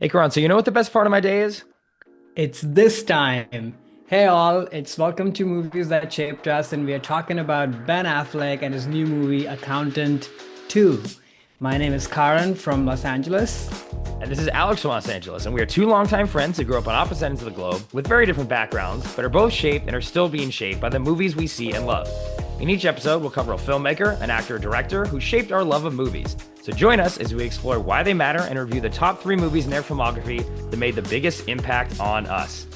Hey, Karan, so you know what the best part of my day is? It's this time. Hey all, it's Welcome to Movies That Shaped Us, and we are talking about Ben Affleck and his new movie, Accountant 2. My name is Karan from Los Angeles. And this is Alex from Los Angeles, and we are two longtime friends who grew up on opposite ends of the globe with very different backgrounds, but are both shaped and are still being shaped by the movies we see and love. In each episode, we'll cover a filmmaker, an actor, or director who shaped our love of movies. So join us as we explore why they matter and review the top three movies in their filmography that made the biggest impact on us.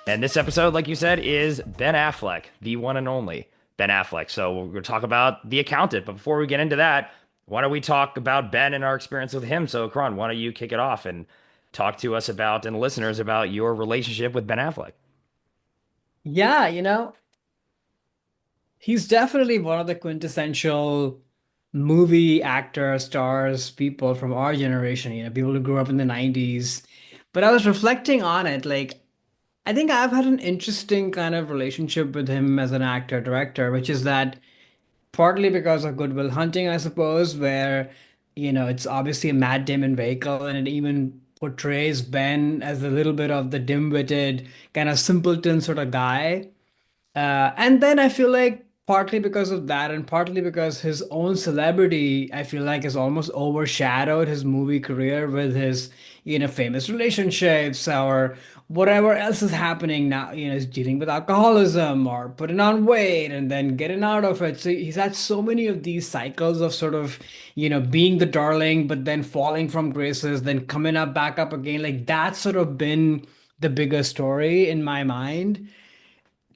And this episode, like you said, is Ben Affleck, the one and only Ben Affleck. So we're going to talk about The Accountant. But before we get into that, why don't we talk about Ben and our experience with him? So, Karan, why don't you kick it off and talk to us about and listeners about your relationship with Ben Affleck? Yeah, he's definitely one of the quintessential movie actor, stars, people from our generation, people who grew up in the 90s. But I was reflecting on it, like, I think I've had an interesting kind of relationship with him as an actor director, which is that partly because of Good Will Hunting, I suppose, where, it's obviously a Matt Damon vehicle and it even portrays Ben as a little bit of the dim-witted, kind of simpleton sort of guy. And then I feel like partly because of that, and partly because his own celebrity, I feel like has almost overshadowed his movie career with his, famous relationships or whatever else is happening now. He's dealing with alcoholism or putting on weight and then getting out of it. So he's had so many of these cycles of sort of, being the darling, but then falling from graces, then coming up back up again. Like that's sort of been the bigger story in my mind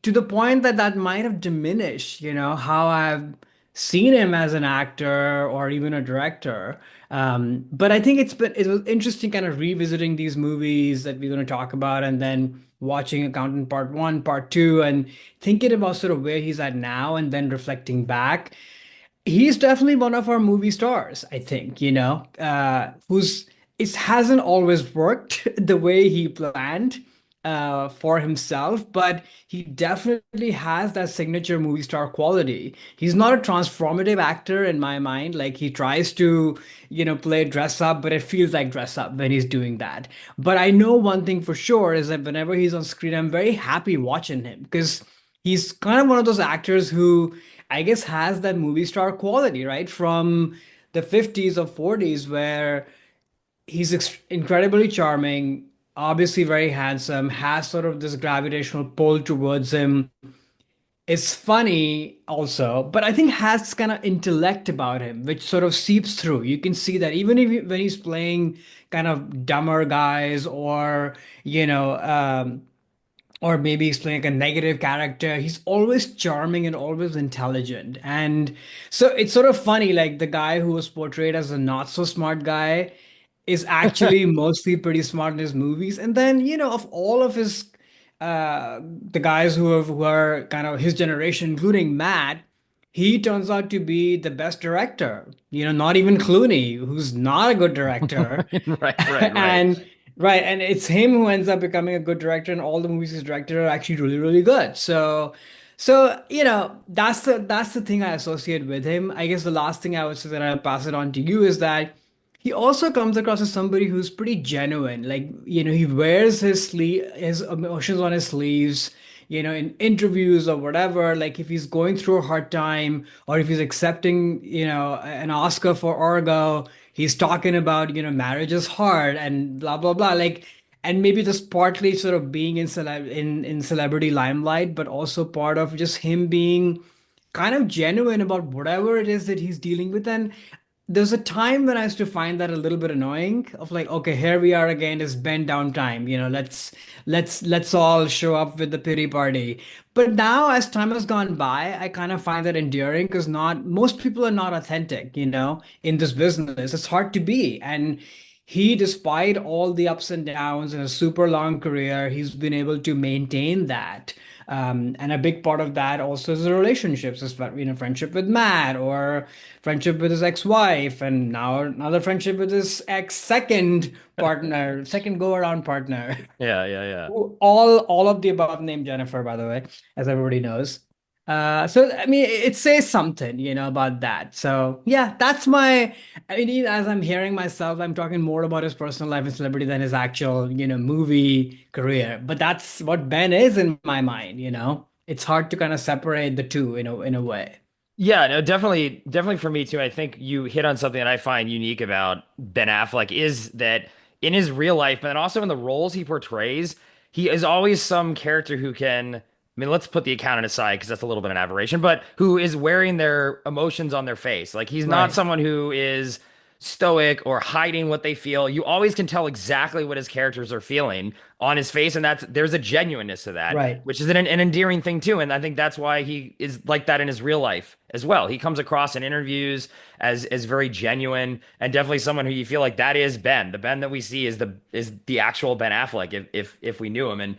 to the point that that might have diminished, how I've seen him as an actor or even a director. But I think it was interesting kind of revisiting these movies that we're going to talk about and then watching Accountant Part One, Part Two, and thinking about sort of where he's at now and then reflecting back. He's definitely one of our movie stars, I think, who's it hasn't always worked the way he planned for himself, but he definitely has that signature movie star quality. He's not a transformative actor in my mind. Like he tries to, play dress up, but it feels like dress up when he's doing that. But I know one thing for sure is that whenever he's on screen, I'm very happy watching him because he's kind of one of those actors who I guess has that movie star quality, right? From the 50s or 40s, where he's incredibly charming, obviously very handsome, has sort of this gravitational pull towards him. Is funny also, but I think has kind of intellect about him, which sort of seeps through. You can see that even if when he's playing kind of dumber guys or maybe he's playing like a negative character. He's always charming and always intelligent. And so it's sort of funny, like the guy who was portrayed as a not so smart guy is actually mostly pretty smart in his movies. And then, of all of his the guys who are kind of his generation, including Matt, he turns out to be the best director. Not even Clooney, who's not a good director. Right, right, right. And right, and it's him who ends up becoming a good director, and all the movies he's directed are actually really, really good. So that's the thing I associate with him. I guess the last thing I would say that I'll pass it on to you is that he also comes across as somebody who's pretty genuine. Like, he wears his emotions on his sleeves, in interviews or whatever. Like if he's going through a hard time or if he's accepting, an Oscar for Argo, he's talking about, marriage is hard and blah blah blah. Like, and maybe just partly sort of being in celebrity limelight, but also part of just him being kind of genuine about whatever it is that he's dealing with. And there's a time when I used to find that a little bit annoying of like, okay, here we are again, it's bend down time, let's all show up with the pity party. But now as time has gone by, I kind of find that endearing because not most people are not authentic, in this business. It's hard to be. And he, despite all the ups and downs in a super long career, he's been able to maintain that. And a big part of that also is the relationships, is friendship with Matt or friendship with his ex-wife, and now another friendship with his ex-second partner, second go-around partner. Yeah, yeah, yeah. All of the above named Jennifer, by the way, as everybody knows. So I mean, it says something, about that. So yeah, that's my. I mean, as I'm hearing myself, I'm talking more about his personal life and celebrity than his actual, movie career. But that's what Ben is in my mind. It's hard to kind of separate the two in a way. Yeah, no, definitely for me too. I think you hit on something that I find unique about Ben Affleck is that in his real life, but then also in the roles he portrays, he is always some character who can, I mean, let's put the accountant aside because that's a little bit of an aberration, but who is wearing their emotions on their face. Like he's not Right. someone who is stoic or hiding what they feel. You always can tell exactly what his characters are feeling on his face, and there's a genuineness to that, Right. which is an endearing thing too. And I think that's why he is like that in his real life as well. He comes across in interviews as very genuine and definitely someone who you feel like that is Ben. The Ben that we see is the actual Ben Affleck if we knew him. And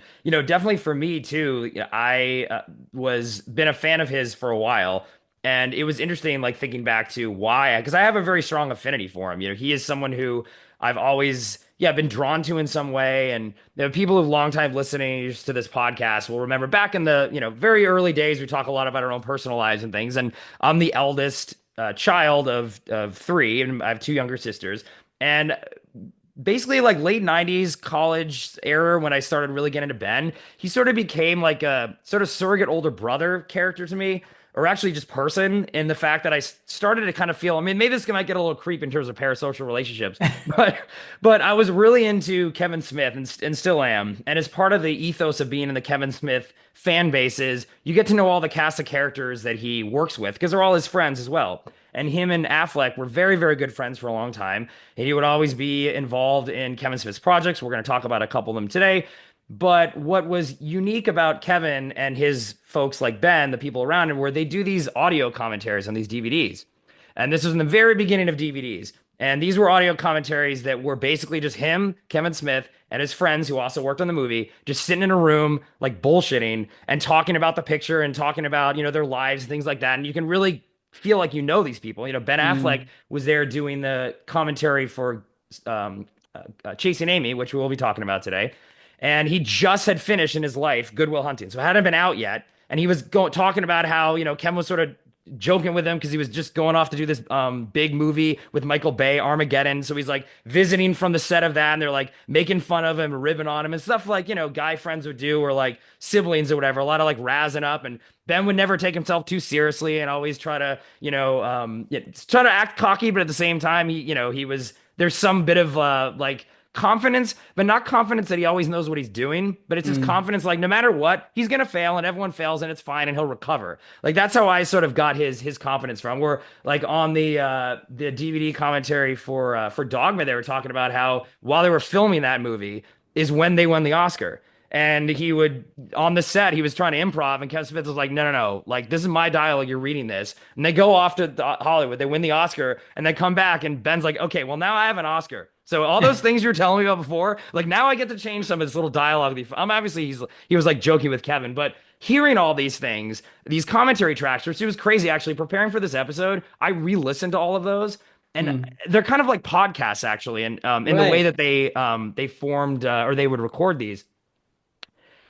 definitely for me too, I was been a fan of his for a while. And it was interesting, like thinking back to why, because I have a very strong affinity for him. He is someone who I've always, yeah, been drawn to in some way. And people who've long time listening to this podcast will remember back in the, very early days, we talk a lot about our own personal lives and things. And I'm the eldest child of three, and I have two younger sisters. And basically like late 90s college era when I started really getting into Ben, he sort of became like a sort of surrogate older brother character to me, or actually just person, in the fact that I started to kind of feel, I mean, maybe this might get a little creep in terms of parasocial relationships, but I was really into Kevin Smith and still am. And as part of the ethos of being in the Kevin Smith fan base is you get to know all the cast of characters that he works with because they're all his friends as well. And him and Affleck were very, very good friends for a long time. And he would always be involved in Kevin Smith's projects. We're going to talk about a couple of them today. But what was unique about Kevin and his folks like Ben, the people around him, were they do these audio commentaries on these DVDs. And this was in the very beginning of DVDs. And these were audio commentaries that were basically just him, Kevin Smith, and his friends who also worked on the movie, just sitting in a room, like bullshitting and talking about the picture and talking about, their lives and things like that. And you can really feel like these people. Ben Affleck Mm. was there doing the commentary for um, Chasing Amy, which we will be talking about today. And he just had finished in his life Good Will Hunting, so it hadn't been out yet. And he was talking about how Ken was sort of joking with him because he was just going off to do this big movie with Michael Bay, Armageddon. So he's like visiting from the set of that, and they're like making fun of him, ribbing on him, and stuff like guy friends would do, or like siblings or whatever. A lot of like razzing up, and Ben would never take himself too seriously and always try to try to act cocky, but at the same time he was there's some bit of like confidence, but not confidence that he always knows what he's doing. But it's his Mm. confidence, like no matter what, he's gonna fail, and everyone fails, and it's fine, and he'll recover. Like that's how I sort of got his confidence from. Where like on the DVD commentary for Dogma, they were talking about how while they were filming that movie is when they won the Oscar. And he would, on the set, he was trying to improv, and Kevin Smith was like, no, no, no, like, this is my dialogue, you're reading this. And they go off to Hollywood, they win the Oscar, and they come back, and Ben's like, okay, well, now I have an Oscar. So all those things you were telling me about before, like, now I get to change some of this little dialogue. Obviously, he was like joking with Kevin, but hearing all these things, these commentary tracks, which it was crazy, actually, preparing for this episode, I re-listened to all of those. And Mm. they're kind of like podcasts, actually, and in the way Right. that they formed or they would record these.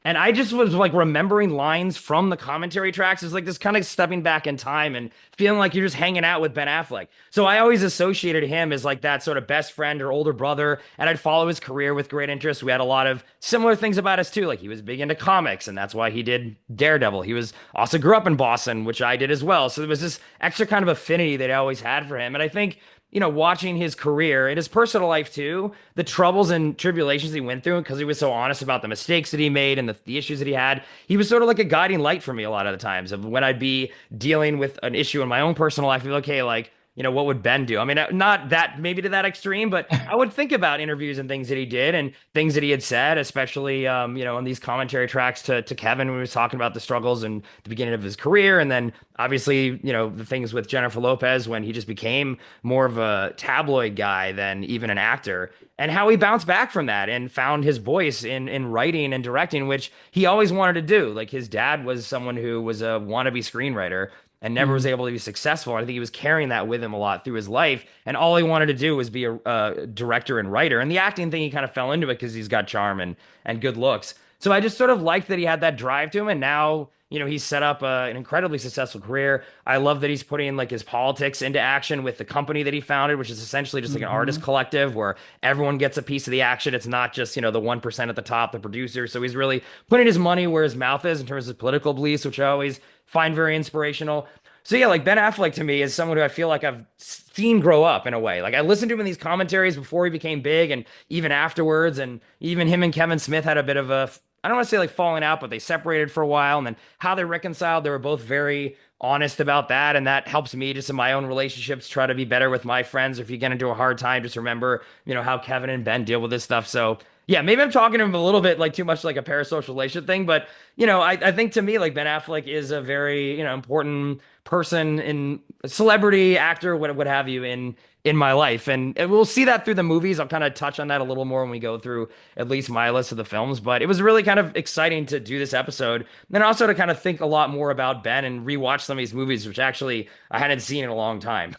And I just was like remembering lines from the commentary tracks. It's like this kind of stepping back in time and feeling like you're just hanging out with Ben Affleck. So I always associated him as like that sort of best friend or older brother. And I'd follow his career with great interest. We had a lot of similar things about us too. Like he was big into comics, and that's why he did Daredevil. He was also grew up in Boston, which I did as well. So there was this extra kind of affinity that I always had for him. And I think watching his career and his personal life too, the troubles and tribulations he went through, because he was so honest about the mistakes that he made and the issues that he had, he was sort of like a guiding light for me a lot of the times of when I'd be dealing with an issue in my own personal life. I'd be like, okay, like, what would Ben do? I mean, not that maybe to that extreme, but I would think about interviews and things that he did and things that he had said, especially, in these commentary tracks to Kevin when he was talking about the struggles and the beginning of his career. And then obviously, the things with Jennifer Lopez when he just became more of a tabloid guy than even an actor, and how he bounced back from that and found his voice in writing and directing, which he always wanted to do. Like his dad was someone who was a wannabe screenwriter and never was Mm. able to be successful. I think he was carrying that with him a lot through his life, and all he wanted to do was be a director and writer. And the acting thing, he kind of fell into it because he's got charm and good looks. So I just sort of liked that he had that drive to him, and now, he's set up an incredibly successful career. I love that he's putting like his politics into action with the company that he founded, which is essentially just like an artist Hmm. collective where everyone gets a piece of the action. It's not just, the 1% at the top, the producer. So he's really putting his money where his mouth is in terms of political beliefs, which I always find very inspirational. So yeah, like Ben Affleck to me is someone who I feel like I've seen grow up in a way. Like I listened to him in these commentaries before he became big and even afterwards, and even him and Kevin Smith had a bit of a, I don't want to say like falling out, but they separated for a while, and then how they reconciled, they were both very honest about that, and that helps me just in my own relationships try to be better with my friends. If you get into a hard time, just remember, how Kevin and Ben deal with this stuff. So yeah, maybe I'm talking to him a little bit like too much like a parasocial relationship thing, but I think to me like Ben Affleck is a very important person in celebrity actor, what have you in my life, and we'll see that through the movies. I'll kind of touch on that a little more when we go through at least my list of the films. But it was really kind of exciting to do this episode, and also to kind of think a lot more about Ben and rewatch some of these movies, which actually I hadn't seen in a long time.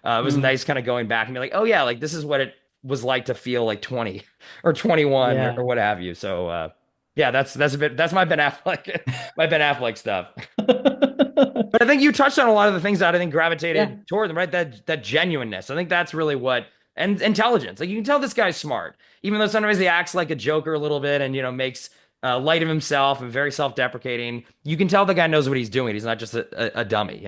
It was Mm. nice kind of going back and be like, oh yeah, like this is what it was like to feel like 20 or 21 or Yeah. what have you. So yeah, that's my Ben Affleck my Ben Affleck stuff. But I think you touched on a lot of the things that I think Yeah. gravitated toward them, right? That genuineness. I think that's really what, and intelligence. Like you can tell this guy's smart, even though sometimes he acts like a joker a little bit and makes light of himself and very self-deprecating. You can tell the guy knows what he's doing. He's not just a dummy.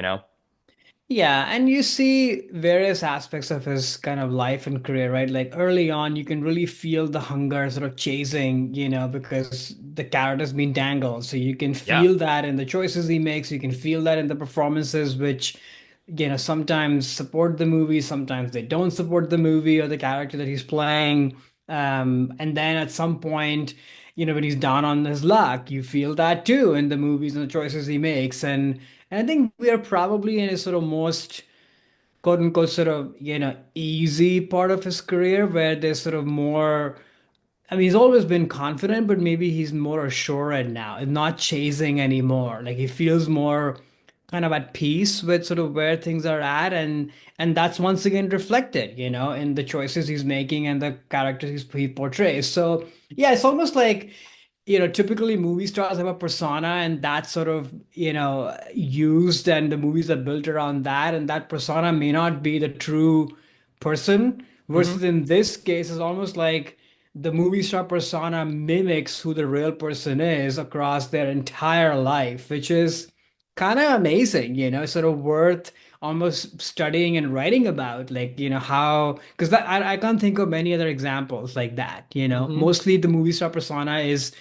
Yeah, and you see various aspects of his kind of life and career, right? Like early on, you can really feel the hunger sort of chasing, because the carrot has been dangled. So you can Yeah. feel that in the choices he makes. You can feel that in the performances, which, sometimes support the movie, sometimes they don't support the movie or the character that he's playing. And then at some point, when he's down on his luck, you feel that too in the movies and the choices he makes. And I think we are probably in a sort of most quote unquote sort of, easy part of his career where there's sort of more. I mean, he's always been confident, but maybe he's more assured now and not chasing anymore. Like he feels more kind of at peace with sort of where things are at, and that's once again reflected, in the choices he's making and the characters he portrays. So yeah, it's almost like, typically movie stars have a persona and that's sort of, used, and the movies are built around that, and that persona may not be the true person. Hmm. Versus in this case, it's almost like the movie star persona mimics who the real person is across their entire life, which is kind of amazing, sort of worth almost studying and writing about, like, how, because that I can't think of many other examples like that, Hmm. mostly the movie star persona is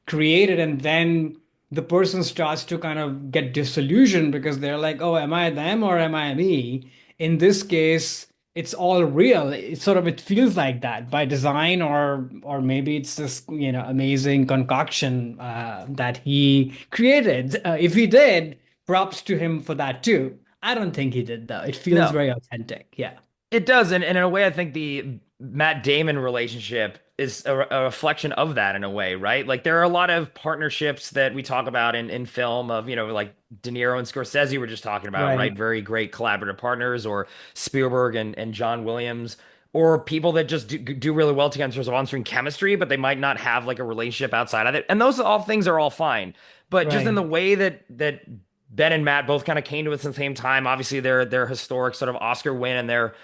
created and then the person starts to kind of get disillusioned because they're like, oh, am I them or am I me? In this case, it's all real. It feels like that by design, or maybe it's this, amazing concoction that he created. If he did, props to him for that too. I don't think he did though. It feels No. very authentic. Yeah. It does, and in a way, I think the Matt Damon relationship is a reflection of that in a way, right? Like there are a lot of partnerships that we talk about in film of, like De Niro and Scorsese were just talking about, right? Right. Very great collaborative partners, or Spielberg and John Williams, or people that just do really well together in terms of on-screen chemistry, but they might not have like a relationship outside of it. And those all things are all fine. But just in Right. the way that Ben and Matt both kind of came to us at the same time, obviously their historic sort of Oscar win and their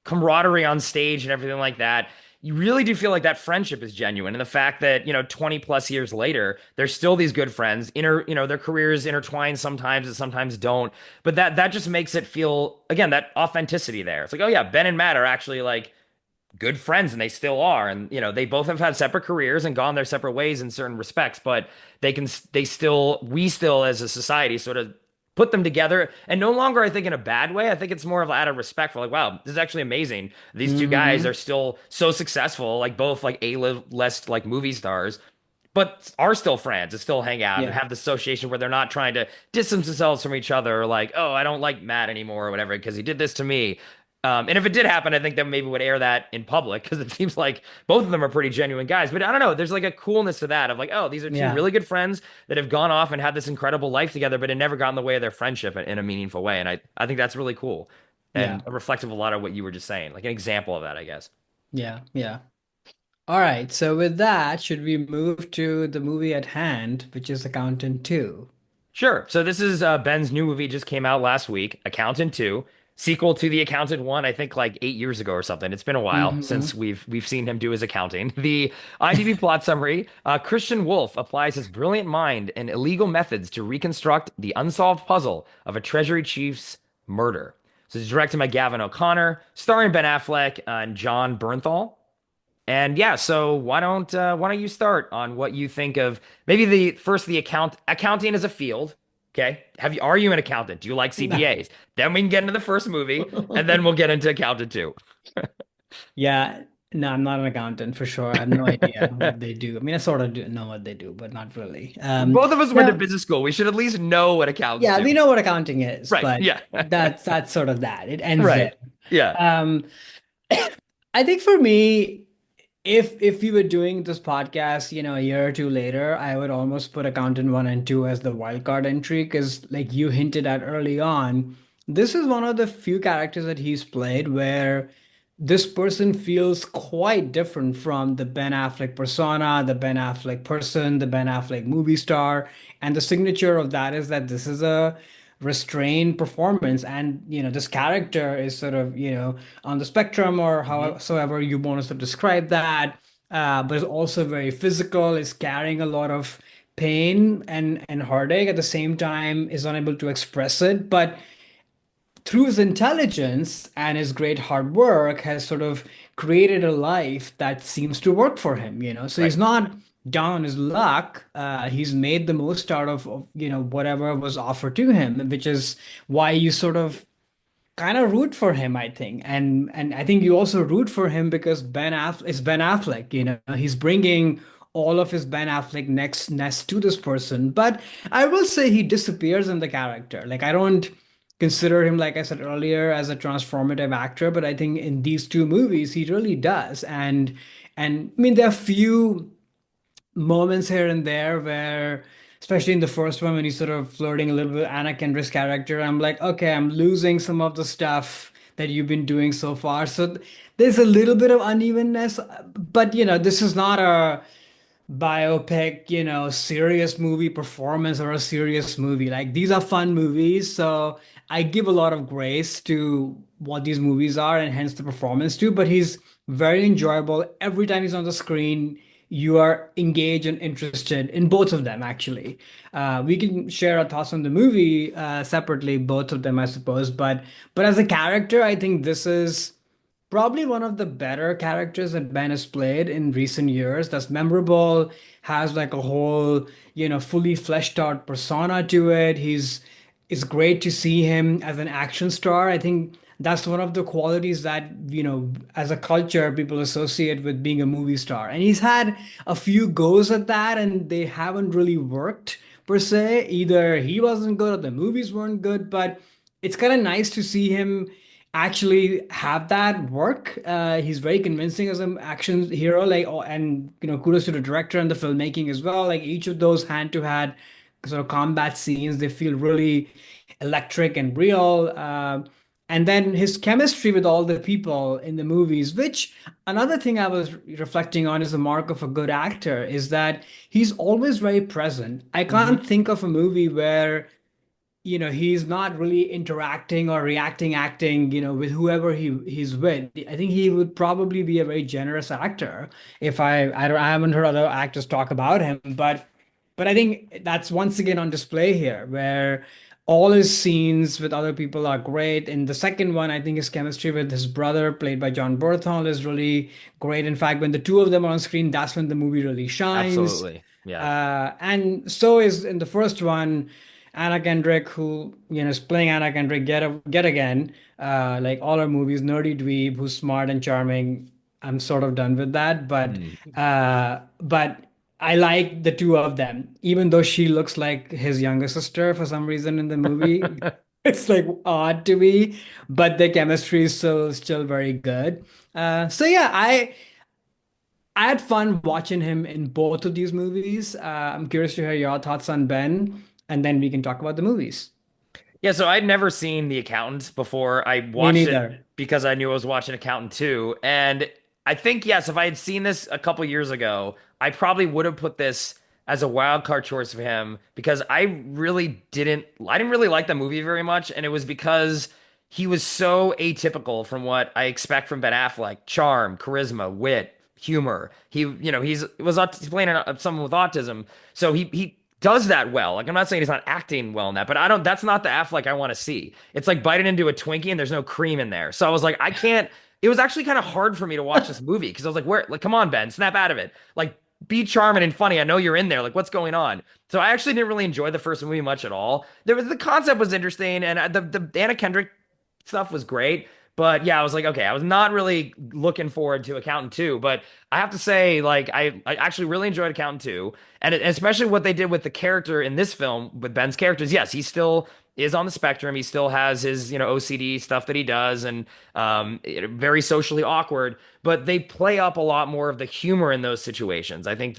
camaraderie on stage and everything like that, you really do feel like that friendship is genuine. And the fact that, 20 plus years later, they're still these good friends, their careers intertwine sometimes and sometimes don't. But that just makes it feel, again, that authenticity there. It's like, oh yeah, Ben and Matt are actually like good friends and they still are. And, they both have had separate careers and gone their separate ways in certain respects, but we still as a society sort of put them together, and no longer I think in a bad way. I think it's more of out of respect for like, wow, this is actually amazing. These two guys Hmm. are still so successful, like both like A-list like movie stars, but are still friends and still hang out and Yeah. have the association where they're not trying to distance themselves from each other, or like, oh, I don't like Matt anymore or whatever because he did this to me. And if it did happen, I think that maybe would air that in public because it seems like both of them are pretty genuine guys. But I don't know. There's like a coolness to that of like, oh, these are two Yeah. really good friends that have gone off and had this incredible life together, but it never got in the way of their friendship in a meaningful way. And I think that's really cool Yeah. and reflective of a lot of what you were just saying, like an example of that, I guess. Yeah. Yeah. All right, so with that, should we move to the movie at hand, which is Accountant 2? Sure. So this is Ben's new movie just came out last week, Accountant 2, sequel to The Accountant 1, I think like 8 years ago or something. It's been a while since Hmm. we've seen him do his accounting. The IMDb plot summary, Christian Wolff applies his brilliant mind and illegal methods to reconstruct the unsolved puzzle of a Treasury chief's murder. So it's directed by Gavin O'Connor, starring Ben Affleck and John Bernthal. And yeah, so why don't you start on what you think of maybe the accounting as a field. Okay. Are you an accountant? Do you like CPAs? Then we can get into the first movie and then we'll get into accountant two. Yeah, no, I'm not an accountant for sure. I have no idea what they do. I mean, I sort of do know what they do, but not really. Both of us went to No, business school. We should at least know what accountants yeah, do. we know what accounting is, Right. but Yeah. that's sort of that. It ends there. Right. Yeah. Um, I think for me, if we were doing this podcast, a year or two later, I would almost put Accountant 1 and 2 as the wildcard entry because, like you hinted at early on, this is one of the few characters that he's played where this person feels quite different from the Ben Affleck persona, the Ben Affleck person, the Ben Affleck movie star. And the signature of that is that this is a restrained performance. And, this character is sort of, on the spectrum or Mhm. however you want to sort of describe that. But it's also very physical, is carrying a lot of pain and heartache at the same time, is unable to express it. But through his intelligence and his great hard work has sort of created a life that seems to work for him. So Right. he's not down on his luck. He's made the most out of whatever was offered to him, which is why you sort of kind of root for him, I think. And I think you also root for him because Ben Affleck, he's bringing all of his Ben Affleck next nest to this person. But I will say he disappears in the character. Like I don't consider him, like I said earlier, as a transformative actor, but I think in these two movies he really does. And I mean there are few moments here and there where, especially in the first one, when he's sort of flirting a little bit with Anna Kendrick's character, I'm like, okay, I'm losing some of the stuff that you've been doing so far. So there's a little bit of unevenness, but this is not a biopic, serious movie performance or a serious movie. Like these are fun movies, so I give a lot of grace to what these movies are and hence the performance too. But he's very enjoyable. Every time he's on the screen, you are engaged and interested in both of them, actually. We can share our thoughts on the movie separately, both of them, I suppose. But as a character, I think this is probably one of the better characters that Ben has played in recent years. That's memorable, has like a whole, fully fleshed out persona to it. It's great to see him as an action star. I think that's one of the qualities that, as a culture, people associate with being a movie star. And he's had a few goes at that, and they haven't really worked per se. Either he wasn't good or the movies weren't good, but it's kind of nice to see him actually have that work. He's very convincing as an action hero, like, oh, and kudos to the director and the filmmaking as well. Like each of those hand-to-hand sort of combat scenes, they feel really electric and real. And then his chemistry with all the people in the movies, which another thing I was reflecting on is the mark of a good actor, is that he's always very present. I Hmm. can't think of a movie where he's not really interacting or reacting acting with whoever he's with. I think he would probably be a very generous actor. If I haven't heard other actors talk about him, but I think that's once again on display here, where all his scenes with other people are great. In the second one, I think his chemistry with his brother, played by John Bernthal, is really great. In fact, when the two of them are on screen, that's when the movie really shines. Absolutely. Yeah. And so is in the first one, Anna Kendrick, who is playing Anna Kendrick get again. Like all her movies, nerdy dweeb who's smart and charming. I'm sort of done with that, Mm. but I like the two of them, even though she looks like his younger sister for some reason in the movie. It's like odd to me, but the chemistry is still very good. So yeah, I had fun watching him in both of these movies. I'm curious to hear your thoughts on Ben, and then we can talk about the movies. Yeah, so I'd never seen The Accountant before. I Me watched it neither. because I knew I was watching Accountant 2, and I think yes, if I had seen this a couple years ago, I probably would have put this as a wild card choice for him because I didn't really like the movie very much, and it was because he was so atypical from what I expect from Ben Affleck. Charm, charisma, wit, humor. He's playing someone with autism, so he does that well. Like I'm not saying he's not acting well in that, but I don't that's not the Affleck I want to see. It's like biting into a Twinkie and there's no cream in there. So I was like, I can't it was actually kind of hard for me to watch this movie because I was like, where, like, come on, Ben, snap out of it. Like, be charming and funny. I know you're in there. Like, what's going on? So I actually didn't really enjoy the first movie much at all. The concept was interesting, and the Anna Kendrick stuff was great. But yeah, I was like, okay, I was not really looking forward to Accountant 2, but I have to say, like, I actually really enjoyed Accountant 2, and especially what they did with the character in this film with Ben's characters. Yes, he still is on the spectrum. He still has his, OCD stuff that he does, and very socially awkward. But they play up a lot more of the humor in those situations. I think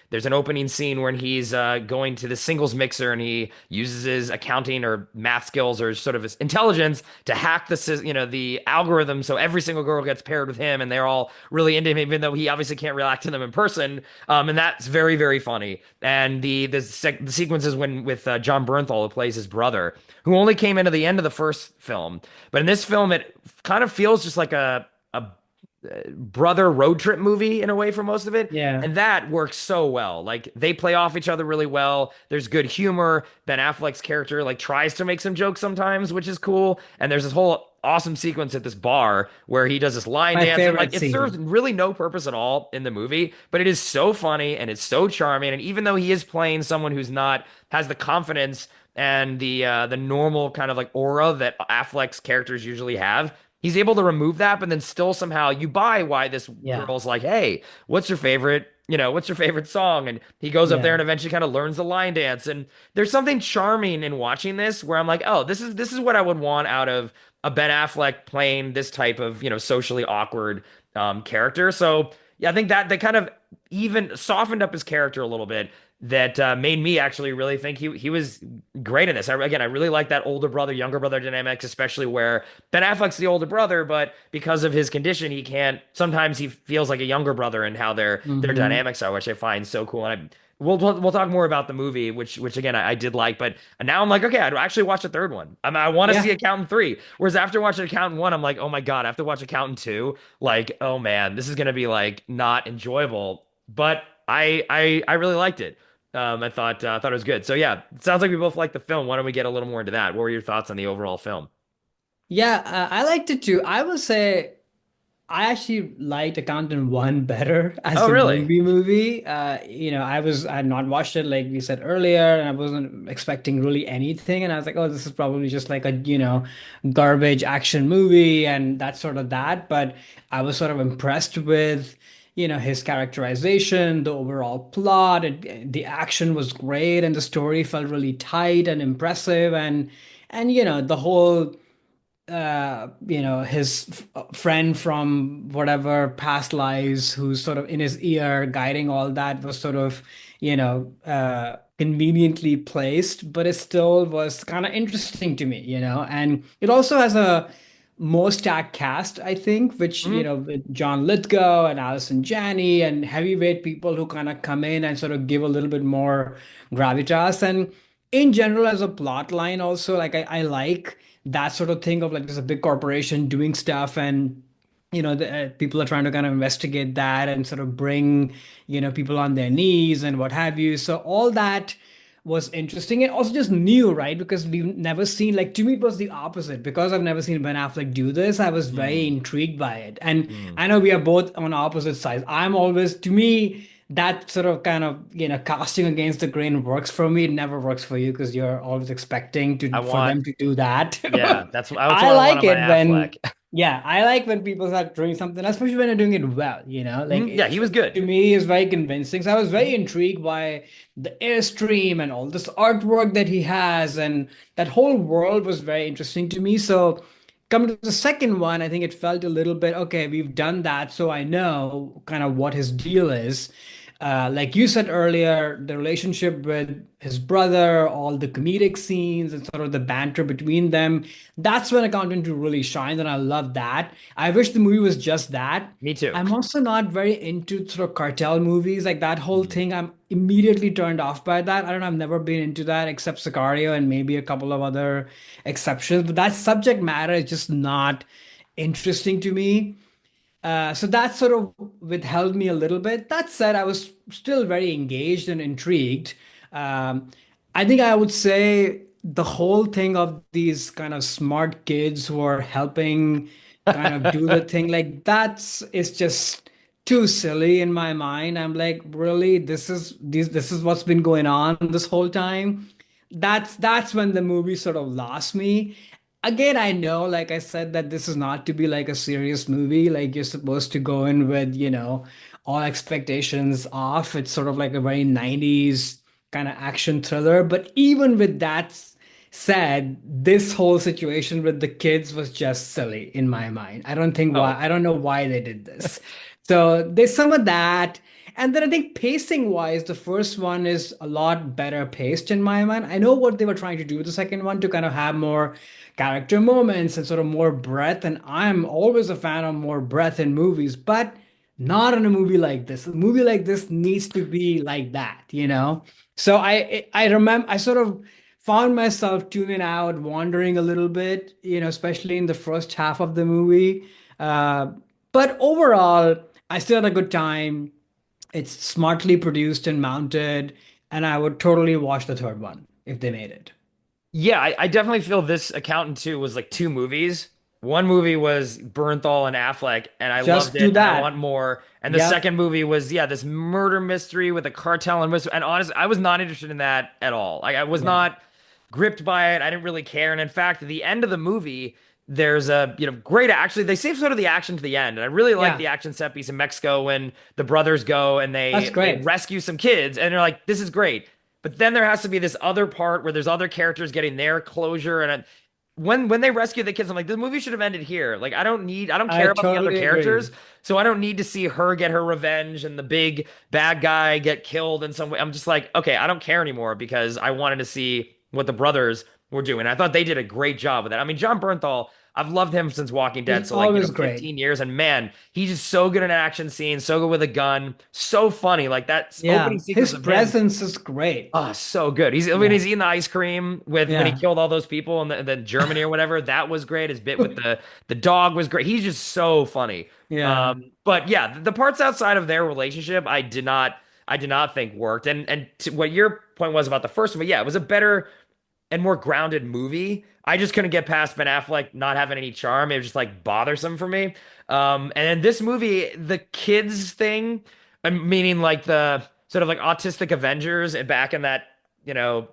there's an opening scene when he's going to the singles mixer and he uses his accounting or math skills or sort of his intelligence to hack the algorithm so every single girl gets paired with him and they're all really into him, even though he obviously can't react to them in person. And that's very, very funny. And the sequences when with John Bernthal, who plays his brother, who only came into the end of the first film, but in this film it kind of feels just like a brother road trip movie in a way for most of it. Yeah. And that works so well. Like they play off each other really well. There's good humor. Ben Affleck's character like tries to make some jokes sometimes, which is cool. And there's this whole awesome sequence at this bar where he does this line My dance and like favorite it serves scene. really no purpose at all in the movie, but it is so funny and it's so charming. And even though he is playing someone who's not has the confidence and the normal kind of like aura that Affleck's characters usually have, he's able to remove that, but then still somehow you buy why this Yeah. girl's like, hey, what's your favorite song? And he goes up there Yeah. and eventually kind of learns the line dance. And there's something charming in watching this where I'm like, oh, this is what I would want out of a Ben Affleck playing this type of, socially awkward character. So yeah, I think that they kind of even softened up his character a little bit that made me actually really think he was great in this. Again, I really like that older brother, younger brother dynamics, especially where Ben Affleck's the older brother, but because of his condition, he can't. Sometimes he feels like a younger brother and how their Hmm. dynamics are, which I find so cool. And we'll talk more about the movie, which again I did like, but now I'm like, okay, I'd actually watch the third one. I want to see Yeah. Accountant 3. Whereas after watching Accountant 1, I'm like, oh my God, I have to watch Accountant 2. Like, oh man, this is gonna be like not enjoyable. But I really liked it. I thought it was good. So yeah, it sounds like we both like the film. Why don't we get a little more into that? What were your thoughts on the overall film? Yeah, I liked it too. I would say I actually liked Accountant One better as Oh, a really? movie. I had not watched it like we said earlier, and I wasn't expecting really anything. And I was like, oh, this is probably just like a, garbage action movie, and that's sort of that. But I was sort of impressed with, his characterization, the overall plot. The action was great, and the story felt really tight and impressive, and the whole his friend from whatever past lives who's sort of in his ear guiding all that was sort of, conveniently placed, but it still was kind of interesting to me, and it also has a more stacked cast, I think, which, Mhm. with John Lithgow and Allison Janney and heavyweight people who kind of come in and sort of give a little bit more gravitas. And in general, as a plot line, also, like I like that sort of thing of like there's a big corporation doing stuff and people are trying to kind of investigate that and sort of bring people on their knees and what have you, so all that was interesting and also just new, right? Because we've never seen, like, to me it was the opposite. Because I've never seen Ben Affleck do this, I was very Mm, intrigued by it. And mm. I know we are both on opposite sides. I'm always, to me, that sort of kind of casting against the grain works for me. It never works for you because you're always expecting I to for want, them to do that. yeah, that's I what I want like on my it when, Affleck. yeah, I like when people start doing something, especially when they're doing it well, like Mhm. Yeah, he was good. to me is very convincing. So I was very intrigued by the Airstream and all this artwork that he has, and that whole world was very interesting to me. So coming to the second one, I think it felt a little bit, okay, we've done that, so I know kind of what his deal is. Like you said earlier, the relationship with his brother, all the comedic scenes and sort of the banter between them, that's when Accountant 2 really shines, and I love that. I wish the movie was just that. Me too. I'm also not very into sort of cartel movies, like that whole Mhm. thing. I'm immediately turned off by that. I don't know, I've never been into that except Sicario and maybe a couple of other exceptions, but that subject matter is just not interesting to me. So that sort of withheld me a little bit. That said, I was still very engaged and intrigued. Um, I think I would say the whole thing of these kind of smart kids who are helping kind of do the thing, like that's it's just too silly in my mind. I'm like, really, this is what's been going on this whole time. That's when the movie sort of lost me. Again, I know, like I said, that this is not to be like a serious movie. Like you're supposed to go in with, all expectations off. It's sort of like a very 90s kind of action thriller. But even with that said, this whole situation with the kids was just silly in my mind. Oh, I don't know why they did this. So there's some of that. And then I think pacing wise, the first one is a lot better paced in my mind. I know what they were trying to do with the second one to kind of have more character moments and sort of more breadth. And I'm always a fan of more breadth in movies, but not in a movie like this. A movie like this needs to be like that, you know? So I remember I sort of found myself tuning out, wandering a little bit, especially in the first half of the movie. Uh, but overall, I still had a good time. It's smartly produced and mounted, and I would totally watch the third one if they made it. yeah, I definitely feel this Accountant 2 was like two movies. One movie was Bernthal and Affleck, and I loved Just do it, and I want that. more. And the Yep. second movie was, yeah, this murder mystery with a cartel and honestly, I was not interested in that at all. Like, I was Yeah. not gripped by it. I didn't really care. And in fact, at the end of the movie, there's a, great, actually, they save sort of the action to the end. And I really like Yeah. the action set piece in Mexico when the brothers go and That's they great. rescue some kids, and they're like, this is great. But then there has to be this other part where there's other characters getting their closure, and when they rescue the kids, I'm like, this movie should have ended here. Like, I don't I care about the other totally characters, agree. so I don't need to see her get her revenge and the big bad guy get killed in some way. I'm just like, okay, I don't care anymore because I wanted to see what the brothers were doing. I thought they did a great job with that. I mean, John Bernthal, I've loved him since Walking Dead, He's so like, always great. 15 years, and man, he's just so good in an action scene, so good with a gun, so funny. Like that opening Yeah. sequence His of him. presence is great. Oh, so good. When Yeah. he's eating the ice cream with when he Yeah. killed all those people in the Germany or whatever. That was great. His bit with the dog was great. He's just so funny. Yeah. But yeah, the parts outside of their relationship, I did not think worked. And to what your point was about the first one, but yeah, it was a better and more grounded movie. I just couldn't get past Ben Affleck not having any charm. It was just like bothersome for me. And in this movie, the kids thing, meaning like the sort of like autistic Avengers and back in that, you know,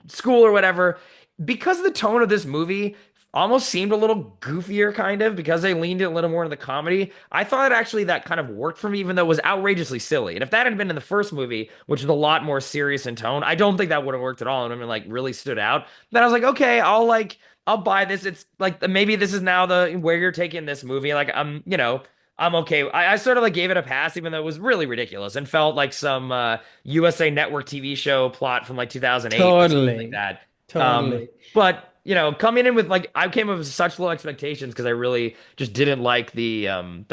school or whatever, because the tone of this movie almost seemed a little goofier, kind of, because they leaned it a little more into the comedy. I thought actually that kind of worked for me, even though it was outrageously silly. And if that had been in the first movie, which was a lot more serious in tone, I don't think that would have worked at all. And I mean, like, really stood out. Then I was like, okay, I'll buy this. It's like maybe this is now the where you're taking this movie. Like, I'm okay. I sort of like gave it a pass, even though it was really ridiculous and felt like some USA Network TV show plot from like 2008 or something like Totally. that. Totally. But coming in with like I came in with such low expectations because I really just didn't like the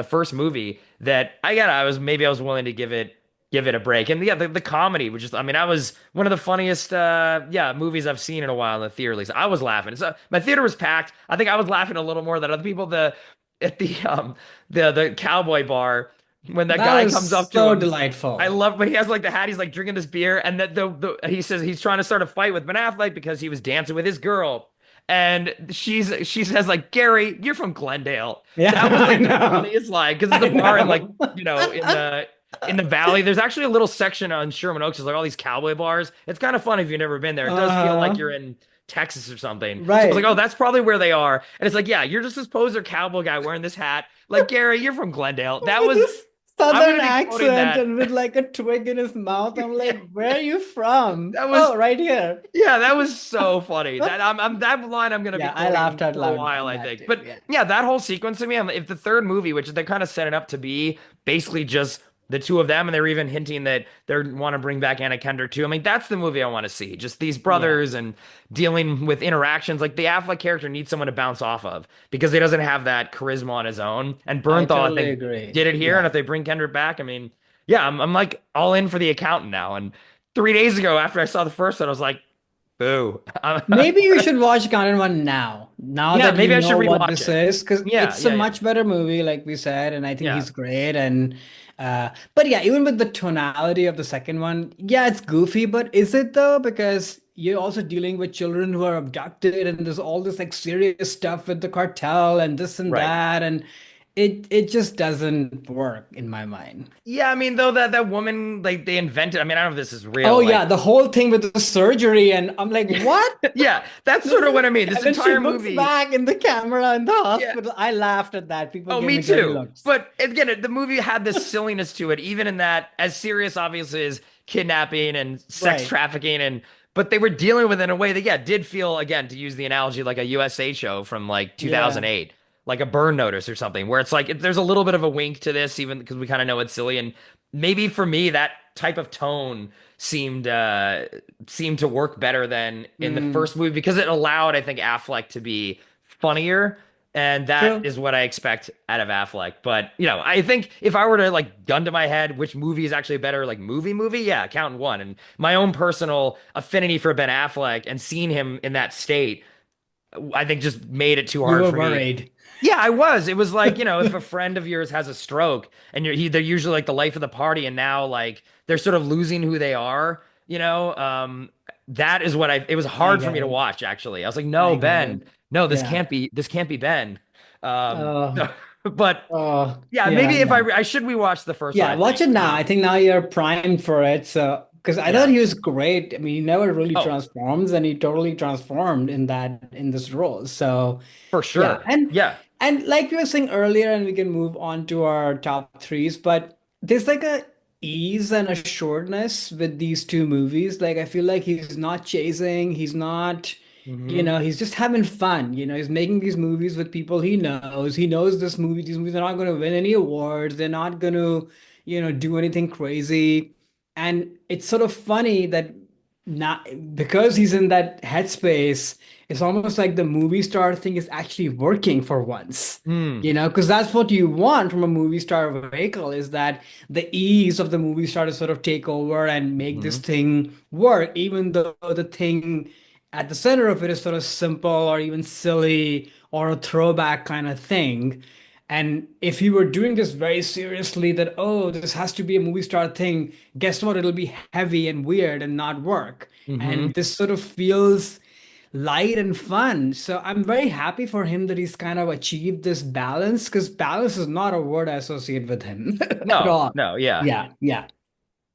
first movie that I was willing to give it a break. And yeah, the comedy was just, I mean, I was one of the funniest movies I've seen in a while in the theater. At least I was laughing. So my theater was packed. I think I was laughing a little more than other people. The at the cowboy bar when that That guy comes was up to so him. I delightful. love when he has like the hat. He's like drinking this beer, and that he says he's trying to start a fight with Ben Affleck because he was dancing with his girl, and she says like, Gary, you're from Glendale. Yeah, That was I like the know. funniest line because it's I a bar in like know. in the valley. There's actually a little section on Sherman Oaks. There's like all these cowboy bars. It's kind of fun if you've never been there. It does feel like Uh, you're in Texas or something. So I was like, right. oh, that's probably where they are. And it's like, yeah, you're just this poser cowboy guy wearing this hat. Like, Gary, you're from Glendale. With this I'm southern gonna be quoting accent that. and with like a twig in his mouth. I'm Yeah, like, where are you from? that was Oh, right here. yeah, that was so funny. I'm that line I'm gonna be Yeah, I laughed quoting out for a loud while, on I that think. too. But Yeah. yeah, that whole sequence to me, if the third movie, which they're kind of setting up to be basically just the two of them, and they were even hinting that they want to bring back Anna Kendrick too. I mean, that's the movie I want to see. Just these Yeah, brothers and dealing with interactions. Like the Affleck character needs someone to bounce off of because he doesn't have that charisma on his own. And I Bernthal, I totally think, agree. did it here. And Yeah. if they bring Kendrick back, I mean, yeah, I'm like all in for the accountant now. And 3 days ago, after I saw the first one, I was like, boo. Maybe you should watch Counter One now Yeah, that you maybe I should know what rewatch this it. is, because Yeah, it's a yeah, yeah, much better movie, like we said, and I think yeah. he's great. And but yeah, even with the tonality of the second one, yeah, it's goofy, but is it though? Because you're also dealing with children who are abducted, and there's all this like serious stuff with the cartel and this and Right. that, and it just doesn't work in my mind. Yeah, I mean, though that woman, like they invented. I mean, I don't know if this is Oh real. Like, yeah, the whole thing with the surgery, and I'm like, what? yeah, that's This sort of is, what I mean. This and then she entire looks movie. back in the camera in the Yeah. hospital. I laughed at that. People Oh, gave me me dirty too. looks. But again, the movie had this silliness to it, even in that, as serious, obviously, as kidnapping and sex Right. trafficking, and but they were dealing with it in a way that, yeah, did feel, again, to use the analogy, like a USA show from like Yeah. 2008, like a Burn Notice or something, where it's like there's a little bit of a wink to this, even because we kind of know it's silly, and maybe for me that type of tone seemed to work better than in the Mm, first movie because it allowed, I think, Affleck to be funnier. And that true. is what I expect out of Affleck. But, I think if I were to like gun to my head, which movie is actually a better like movie, yeah, Counting One. And my own personal affinity for Ben Affleck and seeing him in that state, I think just made it too You hard were for me. worried. Yeah, I was. It was like, if a friend of yours has a stroke and they're usually like the life of the party and now like they're sort of losing who they are, that is what it was I hard for get me to it. watch actually. I was like, no, I get Ben, it. no, Yeah. this can't be Ben. Oh, But yeah, yeah, maybe if no. I should rewatch the first one, Yeah, I watch think. it now. I think now you're primed for it. So, because I thought Yeah. he was great. I mean, he never really Oh, transforms, and he totally transformed in this role. So, for yeah, sure. Yeah. and like we were saying earlier, and we can move on to our top threes, but there's like a ease and assuredness with these two movies. Like I feel like he's not chasing, he's not, Hmm. he's just having fun. He's making these movies with people he knows. He knows these movies are not going to win any awards. They're not going to, do anything crazy. And it's sort of funny that not because he's in that headspace, it's almost like the movie star thing is actually working for once. Mm. Because that's what you want from a movie star vehicle is that the ease of the movie star to sort of take over and make this Hmm. thing work, even though the thing at the center of it is sort of simple or even silly or a throwback kind of thing. And if you were doing this very seriously, that, oh, this has to be a movie star thing, guess what? It'll be heavy and weird and not work. Hmm. And this sort of feels light and fun. So I'm very happy for him that he's kind of achieved this balance because balance is not a word I associate with him at No, all. no, yeah. Yeah, yeah,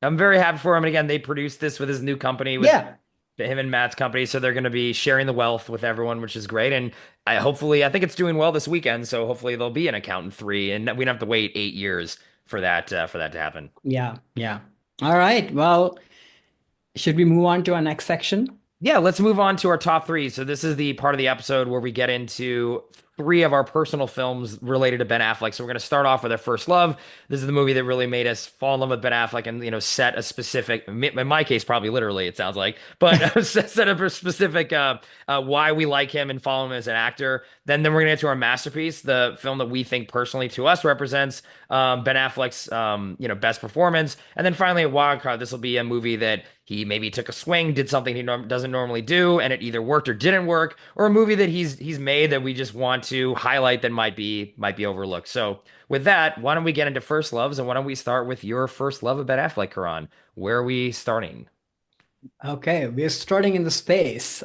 I'm very happy for him. And again, they produced this with his new company, with yeah. him and Matt's company. So they're going to be sharing the wealth with everyone, which is great. And I think it's doing well this weekend. So hopefully there'll be an Accountant 3 and we don't have to wait 8 years for that to happen. Yeah, yeah. All right. Well, should we move on to our next section? Yeah, let's move on to our top three. So this is the part of the episode where we get into three of our personal films related to Ben Affleck. So we're going to start off with our first love. This is the movie that really made us fall in love with Ben Affleck and set a specific, in my case, probably literally, it sounds like, but set up a specific why we like him and follow him as an actor. Then we're going to get to our masterpiece, the film that we think personally to us represents Ben Affleck's best performance. And then finally, a wild card. This will be a movie that he maybe took a swing, did something he doesn't normally do, and it either worked or didn't work, or a movie that he's made that we just want to highlight that might be overlooked. So with that, why don't we get into first loves, and why don't we start with your first love of Ben Affleck, Karan? Where are we starting? Okay, we're starting in the space.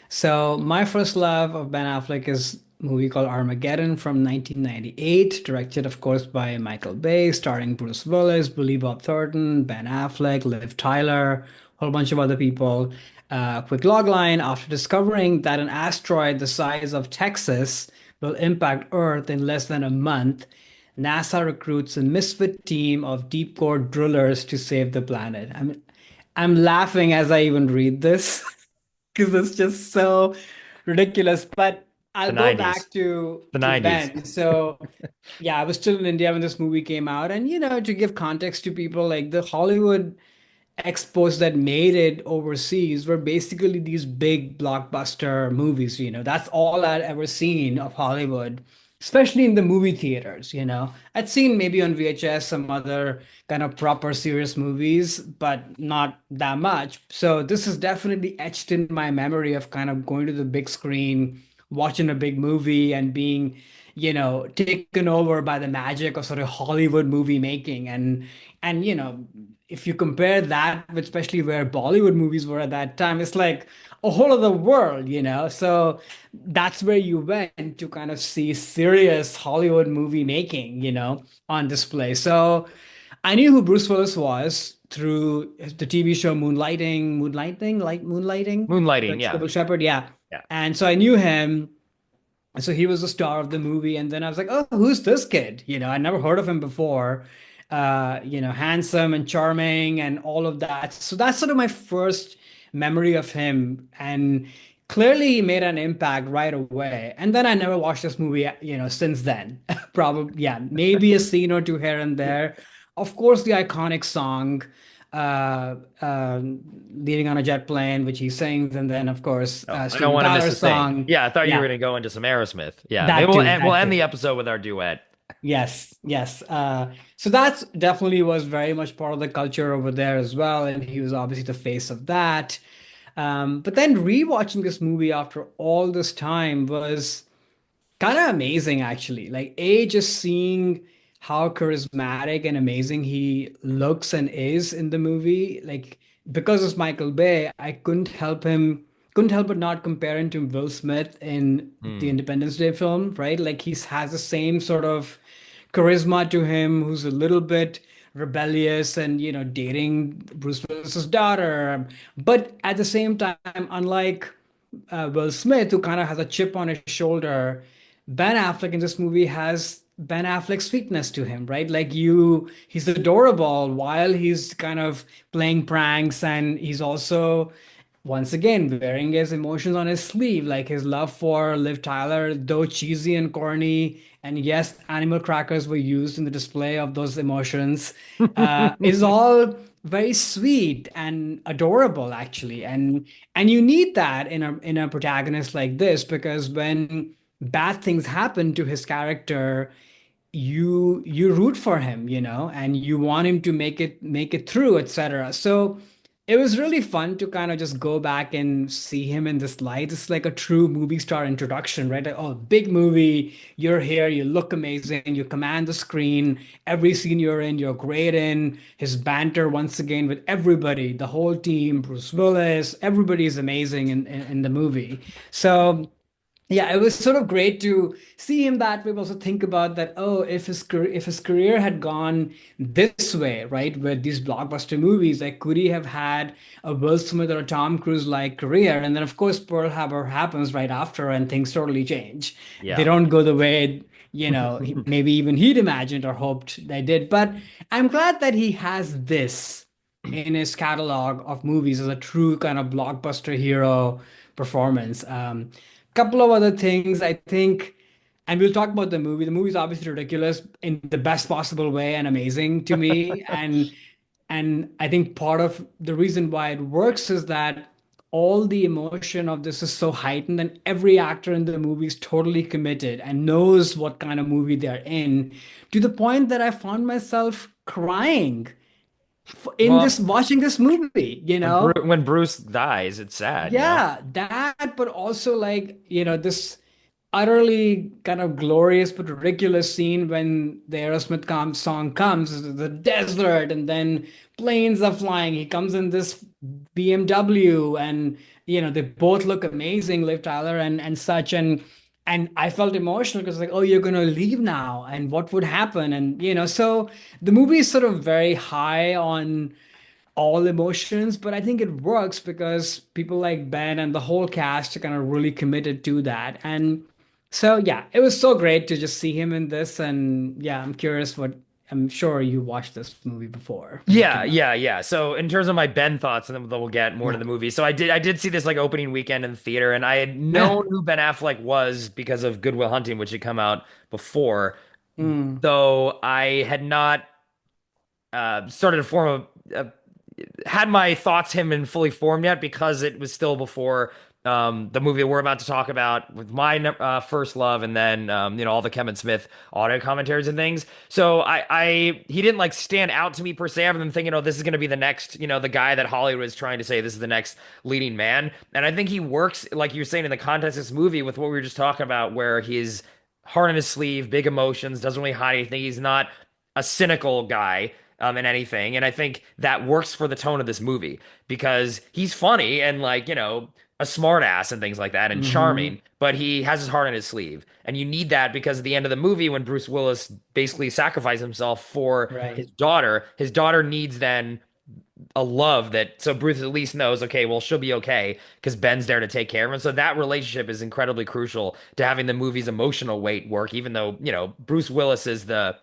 So my first love of Ben Affleck is a movie called Armageddon from 1998, directed, of course, by Michael Bay, starring Bruce Willis, Billy Bob Thornton, Ben Affleck, Liv Tyler, a whole bunch of other people. Quick logline: after discovering that an asteroid the size of Texas will impact Earth in less than a month, NASA recruits a misfit team of deep core drillers to save the planet. I'm laughing as I even read this because it's just so ridiculous. But The I'll go 90s. back to The to 90s. Ben. So yeah, I was still in India when this movie came out, and to give context to people, like the Hollywood expos that made it overseas were basically these big blockbuster movies. That's all I'd ever seen of Hollywood, especially in the movie theaters. I'd seen maybe on VHS some other kind of proper serious movies, but not that much. So this is definitely etched in my memory of kind of going to the big screen, watching a big movie, and being taken over by the magic of sort of Hollywood movie making. And if you compare that with especially where Bollywood movies were at that time, it's like a whole other world. So that's where you went to kind of see serious Hollywood movie making on display. So I knew who Bruce Willis was through the TV show Moonlighting, Moonlighting, the yeah. Double Shepherd, yeah. Yeah. And so I knew him. So he was the star of the movie, and then I was like, "Oh, who's this kid?" I never heard of him before. Handsome and charming and all of that. So that's sort of my first memory of him, and clearly he made an impact right away. And then I never watched this movie since then. Probably, yeah, maybe a scene or two here and there. Of course, the iconic song uh, uh, "Leaving on a Jet Plane," which he sings, and then of course Oh, I don't Steven want to miss a Tyler's thing. song. Yeah, I thought you were Yeah, going to go into some Aerosmith. Yeah, maybe that we'll too, end, we'll that end too. the episode with our duet. Yes, yes. So that's definitely was very much part of the culture over there as well, and he was obviously the face of that. But then rewatching this movie after all this time was kind of amazing, actually. Like, just seeing how charismatic and amazing he looks and is in the movie. Like, because it's Michael Bay, I couldn't help but not compare him to Will Smith in the Hmm. Independence Day film, right? Like, he has the same sort of charisma to him, who's a little bit rebellious and dating Bruce Willis's daughter, but at the same time, unlike Will Smith, who kind of has a chip on his shoulder, Ben Affleck in this movie has Ben Affleck's sweetness to him, right? Like he's adorable while he's kind of playing pranks, and he's also once again wearing his emotions on his sleeve, like his love for Liv Tyler, though cheesy and corny. And yes, animal crackers were used in the display of those emotions. Is all very sweet and adorable, actually. And you need that in a protagonist like this, because when bad things happen to his character, you root for him and you want him to make it through, etc. So it was really fun to kind of just go back and see him in this light. It's like a true movie star introduction, right? Like, oh, big movie, you're here, you look amazing, you command the screen, every scene you're in, you're great in. His banter once again with everybody, the whole team, Bruce Willis, everybody's amazing in the movie. So yeah, it was sort of great to see him that way, but also think about that. Oh, if his career had gone this way, right, with these blockbuster movies, like could he have had a Will Smith or a Tom Cruise like career? And then of course Pearl Harbor happens right after, and things totally change. They Yeah. don't go the way maybe even he'd imagined or hoped they did. But I'm glad that he has this in his catalog of movies as a true kind of blockbuster hero performance. Couple of other things I think, and we'll talk about the movie. The movie is obviously ridiculous in the best possible way and amazing to me. And I think part of the reason why it works is that all the emotion of this is so heightened, and every actor in the movie is totally committed and knows what kind of movie they're in, to the point that I found myself crying in Well, this watching this movie, When Bruce dies, it's sad. Yeah, that, but also like, this utterly kind of glorious but ridiculous scene when the song comes, the desert, and then planes are flying. He comes in this BMW, and they both look amazing, Liv Tyler and such. And I felt emotional because like, oh, you're gonna leave now, and what would happen? And so the movie is sort of very high on all emotions, but I think it works because people like Ben and the whole cast are kind of really committed to that. And so, yeah, it was so great to just see him in this. And yeah, I'm curious what I'm sure you watched this movie before when it Yeah, came out. yeah, yeah. So in terms of my Ben thoughts, and then we'll get more to Yeah. the movie. So I did see this like opening weekend in the theater, and I had Yeah. known who Ben Affleck was because of Good Will Hunting, which had come out before, Mm, though I had not started to form had my thoughts him been fully formed yet because it was still before the movie we're about to talk about with my first love, and then all the Kevin Smith audio commentaries and things. So he didn't like stand out to me per se, other than thinking, oh, this is going to be the next, the guy that Hollywood is trying to say this is the next leading man. And I think he works, like you were saying, in the context of this movie with what we were just talking about, where he's heart on his sleeve, big emotions, doesn't really hide anything. He's not a cynical guy in anything. And I think that works for the tone of this movie because he's funny and like, a smart ass and things like that and hmm. charming, but he has his heart on his sleeve. And you need that because at the end of the movie, when Bruce Willis basically sacrificed himself for Right. his daughter needs then a love that so Bruce at least knows, okay, well, she'll be okay because Ben's there to take care of him. So that relationship is incredibly crucial to having the movie's emotional weight work, even though, Bruce Willis is the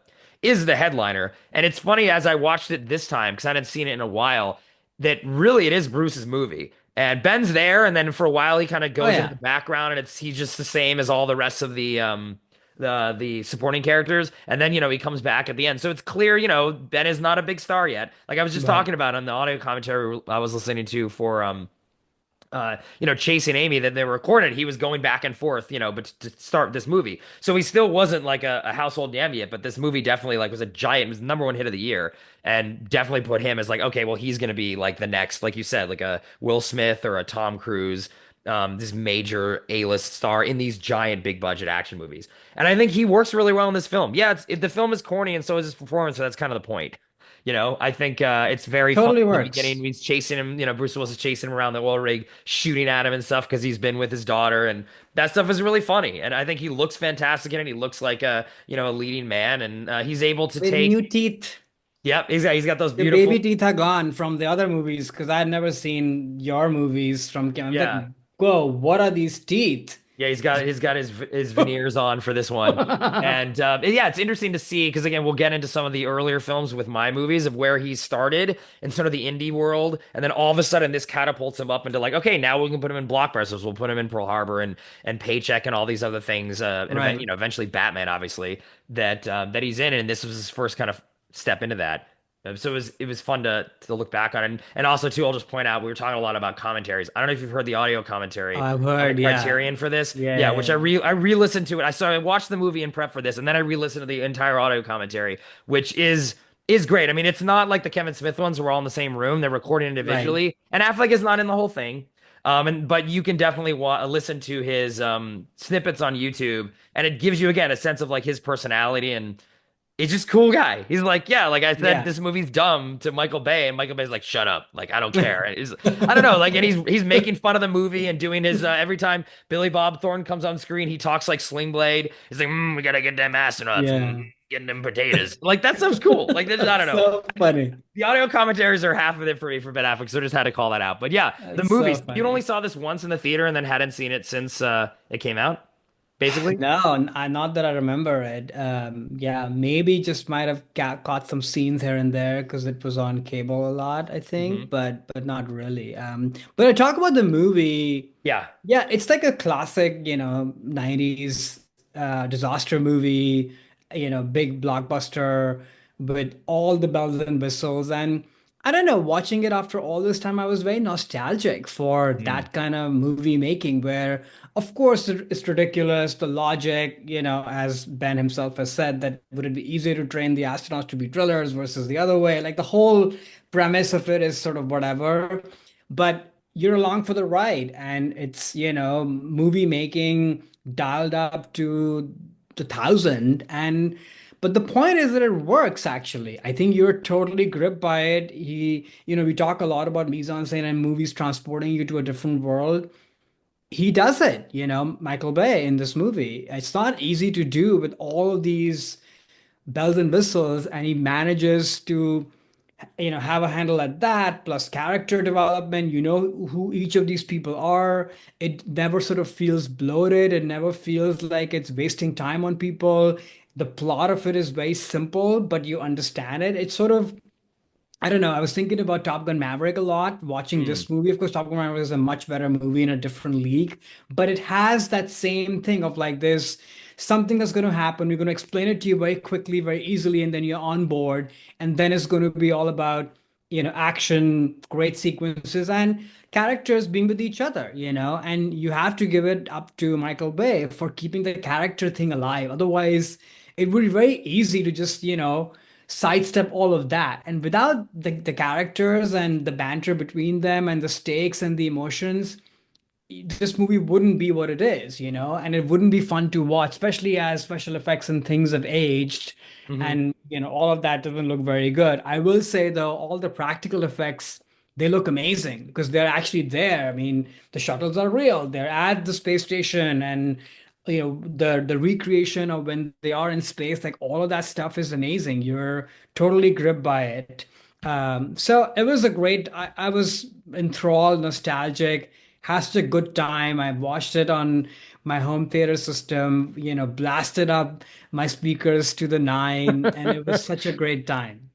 headliner. And it's funny as I watched it this time, because I hadn't seen it in a while, that really it is Bruce's movie. And Ben's there, and then for a while he kind of Oh goes into yeah. the background, and he's just the same as all the rest of the supporting characters, and then he comes back at the end. So it's clear, Ben is not a big star yet. Like I was just Right. talking about on the audio commentary I was listening to for Chasing Amy that they recorded, he was going back and forth, but to start this movie. So he still wasn't like a household name yet, but this movie definitely like was a giant, it was the number one hit of the year and definitely put him as like, okay, well, he's going to be like the next, like you said, like a Will Smith or a Tom Cruise, this major A-list star in these giant big budget action movies. And I think he works really well in this film. Yeah, the film is corny and so is his performance, so that's kind of the point. I think it's very fun Totally in the beginning. works. He's chasing him, Bruce Willis is chasing him around the oil rig, shooting at him and stuff because he's been with his daughter, and that stuff is really funny. And I think he looks fantastic in it. He looks like a leading man, and he's able to With take. new teeth. Yep, he's got those The baby beautiful. teeth are gone from the other movies because I had never seen your movies from. I'm like, Yeah, whoa, what are these teeth? yeah, he's got his veneers on for this one. And yeah, it's interesting to see because again, we'll get into some of the earlier films with my movies of where he started in sort of the indie world, and then all of a sudden this catapults him up into like, okay, now we can put him in blockbusters. We'll put him in Pearl Harbor and Paycheck and all these other things, and Right. eventually Batman, obviously that he's in, and this was his first kind of step into that. So it was fun to look back on, and also too, I'll just point out we were talking a lot about commentaries. I don't know if you've heard the audio commentary I've on the heard, yeah. Criterion for this. Yeah, Yeah, yeah, which yeah. I re-listened to it. I watched the movie in prep for this, and then I re-listened to the entire audio commentary, which is great. I mean, it's not like the Kevin Smith ones where we're all in the same room. They're recording Right. individually, and Affleck is not in the whole thing. But you can definitely listen to his snippets on YouTube, and it gives you again a sense of like his personality and he's just a cool guy. He's like, yeah, like I said, Yeah. this movie's dumb to Michael Bay, and Michael Bay's like, shut up, like I don't care. And I don't know, like, and he's making fun of the movie and doing his every time Billy Bob Thornton comes on screen, he talks like Sling Blade. He's like, we gotta get them astronauts, Yeah. getting them potatoes. Like that stuff's cool. Like I don't know. So funny. The audio commentaries are half of it for me for Ben Affleck, so I just had to call that out. But yeah, the It's so movies. You only funny. saw this once in the theater and then hadn't seen it since it came out, basically. No, not that I remember it. Yeah, maybe just might have caught some scenes here and there because it was on cable a lot, I think, Hmm. but not really. But I talk about the movie. Yeah. Yeah, it's like a classic, 90s disaster movie, big blockbuster with all the bells and whistles. And I don't know, watching it after all this time, I was very nostalgic for Mm. that kind of movie making where, of course, it's ridiculous, the logic, as Ben himself has said, that would it be easier to train the astronauts to be drillers versus the other way? Like the whole premise of it is sort of whatever. But you're along for the ride, and it's movie making dialed up to the thousand. And but the point is that it works. Actually, I think you're totally gripped by it. We talk a lot about mise-en-scène and movies transporting you to a different world. He does it, Michael Bay in this movie. It's not easy to do with all of these bells and whistles, and he manages to have a handle at that, plus character development. You know who each of these people are. It never sort of feels bloated. It never feels like it's wasting time on people. the plot of it is very simple, but you understand it. It's sort of, I don't know. I was thinking about Top Gun Maverick a lot watching Mm. this movie. Of course, Top Gun Maverick is a much better movie in a different league, but it has that same thing of like there's something that's going to happen. We're going to explain it to you very quickly, very easily, and then you're on board. And then it's going to be all about, action, great sequences, and characters being with each other, and you have to give it up to Michael Bay for keeping the character thing alive. Otherwise, it would be very easy to just, sidestep all of that. And without the characters and the banter between them and the stakes and the emotions, this movie wouldn't be what it is, and it wouldn't be fun to watch, especially as special effects and things have aged Hmm. and, all of that doesn't look very good. I will say though, all the practical effects, they look amazing because they're actually there. I mean, the shuttles are real. They're at the space station and the recreation of when they are in space, like all of that stuff is amazing. You're totally gripped by it. So it was a great, I was enthralled, nostalgic, had such a good time. I watched it on my home theater system, blasted up my speakers to the nine, and it was such a great time.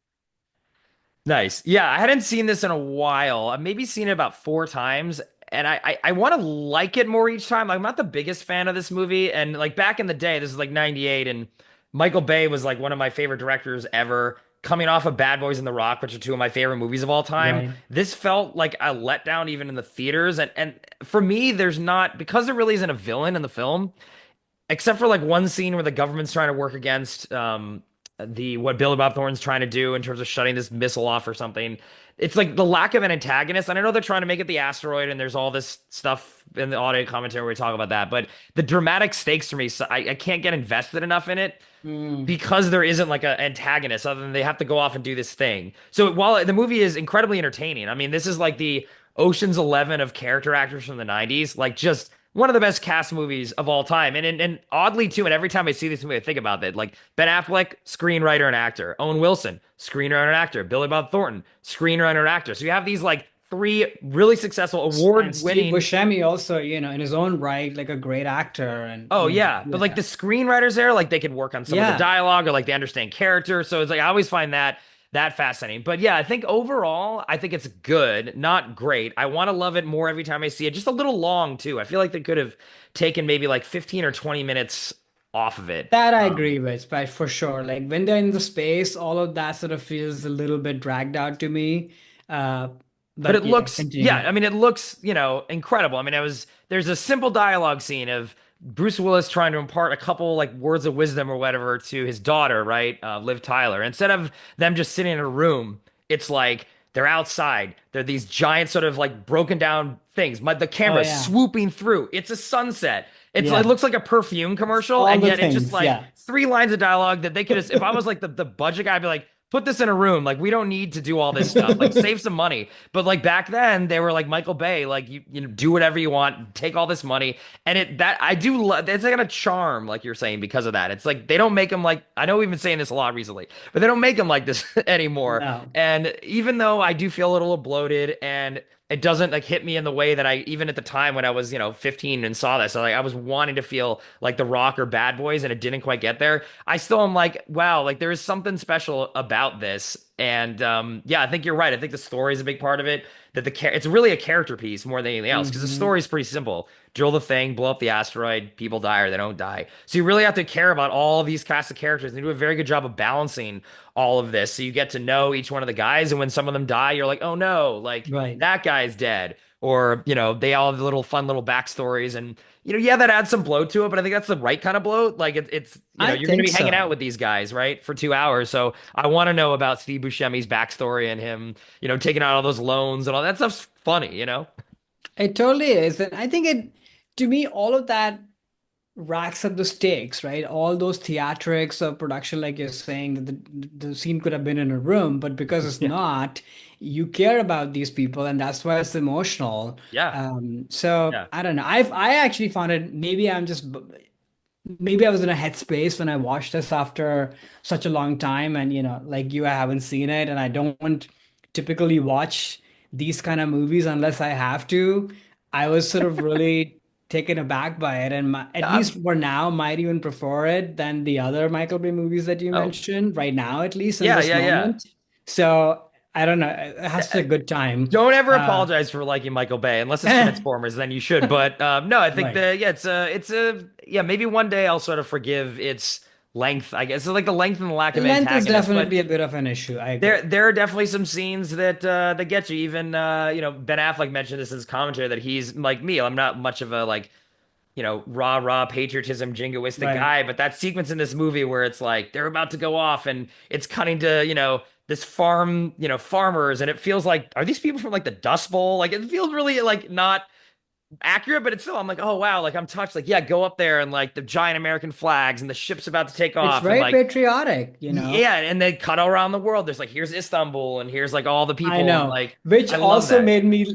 Nice. Yeah, I hadn't seen this in a while. I've maybe seen it about 4 times, and I want to like it more each time. Like, I'm not the biggest fan of this movie, and like back in the day, this is like '98, and Michael Bay was like one of my favorite directors ever. Coming off of Bad Boys and The Rock, which are two of my favorite movies of all time, Right. this felt like a letdown even in the theaters. And for me, there's not because there really isn't a villain in the film except for like one scene where the government's trying to work against the what Billy Bob Thornton's trying to do in terms of shutting this missile off or something. It's like the lack of an antagonist. And I know they're trying to make it the asteroid, and there's all this stuff in the audio commentary where we talk about that. But the dramatic stakes for me, so I can't get invested enough in it Mm. because there isn't like an antagonist other than they have to go off and do this thing. So while the movie is incredibly entertaining, I mean, this is like the Ocean's 11 of character actors from the 90s, like just one of the best cast movies of all time. And oddly too, and every time I see this movie, I think about it. Like Ben Affleck, screenwriter and actor. Owen Wilson, screenwriter and actor. Billy Bob Thornton, screenwriter and actor. So you have these like three really successful And Steve award-winning. Buscemi also, in his own right, like a great actor, and Oh yeah, but like yeah, the screenwriters there, like they could work on some of the yeah. dialogue or like they understand character. So it's like I always find that fascinating. But yeah, I think overall, I think it's good, not great. I want to love it more every time I see it. Just a little long too. I feel like they could have taken maybe like 15 or 20 minutes off of it. That I agree with, but for sure. Like when they're in the space, all of that sort of feels a little bit dragged out to me. Uh, But it but yeah, looks, yeah, continue. I mean, it looks, incredible. I mean, there's a simple dialogue scene of Bruce Willis trying to impart a couple like words of wisdom or whatever to his daughter, right? Liv Tyler. Instead of them just sitting in a room, it's like they're outside. They're these giant sort of like broken down things. The Oh camera's yeah, swooping through. It's a sunset. It yeah. looks like a perfume commercial, All and the yet it's just things, like yeah. 3 lines of dialogue that they could have. If I was like the budget guy, I'd be like, put this in a room. Like we don't need to do all this stuff. Like save some money. But like back then, they were like Michael Bay, like you know, do whatever you want, take all this money, and it that I do. It's like a charm, like you're saying, because of that. It's like they don't make them like I know we've been saying this a lot recently, but they don't make them like this anymore. No, And even though I do feel a little bloated and it doesn't like hit me in the way that I even at the time when I was 15 and saw this, so, like I was wanting to feel like The Rock or Bad Boys and it didn't quite get there. I still am like, wow, like there is something special about this. And yeah, I think you're right. I think the story is a big part of it. That it's really a character piece more than anything else because the hmm, story is pretty simple. Drill the thing, blow up the asteroid, people die or they don't die. So you really have to care about all of these cast of characters. They do a very good job of balancing all of this. So you get to know each one of the guys, and when some of them die, you're like, oh no, like right. that guy's dead. Or, they all have little fun little backstories. And, yeah, that adds some bloat to it, but I think that's the right kind of bloat. Like I you're going to think be hanging out so. with these guys, right, for 2 hours. So I want to know about Steve Buscemi's backstory and him, taking out all those loans and all that stuff's funny. It totally is, and I think to me, all of that racks up the stakes, right? All those theatrics of production, like you're saying, that the scene could have been in a room, but because it's Yeah. not, you care about these people, and that's why it's emotional. Yeah. So Yeah. I don't know. I actually found it. Maybe I was in a headspace when I watched this after such a long time, and like you, I haven't seen it, and I don't typically watch these kind of movies unless I have to. I was sort of really taken aback by it, and at Uh, least for now, might even prefer it than the other Michael Bay movies that you oh, mentioned right now, at least in yeah, this yeah, yeah. moment. So I don't know. It has a good time. Don't ever Uh, apologize for liking Michael Bay unless it's Transformers, then you should. But no, I think right. yeah, maybe one day I'll sort of forgive its length. I guess it's like the length and the lack The of length is antagonist, but definitely a bit of an issue. I there agree. there are definitely some scenes that get you. Even Ben Affleck mentioned this in his commentary that he's like me. I'm not much of a like rah patriotism jingoistic Right. guy, but that sequence in this movie where it's like they're about to go off and it's cutting to, this farm, farmers, and it feels like, are these people from like the Dust Bowl? Like it feels really like not accurate, but it's still, I'm like, oh wow, like I'm touched. Like, yeah, go up there and like the giant American flags and the ship's about to take It's off and very like patriotic, you know. yeah, and they cut all around the world. There's like here's Istanbul and here's like all the I people and know, like which I love also that. made me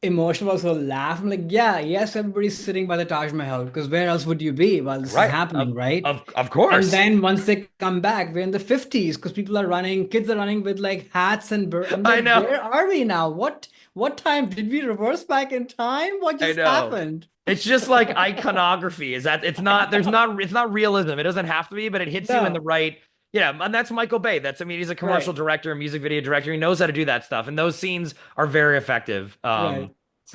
emotional, also laugh. I'm like, yeah, yes, everybody's sitting by the Taj Mahal because where else would you be while this is Right. happening, right? Of And course. then once they come back, we're in the 50s because people are running, kids are running with like hats and I'm I like, know. where are we now? What time did we reverse back in time? What I just know. happened? It's just like iconography. Is that it's not realism. It doesn't have to be, but it hits you in the No, right. Yeah, and that's Michael Bay. I mean, he's a commercial right. director, a music video director. He knows how to do that stuff, and those scenes are very effective. Right.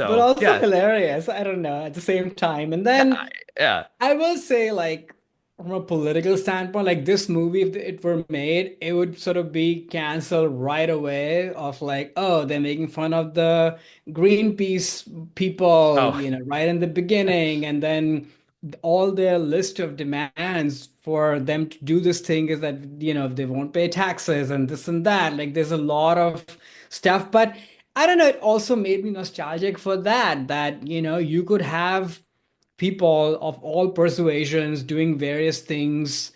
But So also yeah, hilarious. I don't know, at the same time. And yeah, then yeah, I will say, like, from a political standpoint, like this movie, if it were made, it would sort of be canceled right away of like, oh, they're making fun of the Greenpeace people, oh, right in the beginning. And then all their list of demands for them to do this thing is that, they won't pay taxes and this and that. Like there's a lot of stuff. But I don't know, it also made me nostalgic for that, you could have people of all persuasions doing various things,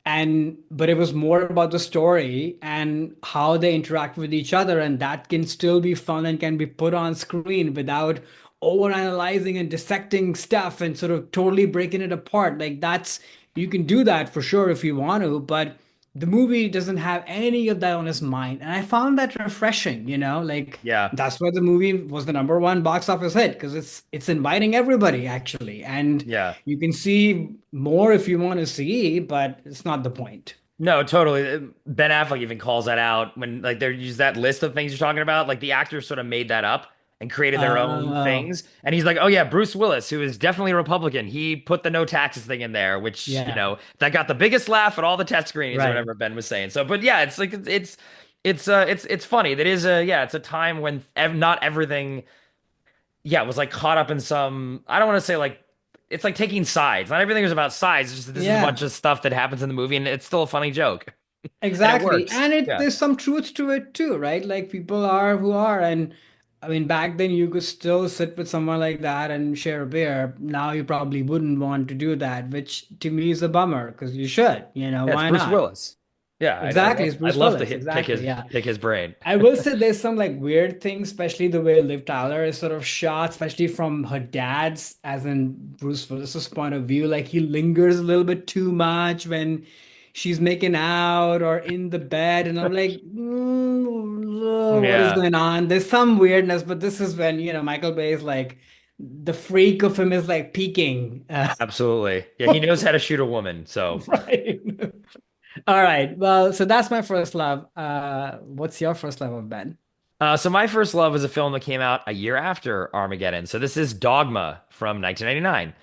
and but it was more about the story and how they interact with each other, and that can still be fun and can be put on screen without over analyzing and dissecting stuff and sort of totally breaking it apart. Like that's, you can do that for sure if you want to, but the movie doesn't have any of that on his mind, and I found that refreshing, like yeah, that's why the movie was the number one box office hit, because it's inviting everybody actually, and yeah. you can see more if you want to see, but it's not the point. No, totally. Ben Affleck even calls that out when like they use that list of things you're talking about. Like the actors sort of made that up and created their own Oh, things. And he's like, oh yeah, Bruce Willis, who is definitely a Republican, he put the no taxes thing in there, which yeah, that got the biggest laugh at all the test screenings or right. whatever Ben was saying. So, but yeah, it's like it's funny. That is a yeah, it's a time when not everything yeah, was like caught up in some, I don't want to say like, it's like taking sides. Not everything is about sides. It's just that this is a bunch Yeah, of stuff that happens in the movie and it's still a funny joke. And it exactly. works. And Yeah. there's some truth to it too, right? Like people are who are. And I mean, back then you could still sit with someone like that and share a beer. Now you probably wouldn't want to do that, which to me is a bummer because you should, Yeah, it's why Bruce not? Willis. Yeah, Exactly, it's I'd Bruce love to Willis. Exactly, pick yeah. his brain. I will say there's some like weird things, especially the way Liv Tyler is sort of shot, especially from her dad's, as in Bruce Willis's point of view. Like he lingers a little bit too much when she's making out or in the bed, and I'm like, what is Yeah, going on? There's some weirdness, but this is when Michael Bay is like the freak of him is like peaking. absolutely. Yeah, he knows how to shoot a woman. So, Right. All right. Well, so that's my first love. What's your first love of Ben? so my first love is a film that came out a year after Armageddon. So this is Dogma from 1999,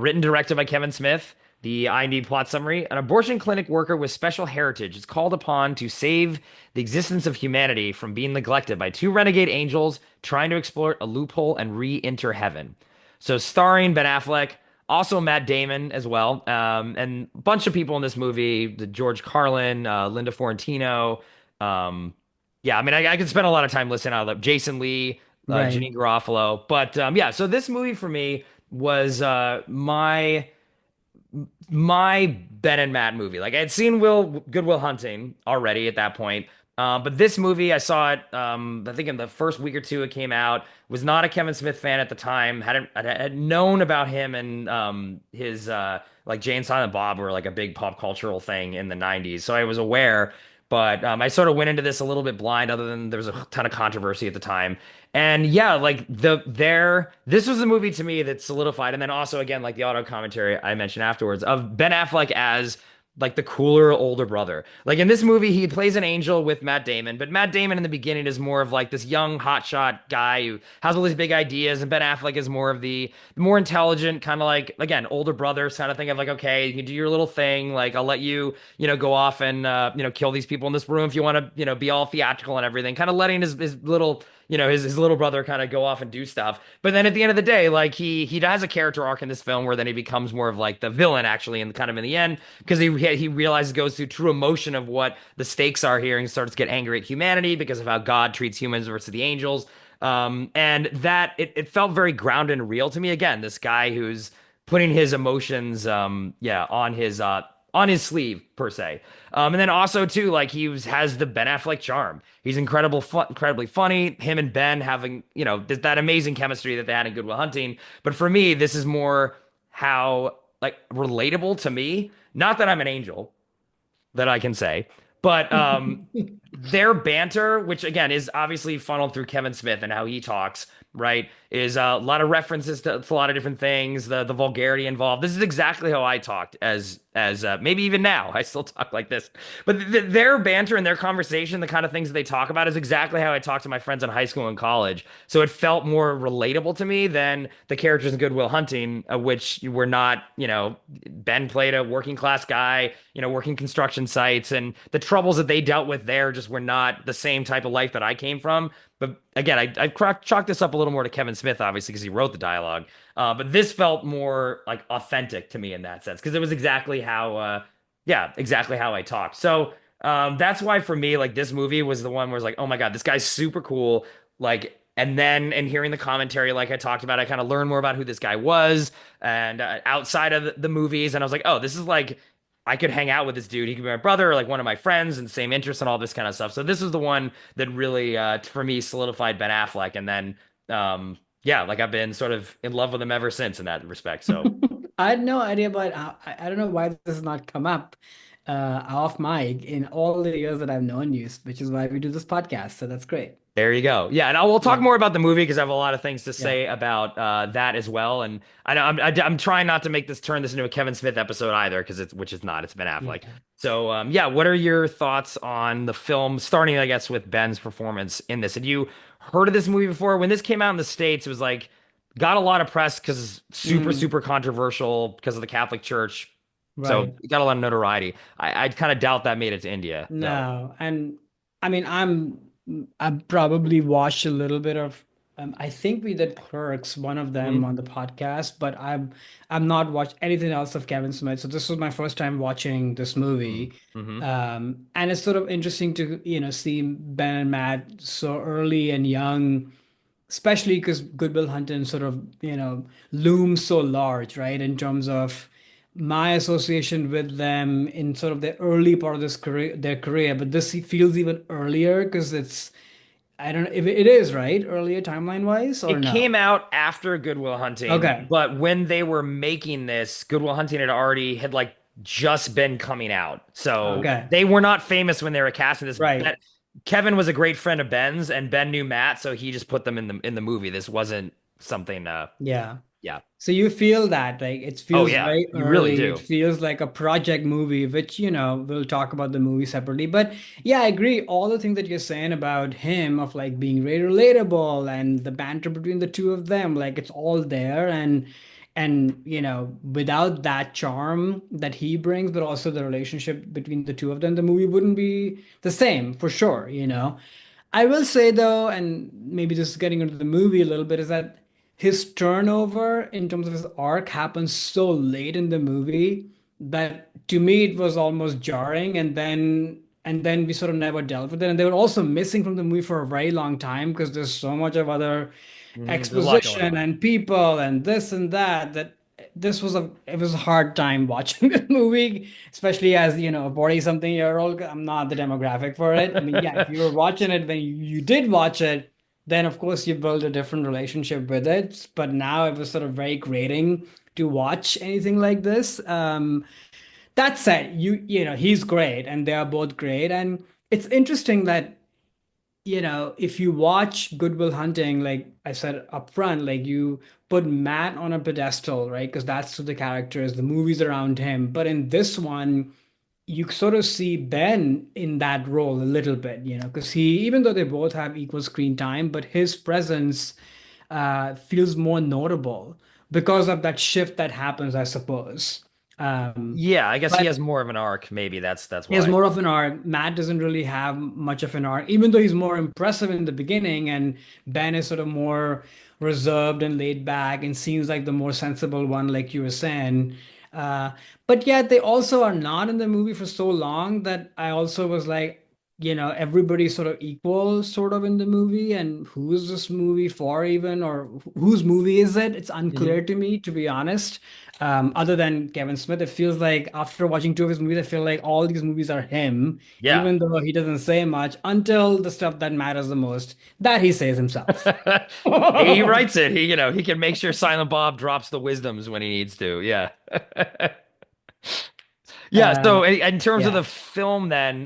written directed by Kevin Smith. The IMDb plot summary: an abortion clinic worker with special heritage is called upon to save the existence of humanity from being neglected by two renegade angels trying to exploit a loophole and re-enter heaven. So starring Ben Affleck, also Matt Damon as well, and a bunch of people in this movie: the George Carlin, Linda Fiorentino. Um, yeah, I mean, I could spend a lot of time listening out of Jason Lee, Right. Janine Garofalo, but yeah. So this movie for me was my Ben and Matt movie. Like I had seen Good Will Hunting already at that point. But this movie, I saw it. I think in the first week or two it came out. Was not a Kevin Smith fan at the time. Had known about him and his like Jay and Silent Bob were like a big pop cultural thing in the '90s. So I was aware. But I sort of went into this a little bit blind, other than there was a ton of controversy at the time. And yeah, like this was the movie to me that solidified. And then also again, like the auto commentary I mentioned afterwards of Ben Affleck as like the cooler older brother. Like in this movie, he plays an angel with Matt Damon, but Matt Damon in the beginning is more of like this young hotshot guy who has all these big ideas, and Ben Affleck is more of the more intelligent, kind of like again older brother kind of thing of like, okay, you can do your little thing, like I'll let you, go off and kill these people in this room if you want to, be all theatrical and everything, kind of letting his little his little brother kind of go off and do stuff. But then at the end of the day, like he has a character arc in this film where then he becomes more of like the villain actually, and kind of in the end, because he realizes, goes through true emotion of what the stakes are here, and starts to get angry at humanity because of how God treats humans versus the angels. And that it felt very grounded and real to me. Again, this guy who's putting his emotions, on his sleeve per se. And then also too, like has the Ben Affleck charm. He's incredibly funny. Him and Ben having, that amazing chemistry that they had in Good Will Hunting. But for me, this is more how like relatable to me. Not that I'm an angel, that I can say. But their banter, which again is obviously funneled through Kevin Smith and how he talks, right, is a lot of references to a lot of different things, the vulgarity involved. This is exactly how I talked as maybe even now I still talk like this. But their banter and their conversation, the kind of things that they talk about, is exactly how I talk to my friends in high school and college. So it felt more relatable to me than the characters in Good Will Hunting, which were not, Ben played a working class guy, working construction sites, and the troubles that they dealt with there just were not the same type of life that I came from. But again, I chalked this up a little more to Kevin Smith, obviously, because he wrote the dialogue. But this felt more like authentic to me in that sense, because it was exactly how I talked. So that's why for me, like this movie was the one where it's like, oh my God, this guy's super cool. Like, and hearing the commentary, like I talked about, I kind of learned more about who this guy was, and outside of the movies, and I was like, oh, this is like I could hang out with this dude. He could be my brother or like one of my friends, and same interests and all this kind of stuff. So this is the one that really, for me, solidified Ben Affleck. And then, yeah, like I've been sort of in love with him ever since in that respect. So I had no idea about I don't know why this has not come up off mic in all the years that I've known you, which is why we do this podcast. So that's great. there you go. Yeah, and we'll talk Yeah. more about the movie because I have a lot of things to Yeah. say about that as well. And I know I'm trying not to turn this into a Kevin Smith episode either, because which is not. It's Ben Affleck. Yeah. So yeah, what are your thoughts on the film, starting I guess with Ben's performance in this? Had you heard of this movie before? When this came out in the States, it was like got a lot of press because Mm, super controversial because of the Catholic Church. So right. it got a lot of notoriety. I kind of doubt that made it to India though. No, and I mean, I probably watched a little bit of. I think we did Clerks, one of them Mm-hmm. on the podcast, but I'm not watched anything else of Kevin Smith. So this was my first time watching this movie, Mm-hmm. and it's sort of interesting to see Ben and Matt so early and young, especially because Good Will Hunting sort of looms so large, right? In terms of my association with them in sort of the early part of their career, but this feels even earlier because it's I don't know if it is right earlier timeline wise or It no. came out after Good Will Hunting, Okay. but when they were making this, Good Will Hunting had like just been coming out. So Okay. they were not famous when they were casting this. Right. Kevin was a great friend of Ben's, and Ben knew Matt, so he just put them in the movie. This wasn't something Yeah. yeah. So you feel that like it Oh feels yeah, very you really early. It do. feels like a project movie, which we'll talk about the movie separately. But yeah, I agree. All the things that you're saying about him of like being very relatable and the banter between the two of them, like it's all there. And without that charm that he brings, but also the relationship between the two of them, the movie wouldn't be the same for sure. I will say though, and maybe this is getting into the movie a little bit, is that his turnover in terms of his arc happens so late in the movie that to me it was almost jarring, and then we sort of never dealt with it. And they were also missing from the movie for a very long time because there's so much of other There's a lot going exposition on. and people and this and that it was a hard time watching the movie, especially as a 40 something year old. I'm not the demographic for it. I mean, yeah, if you were watching it when you did watch it, then of course you build a different relationship with it. But now it was sort of very grating to watch anything like this. That said, he's great and they are both great. And it's interesting that, if you watch Good Will Hunting, like I said up front, like you put Matt on a pedestal, right? Because that's who the character is, the movies around him. But in this one, you sort of see Ben in that role a little bit, because even though they both have equal screen time, but his presence feels more notable because of that shift that happens, I suppose. Yeah, I guess he But has more of an arc. Maybe that's he has why. more of an arc. Matt doesn't really have much of an arc, even though he's more impressive in the beginning, and Ben is sort of more reserved and laid back and seems like the more sensible one, like you were saying. Uh, but yet they also are not in the movie for so long that I also was like, everybody's sort of equal, sort of in the movie, and who is this movie for even, or whose movie is it? It's unclear Mhm. to me, to be honest. Other than Kevin Smith, it feels like after watching two of his movies, I feel like all these movies are him, Yeah. even though he doesn't say much until the stuff that matters the most, that he says himself. He writes it. He can make sure Silent Bob drops the wisdoms when he needs to. Yeah. Yeah, Uh, so in terms of the yeah. film then,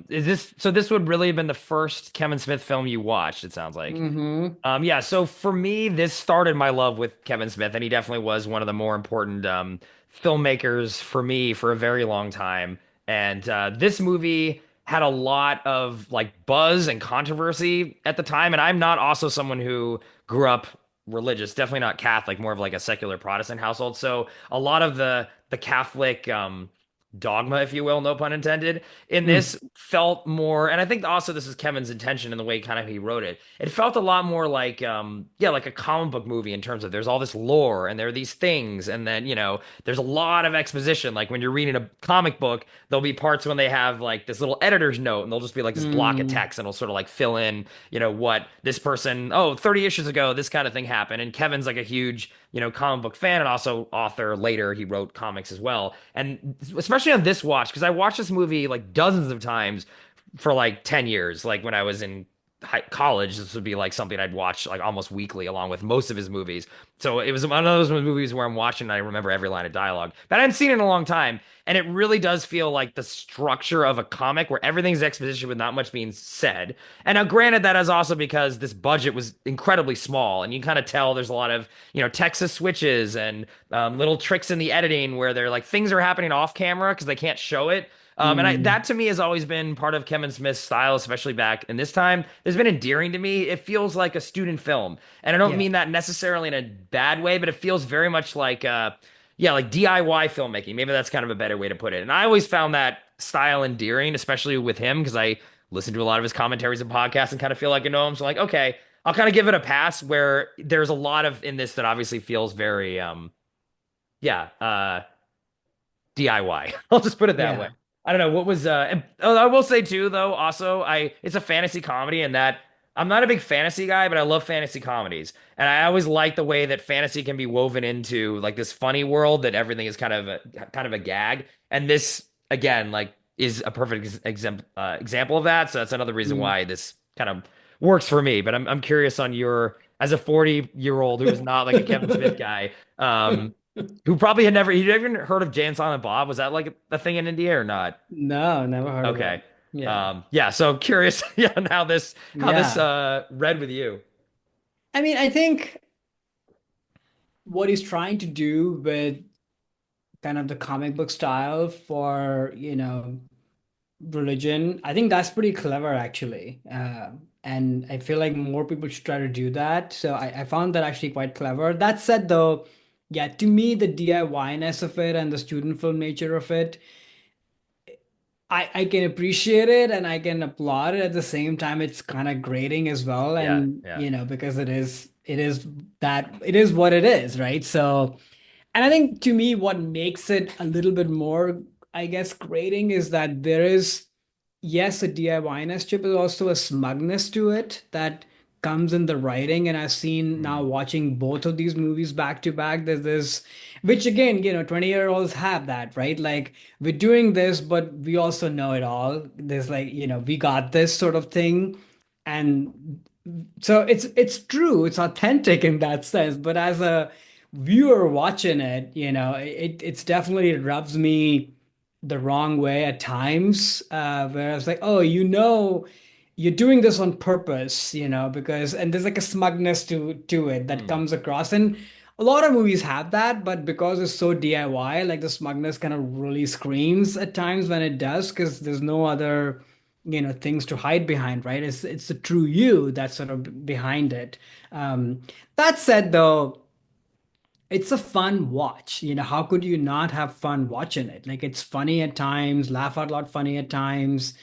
this would really have been the first Kevin Smith film you watched, it sounds like. Hmm. Yeah, so for me, this started my love with Kevin Smith, and he definitely was one of the more important filmmakers for me for a very long time. And this movie had a lot of like buzz and controversy at the time, and I'm not also someone who grew up religious, definitely not Catholic, more of like a secular Protestant household. So a lot of the Catholic dogma, if you will, no pun intended, in this felt more, and I think also this is Kevin's intention in the way kind of he wrote it. It felt a lot more like, yeah, like a comic book movie in terms of there's all this lore and there are these things, and then there's a lot of exposition. Like when you're reading a comic book, there'll be parts when they have like this little editor's note, and they'll just be like this block of Mm. text, and it'll sort of like fill in, what this person, oh, 30 issues ago, this kind of thing happened. And Kevin's like a huge comic book fan and also author later. He wrote comics as well. And especially on this watch, because I watched this movie like dozens of times for like 10 years. Like when I was in college, this would be like something I'd watch like almost weekly along with most of his movies. So it was one of those movies where I'm watching and I remember every line of dialogue. But I hadn't seen it in a long time. And it really does feel like the structure of a comic where everything's exposition with not much being said. And now, granted, that is also because this budget was incredibly small, and you kind of tell there's a lot of Texas switches and little tricks in the editing where they're like things are happening off camera because they can't show it. That Mm. to me has always been part of Kevin Smith's style, especially back in this time. It's been endearing to me. It feels like a student film, and I don't Yeah. mean that necessarily in a bad way, but it feels very much like yeah, like DIY filmmaking. Maybe that's kind of a better way to put it. And I always found that style endearing, especially with him, because I listen to a lot of his commentaries and podcasts and kind of feel like I know him. So like, okay, I'll kind of give it a pass where there's a lot of in this that obviously feels very yeah, DIY. I'll just put it that way. Yeah. I don't know what was I will say too though also I it's a fantasy comedy and that I'm not a big fantasy guy, but I love fantasy comedies. And I always like the way that fantasy can be woven into like this funny world that everything is kind of a gag. And this again like is a perfect example of that. So that's another reason Mm. why this kind of works for me. But I'm curious on your as a 40-year-old who is not like a Kevin Smith guy. Um, who probably had never, he'd even heard of Jay and Silent Bob. Was that like a thing in India or not? No, never heard of it. Okay. Yeah. Yeah, so curious yeah, on how this Yeah. read with you. I mean, I think what he's trying to do with kind of the comic book style for, religion, I think that's pretty clever actually. And I feel like more people should try to do that. So I found that actually quite clever. That said, though, yeah, to me, the DIY-ness of it and the student film nature of it, I can appreciate it and I can applaud it at the same time. It's kind of grating as well. Yeah, And, yeah. because it is what it is, right? So, and I think to me, what makes it a little bit more, I guess, grating is that there is, yes, a DIY-ness to it, but also a smugness to it that comes in the writing. And I've seen now Mm, watching both of these movies back to back, there's this, which again, 20-year-olds have that, right? Like we're doing this, but we also know it all. There's like, we got this sort of thing. And so it's true, it's authentic in that sense. But as a viewer watching it, it's definitely rubs me the wrong way at times, where it's like, oh, you're doing this on purpose, because and there's like a smugness to it that Hmm. comes across. And a lot of movies have that, but because it's so DIY, like the smugness kind of really screams at times when it does, because there's no other, things to hide behind, right? It's the true you that's sort of behind it. That said, though, it's a fun watch. How could you not have fun watching it? Like it's funny at times, laugh out loud funny at times,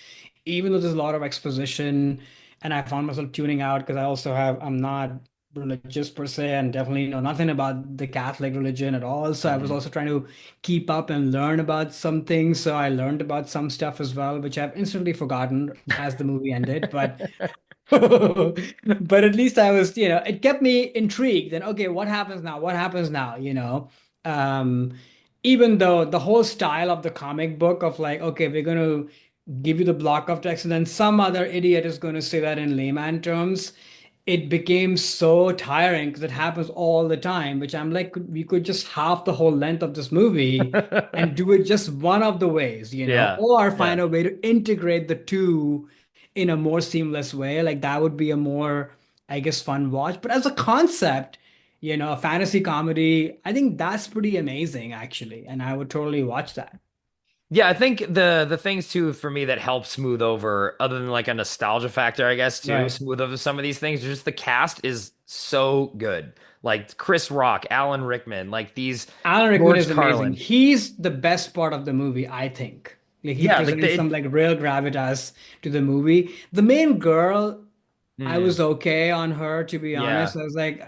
even though there's a lot of exposition. And I found myself tuning out because I'm not religious per se, and definitely know nothing about the Catholic religion at all. So I was Hmm. also trying to keep up and learn about some things. So I learned about some stuff as well, which I've instantly forgotten as the movie ended. But but at least I was, it kept me intrigued. And okay, what happens now? What happens now? Um, Even though the whole style of the comic book of like, okay, we're going to give you the block of text, and then some other idiot is going to say that in layman terms, it became so tiring because it happens all the time, which I'm like, we could just halve the whole length of this movie and do it just one of the ways, Yeah. or Yeah. find a way to integrate the two in a more seamless way. Like that would be a more, I guess, fun watch. But as a concept, a fantasy comedy, I think that's pretty amazing actually, and I would totally watch that. Yeah, I think the things too for me that help smooth over, other than like a nostalgia factor, I guess too, Right. smooth over some of these things. Just the cast is so good. Like Chris Rock, Alan Rickman, like these Alan Rickman George is amazing. Carlin. He's the best part of the movie, I think. Like he Yeah, like presents some like real gravitas to the movie. The main girl, I mm, was okay on her, to be yeah, honest. I was like,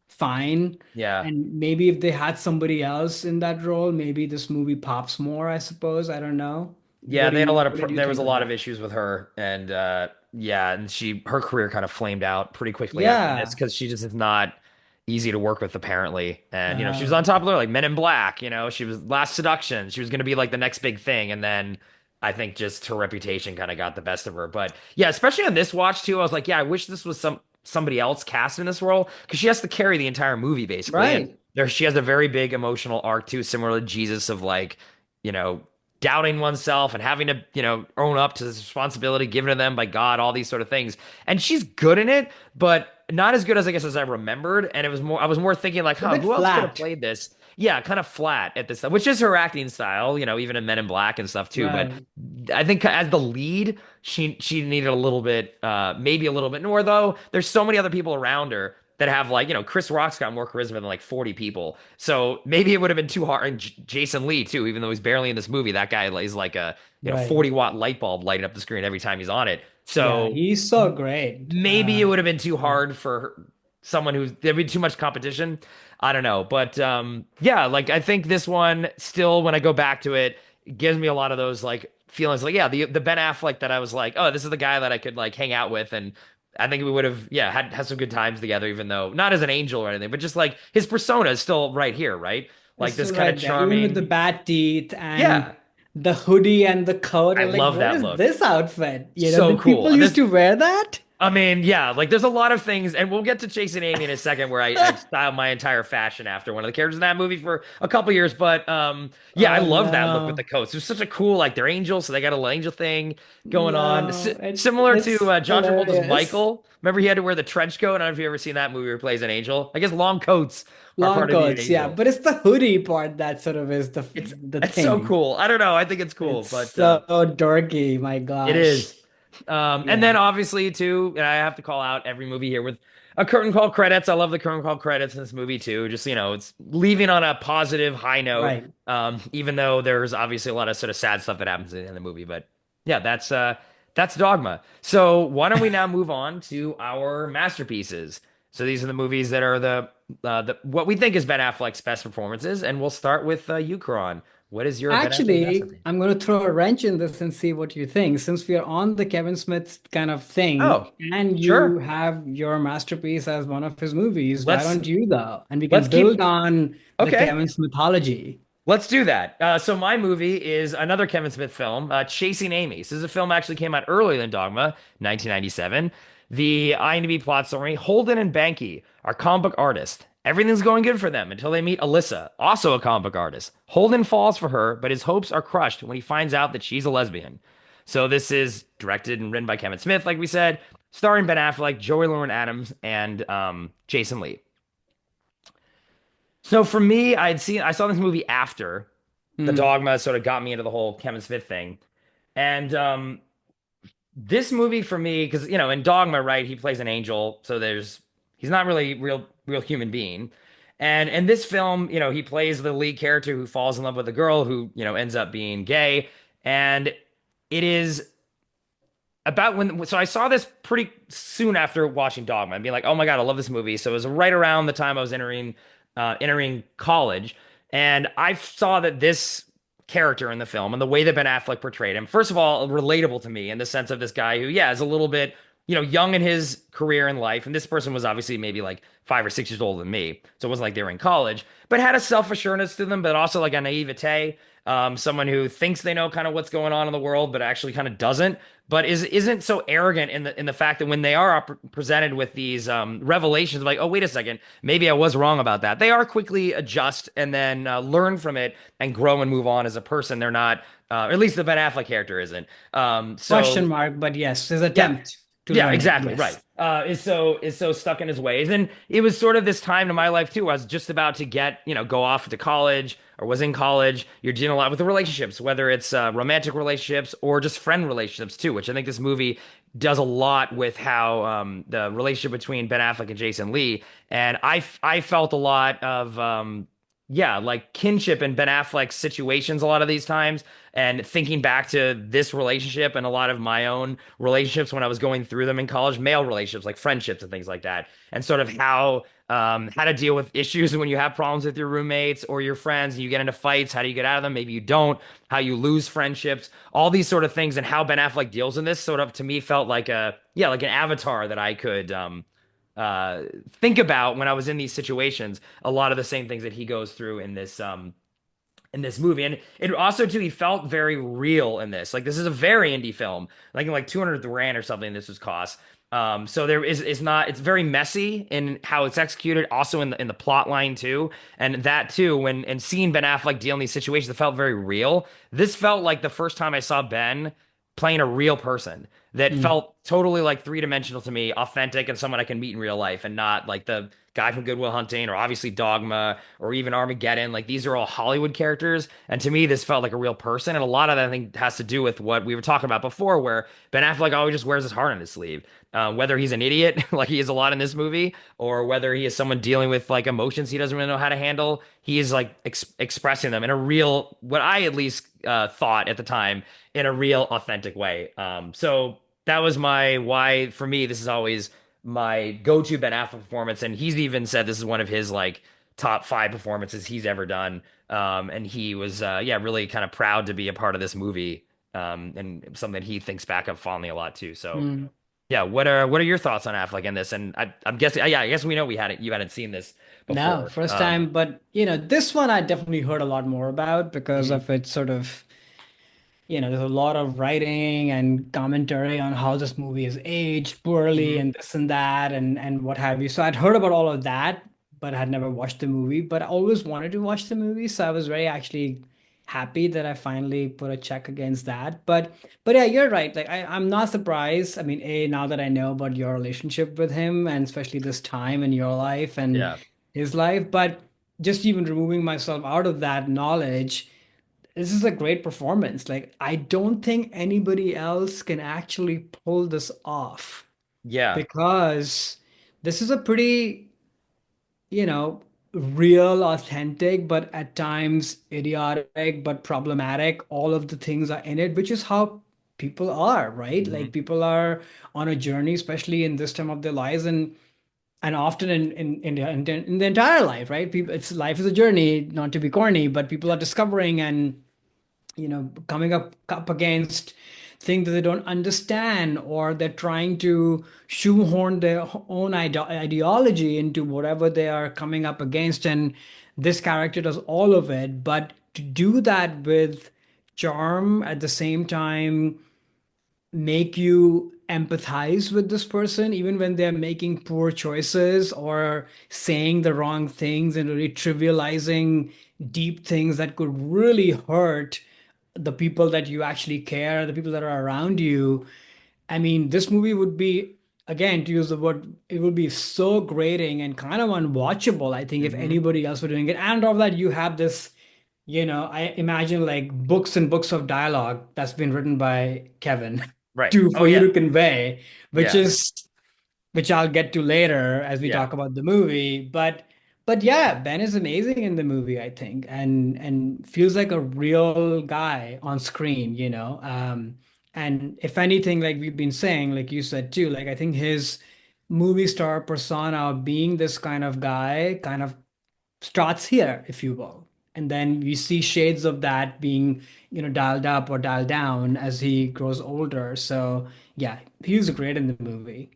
fine. yeah. And maybe if they had somebody else in that role, maybe this movie pops more, I suppose. I don't know. Yeah, they had a lot of What did you there was think a of lot of that? issues with her, and yeah, and her career kind of flamed out pretty quickly after this Yeah. because she just is not easy to work with apparently. And she was Uh, on top of her like Men in Black, she was Last Seduction. She was going to be like the next big thing, and then I think just her reputation kind of got the best of her. But yeah, especially on this watch too, I was like, yeah, I wish this was somebody else cast in this role because she has to carry the entire movie basically, and right. there she has a very big emotional arc too, similar to Jesus of like you know doubting oneself and having to, own up to this responsibility given to them by God, all these sort of things. And she's good in it, but not as good as I guess as I remembered. And I was more thinking like, It's a huh, bit who else could have flat. played this? Yeah, kind of flat at this time, which is her acting style, even in Men in Black and stuff too. But Right. I think as the lead, she needed a little bit, maybe a little bit more though. There's so many other people around her that have like, Chris Rock's got more charisma than like 40 people. So maybe it would have been too hard. And Jason Lee too, even though he's barely in this movie, that guy is like a, Right. 40-watt light bulb lighting up the screen every time he's on it. Yeah, So he's so great. maybe it would have been too Yeah. hard for someone who's there'd be too much competition. I don't know, but yeah, like I think this one still, when I go back to it, gives me a lot of those like feelings. Like yeah, the Ben Affleck that I was like, oh, this is the guy that I could like hang out with, and I think we would have yeah had some good times together, even though not as an angel or anything, but just like his persona is still right here, right? It's Like this still kind of right there, even with the charming. bad teeth and Yeah, the hoodie and the coat. I And like, love what that is look. this outfit? So Did people cool. used This to wear that? I mean, yeah, like there's a lot of things, and we'll get to Chasing Amy in a second, where I styled my entire fashion after one of the characters in that movie for a couple years. But yeah, I Oh love that look with the no. coats. It was such a cool, like they're angels, so they got a little angel thing going on. No, Similar to it's John Travolta's hilarious. Michael. Remember, he had to wear the trench coat. I don't know if you ever seen that movie where he plays an angel. I guess long coats are Long part of being an coats, yeah, angel. but it's the hoodie part that sort of is It's the it's so thing. cool. I don't know. I think it's cool, It's but so dorky, my it gosh. is. And Yeah. then obviously too, and I have to call out every movie here with a curtain call credits. I love the curtain call credits in this movie too. Just, it's leaving on a positive high note. Right. Even though there's obviously a lot of sort of sad stuff that happens in the movie. But yeah, that's Dogma. So why don't we now move on to our masterpieces? So these are the movies that are the what we think is Ben Affleck's best performances, and we'll start with you, Karan. What is your Ben Affleck Actually, masterpiece? I'm going to throw a wrench in this and see what you think. Since we are on the Kevin Smith kind of thing, Oh, and you sure. have your masterpiece as one of his movies, why Let's don't you though? And we let's can build keep on the okay. Kevin Smithology. Let's do that. So my movie is another Kevin Smith film, Chasing Amy. This is a film actually came out earlier than Dogma, 1997. The IMDb plot summary: Holden and Banky are comic book artists Everything's going good for them until they meet Alyssa, also a comic book artist. Holden falls for her, but his hopes are crushed when he finds out that she's a lesbian. So this is directed and written by Kevin Smith, like we said, starring Ben Affleck, Joey Lauren Adams, and Jason Lee. So for me, I saw this movie after the Mm, Dogma sort of got me into the whole Kevin Smith thing. And this movie for me, because in Dogma, right, he plays an angel, so he's not really real human being. And in this film, he plays the lead character who falls in love with a girl who, ends up being gay. And it is about so I saw this pretty soon after watching Dogma and being like, oh my God, I love this movie. So it was right around the time I was entering college. And I saw that this character in the film and the way that Ben Affleck portrayed him, first of all, relatable to me in the sense of this guy who, yeah, is a little bit, young in his career and life. And this person was obviously maybe like 5 or 6 years older than me. So it wasn't like they were in college, but had a self-assurance to them, but also like a naivete. Someone who thinks they know kind of what's going on in the world, but actually kind of doesn't. But isn't so arrogant in the fact that when they are presented with these revelations, like, oh, wait a second, maybe I was wrong about that. They are quickly adjust and then learn from it and grow and move on as a person. They're not, or at least the Ben Affleck character isn't. question So mark, but yes, his yeah, attempt to yeah, learn it. exactly, right. Yes. Is so stuck in his ways, and it was sort of this time in my life too. I was just about to go off to college, or was in college. You're dealing a lot with the relationships, whether it's romantic relationships or just friend relationships too. Which I think this movie does a lot with how the relationship between Ben Affleck and Jason Lee, and I felt a lot of yeah, like kinship in Ben Affleck's situations a lot of these times, and thinking back to this relationship and a lot of my own relationships when I was going through them in college, male relationships, like friendships and things like that, and sort of how to deal with issues when you have problems with your roommates or your friends and you get into fights. How do you get out of them? Maybe you don't. How you lose friendships, all these sort of things, and how Ben Affleck deals in this sort of to me felt like like an avatar that I could think about when I was in these situations. A lot of the same things that he goes through in this movie. And it also too, he felt very real in this. Like this is a very indie film. Like 200 grand or something this was cost. So there is not, it's very messy in how it's executed, also in the plot line too. And that too, and seeing Ben Affleck deal in these situations, it felt very real. This felt like the first time I saw Ben playing a real person that Mm. felt totally like three-dimensional to me, authentic, and someone I can meet in real life, and not like the guy from Good Will Hunting or obviously Dogma or even Armageddon. Like these are all Hollywood characters, and to me, this felt like a real person. And a lot of that I think has to do with what we were talking about before, where Ben Affleck always just wears his heart on his sleeve. Whether he's an idiot, like he is a lot in this movie, or whether he is someone dealing with like emotions he doesn't really know how to handle, he is like expressing them in a real, what I at least thought at the time, in a real authentic way. So that was my why for me. This is always my go-to Ben Affleck performance, and he's even said this is one of his like top 5 performances he's ever done. And he was yeah, really kind of proud to be a part of this movie, and something that he thinks back of fondly a lot too. So Mm. yeah, what are your thoughts on Affleck in this? And I'm guessing, yeah, I guess we know you hadn't seen this No, before. first time, but this one I definitely heard a lot more about because Mhm, of its sort of, there's a lot of writing and commentary on how this movie is aged poorly mhm, and this and that and what have you. So I'd heard about all of that, but I had never watched the movie, but I always wanted to watch the movie. So I was very actually happy that I finally put a check against that. But yeah, you're right. Like I'm not surprised. I mean, now that I know about your relationship with him and especially this time in your life and yeah, his life, but just even removing myself out of that knowledge, this is a great performance. Like, I don't think anybody else can actually pull this off yeah, because this is a pretty, you know, real, authentic, but at times idiotic, but problematic. All of the things are in it, which is how people are, right? mhm, Like, people are on a journey, especially in this time of their lives, and often in the entire life, right? People, it's life is a journey, not to be corny, but people are discovering and coming up against things that they don't understand, or they're trying to shoehorn their own ideology into whatever they are coming up against. And this character does all of it, but to do that with charm, at the same time make you empathize with this person, even when they're making poor choices or saying the wrong things and really trivializing deep things that could really hurt the people that you actually care, the people that are around you. I mean, this movie would be, again, to use the word, it would be so grating and kind of unwatchable, I think, if Hmm. anybody else were doing it. And of that, you have this, I imagine like books and books of dialogue that's been written by Kevin Right. to Oh for you yeah. to convey, which Yeah. is which I'll get to later as we Yeah. talk about the movie. But yeah, Ben is amazing in the movie, I think, and feels like a real guy on screen, And if anything, like we've been saying, like you said too, like I think his movie star persona being this kind of guy kind of starts here, if you will. And then we see shades of that being, dialed up or dialed down as he grows older. So yeah, he was great in the movie.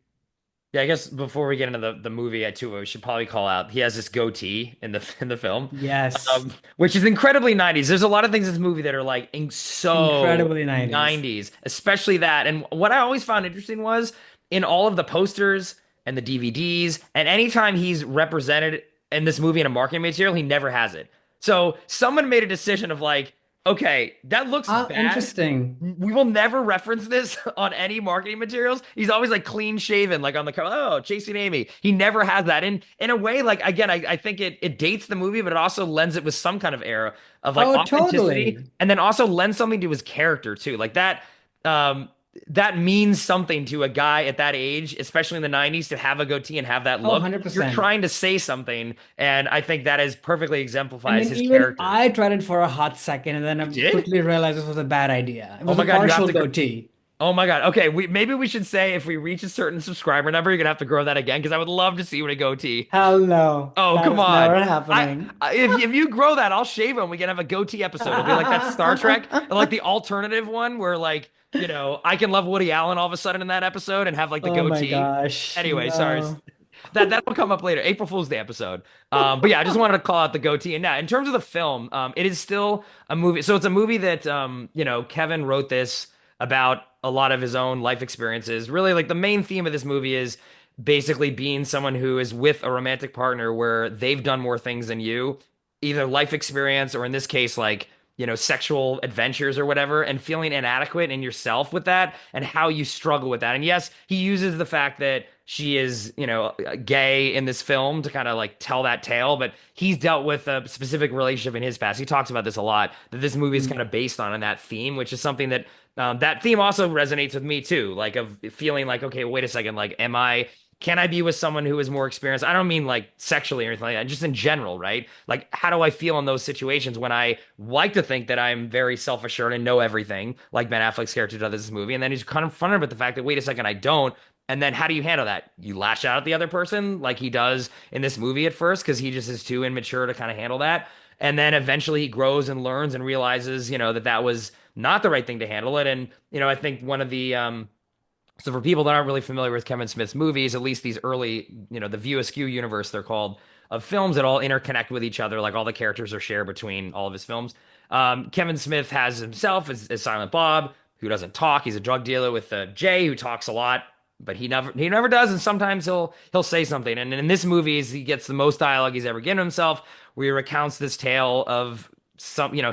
Yeah, I guess before we get into the movie, too, we should probably call out he has this goatee in the film, Yes. which is incredibly 90s. There's a lot of things in this movie that are like so Incredibly 90s. 90s, especially that. And what I always found interesting was in all of the posters and the DVDs, and anytime he's represented in this movie in a marketing material, he never has it. So someone made a decision of like, okay, that looks Ah, bad. interesting. We will never reference this on any marketing materials. He's always like clean shaven, like on the cover. Oh, Chasing Amy. He never has that. And in a way, like again, I think it dates the movie, but it also lends it with some kind of air of like Oh, authenticity, totally. and then also lends something to his character too. Like um, that means something to a guy at that age, especially in the 90s, to have a goatee and have that Oh, look. You're 100%. trying to say something, and I think that is perfectly I exemplifies mean, his even character. I tried it for a hot second and then You I did? quickly realized this was a bad idea. It Oh was a my God, you have partial to. goatee. Oh my God. Okay, maybe we should say if we reach a certain subscriber number, you're gonna have to grow that again because I would love to see you with a goatee. Hell no. Oh, That come is on. never I, happening. if you grow that, I'll shave him. We can have a goatee episode. It'll be like that Star Trek, like the alternative one where like, I can love Woody Allen all of a sudden in that episode and have like the Oh my goatee. gosh. Anyway, sorry. No. That'll come up later. April Fool's Day episode. But yeah, I just wanted to call out the goatee. And now, in terms of the film, it is still a movie. So it's a movie that Kevin wrote this about a lot of his own life experiences. Really, like the main theme of this movie is basically being someone who is with a romantic partner where they've done more things than you, either life experience or in this case, like sexual adventures or whatever, and feeling inadequate in yourself with that and how you struggle with that. And yes, he uses the fact that she is, gay in this film to kind of like tell that tale, but he's dealt with a specific relationship in his past. He talks about this a lot, that this movie is kind Mm. of based on that theme, which is something that that theme also resonates with me too, like of feeling like, okay, wait a second, like, can I be with someone who is more experienced? I don't mean like sexually or anything like that, just in general, right? Like, how do I feel in those situations when I like to think that I'm very self-assured and know everything, like Ben Affleck's character does in this movie, and then he's confronted with the fact that, wait a second, I don't. And then how do you handle that? You lash out at the other person like he does in this movie at first because he just is too immature to kind of handle that. And then eventually he grows and learns and realizes, that was not the right thing to handle it. And, I think one of the so for people that aren't really familiar with Kevin Smith's movies, at least these early, the View Askew universe, they're called, of films that all interconnect with each other, like all the characters are shared between all of his films. Kevin Smith has himself as Silent Bob, who doesn't talk. He's a drug dealer with Jay, who talks a lot, but he never does, and sometimes he'll say something. And in this movie, he gets the most dialogue he's ever given himself, where he recounts this tale of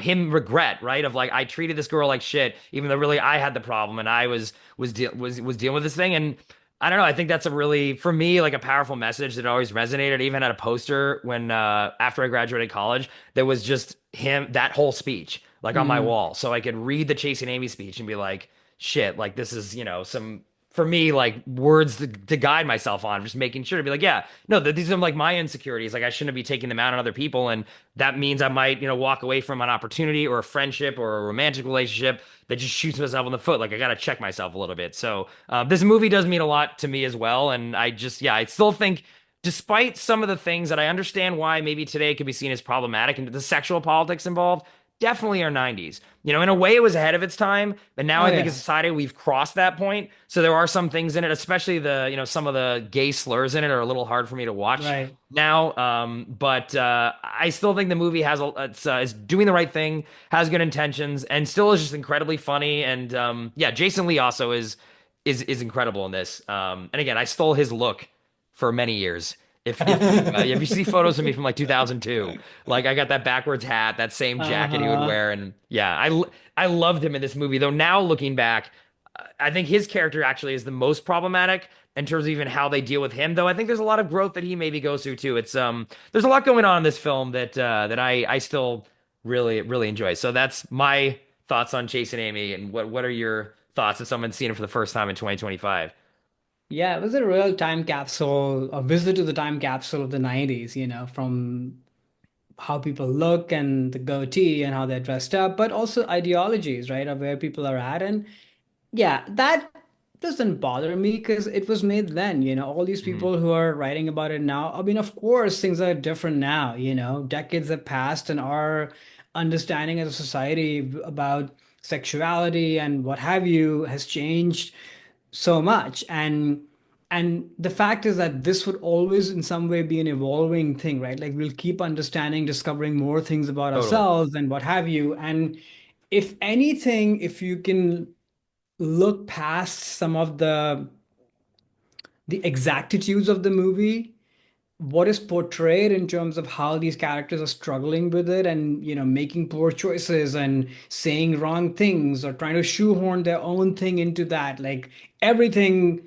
him regret, right, of like, I treated this girl like shit even though really I had the problem and I was dealing with this thing. And I don't know, I think that's a really, for me, like a powerful message that always resonated. I even had a poster when after I graduated college that was just him, that whole speech, like on my Mm. wall, so I could read the Chasing Amy speech and be like, shit, like this is some, for me, like words to guide myself on, just making sure to be like, yeah, no, these are like my insecurities. Like I shouldn't be taking them out on other people. And that means I might, walk away from an opportunity or a friendship or a romantic relationship that just shoots myself in the foot. Like I got to check myself a little bit. So this movie does mean a lot to me as well. And I still think, despite some of the things that I understand why maybe today could be seen as problematic and the sexual politics involved, definitely our 90s. In a way, it was ahead of its time, but now Oh I think as a yeah. society we've crossed that point. So there are some things in it, especially some of the gay slurs in it are a little hard for me to watch Right. now. But I still think the movie is doing the right thing, has good intentions, and still is just incredibly funny. And yeah, Jason Lee also is incredible in this. And again, I stole his look for many years. If you see photos of me from like 2002, like I got that backwards hat, that same jacket he would Uh-huh. wear, and yeah, I loved him in this movie. Though now looking back, I think his character actually is the most problematic in terms of even how they deal with him. Though I think there's a lot of growth that he maybe goes through too. It's there's a lot going on in this film that I still really enjoy. So that's my thoughts on Chasing Amy, and what are your thoughts if someone's seen it for the first time in 2025? Yeah, it was a real time capsule, a visit to the time capsule of the 90s, from how people look and the goatee and how they're dressed up, but also ideologies, right, of where people are at. And yeah, that doesn't bother me because it was made then, all these Hmm. people who are writing about it now. I mean, of course, things are different now, decades have passed and our understanding as a society about sexuality and what have you has changed so much. And the fact is that this would always in some way be an evolving thing, right? Like we'll keep understanding, discovering more things about Totally. ourselves and what have you. And if anything, if you can look past some of the exactitudes of the movie, what is portrayed in terms of how these characters are struggling with it and making poor choices and saying wrong things or trying to shoehorn their own thing into that, like everything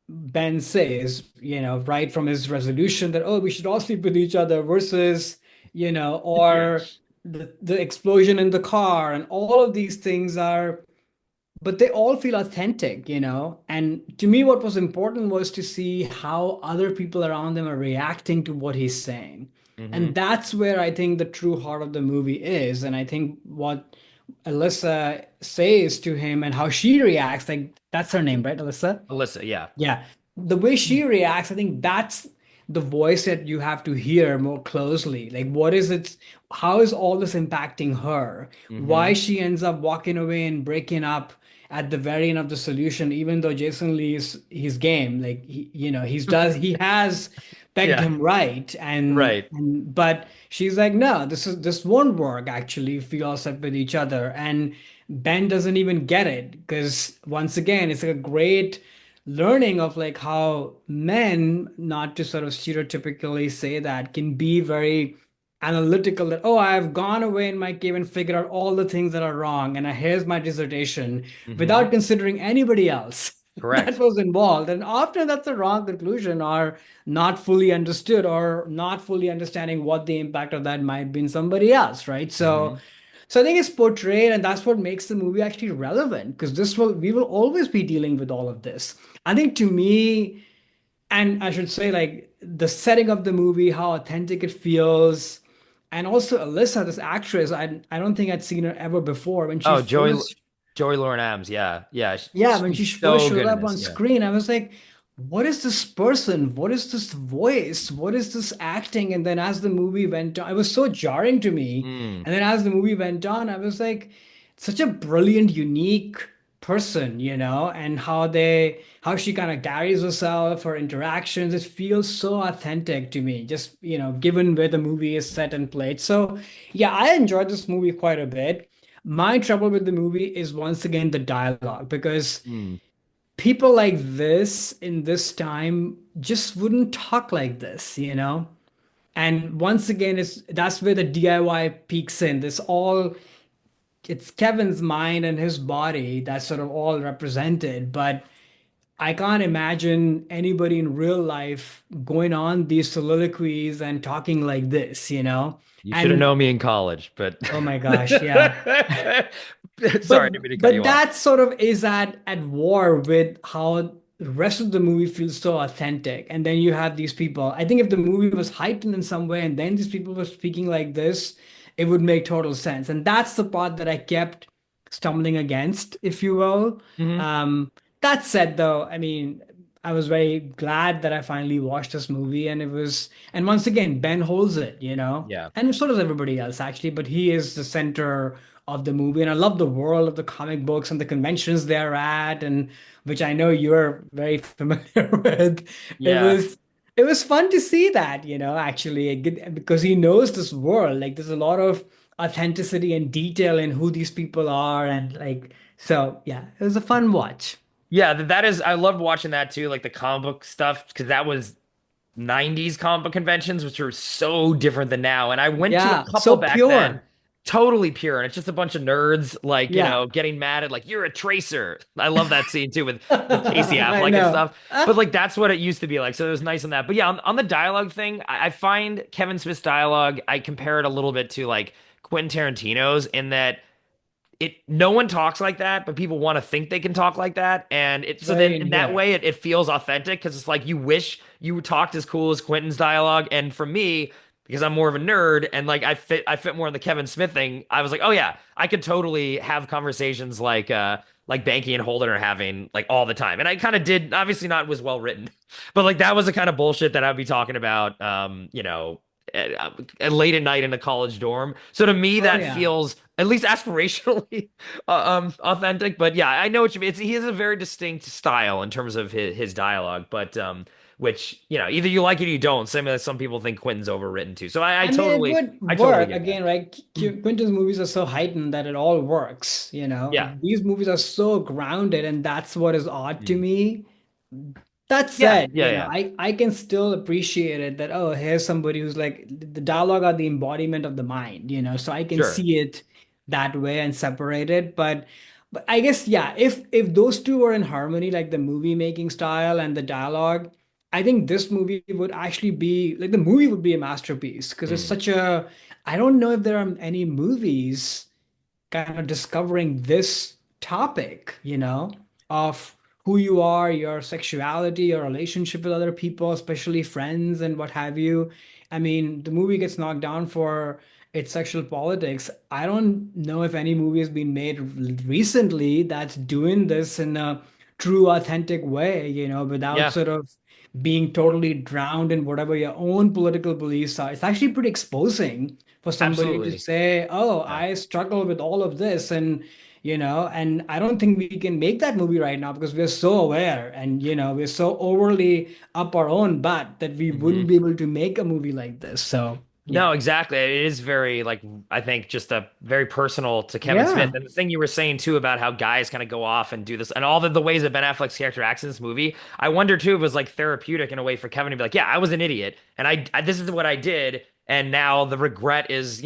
Ben says, right from his resolution that, oh, we should all sleep with each other versus, Yeah. or the explosion in the car, and all of these things are, but they all feel authentic, And to me, what was important was to see how other people around them are reacting to what he's saying. And Hmm. that's where I think the true heart of the movie is. And I think what Alyssa says to him and how she reacts, like that's her name, right, Alyssa? Alyssa, yeah. Yeah. The way she reacts, I think that's the voice that you have to hear more closely. Like, what is it? How is all this impacting her? Why Hmm. she ends up walking away and breaking up at the very end of the solution, even though Jason Lee's he's game. Like, he has pegged Yeah. him right. Right. But she's like, no, this won't work actually if we all sit with each other. And Ben doesn't even get it because once again, it's like a great learning of like how men, not to sort of stereotypically say that, can be very analytical that, oh, I've gone away in my cave and figured out all the things that are wrong and here's my dissertation Hmm. without considering anybody else that Correct. was involved. And often that's the wrong conclusion or not fully understood or not fully understanding what the impact of that might be in somebody else, right? So Hmm. so I think it's portrayed, and that's what makes the movie actually relevant because this will we will always be dealing with all of this. I think to me, and I should say like the setting of the movie, how authentic it feels, and also Alyssa, this actress, I don't think I'd seen her ever before when she Oh, first Joey Lauren Adams, yeah. Yeah. yeah, when she She's first so showed good in up this. on Yeah. screen, I was like, what is this person? What is this voice? What is this acting? And then as the movie went on, it was so jarring to me. Mm. And then as the movie went on, I was like, such a brilliant, unique person, and how she kind of carries herself, her interactions, it feels so authentic to me, just, given where the movie is set and played. So yeah, I enjoyed this movie quite a bit. My trouble with the movie is once again the dialogue because Mm. people like this in this time just wouldn't talk like this. And once again, that's where the DIY peaks in. It's Kevin's mind and his body that's sort of all represented, but I can't imagine anybody in real life going on these soliloquies and talking like this. You should have And known me in college, but oh my gosh, yeah. sorry, I But didn't mean to cut but you off. that sort of is at war with how the rest of the movie feels so authentic. And then you have these people. I think if the movie was heightened in some way and then these people were speaking like this, it would make total sense. And that's the part that I kept stumbling against, if you will. Hmm. Um, that said, though, I mean, I was very glad that I finally watched this movie, and once again, Ben holds it. Yeah. And so does everybody else, actually, but he is the center of the movie. And I love the world of the comic books and the conventions they're at, and which I know you're very familiar with. It Yeah. was it was fun to see that, actually, because he knows this world. Like there's a lot of authenticity and detail in who these people are, and like so yeah, it was a fun watch. Yeah, that is. I loved watching that too, like the comic book stuff, because that was 90s comic book conventions, which are so different than now. And I went to a Yeah, couple so back then, pure. totally pure. And it's just a bunch of nerds, like, Yeah. getting mad at, like, you're a tracer. I love that scene too with Casey I Affleck and know. stuff. But, like, that's what it used to be like. So it was nice on that. But yeah, on the dialogue thing, I find Kevin Smith's dialogue, I compare it a little bit to, like, Quentin Tarantino's in that no one talks like that, but people want to think they can talk like that. And so then Very in that endearing. way it feels authentic because it's like you wish you talked as cool as Quentin's dialogue. And for me, because I'm more of a nerd and like I fit more in the Kevin Smith thing, I was like, oh yeah, I could totally have conversations like Banky and Holden are having like all the time. And I kind of did, obviously not was well written, but like that was the kind of bullshit that I'd be talking about late at night in a college dorm. So to me, Oh that yeah. feels at least aspirationally authentic. But yeah, I know what you mean. He has a very distinct style in terms of his dialogue, but which either you like it or you don't. Same as some people think Quentin's overwritten too. So I I mean, it totally I would totally work get that. again, right? Quentin's movies are so heightened that it all works, you know? Yeah. These movies are so grounded, and that's what is odd to Mm. me. That Yeah, said, yeah, yeah. I can still appreciate it that, oh, here's somebody who's like the dialogue are the embodiment of the mind, so I can Sure. see it that way and separate it. But I guess, yeah, if those two were in harmony, like the movie making style and the dialogue, I think this movie would actually be like the movie would be a masterpiece because it's Mm. such a, I don't know if there are any movies kind of discovering this topic, of who you are, your sexuality, your relationship with other people, especially friends and what have you. I mean, the movie gets knocked down for its sexual politics. I don't know if any movie has been made recently that's doing this in a true, authentic way, without Yeah, sort of being totally drowned in whatever your own political beliefs are. It's actually pretty exposing for somebody to absolutely. say, "Oh, Yeah. I struggle with all of this," and I don't think we can make that movie right now because we're so aware and we're so overly up our own butt that we wouldn't Mhm. be able to make a movie like this. So, No, yeah. exactly. It is very like I think just a very personal to Kevin Smith. Yeah. And the thing you were saying too about how guys kind of go off and do this and all the ways that Ben Affleck's character acts in this movie, I wonder too if it was like therapeutic in a way for Kevin to be like, yeah, I was an idiot and I this is what I did, and now the regret is,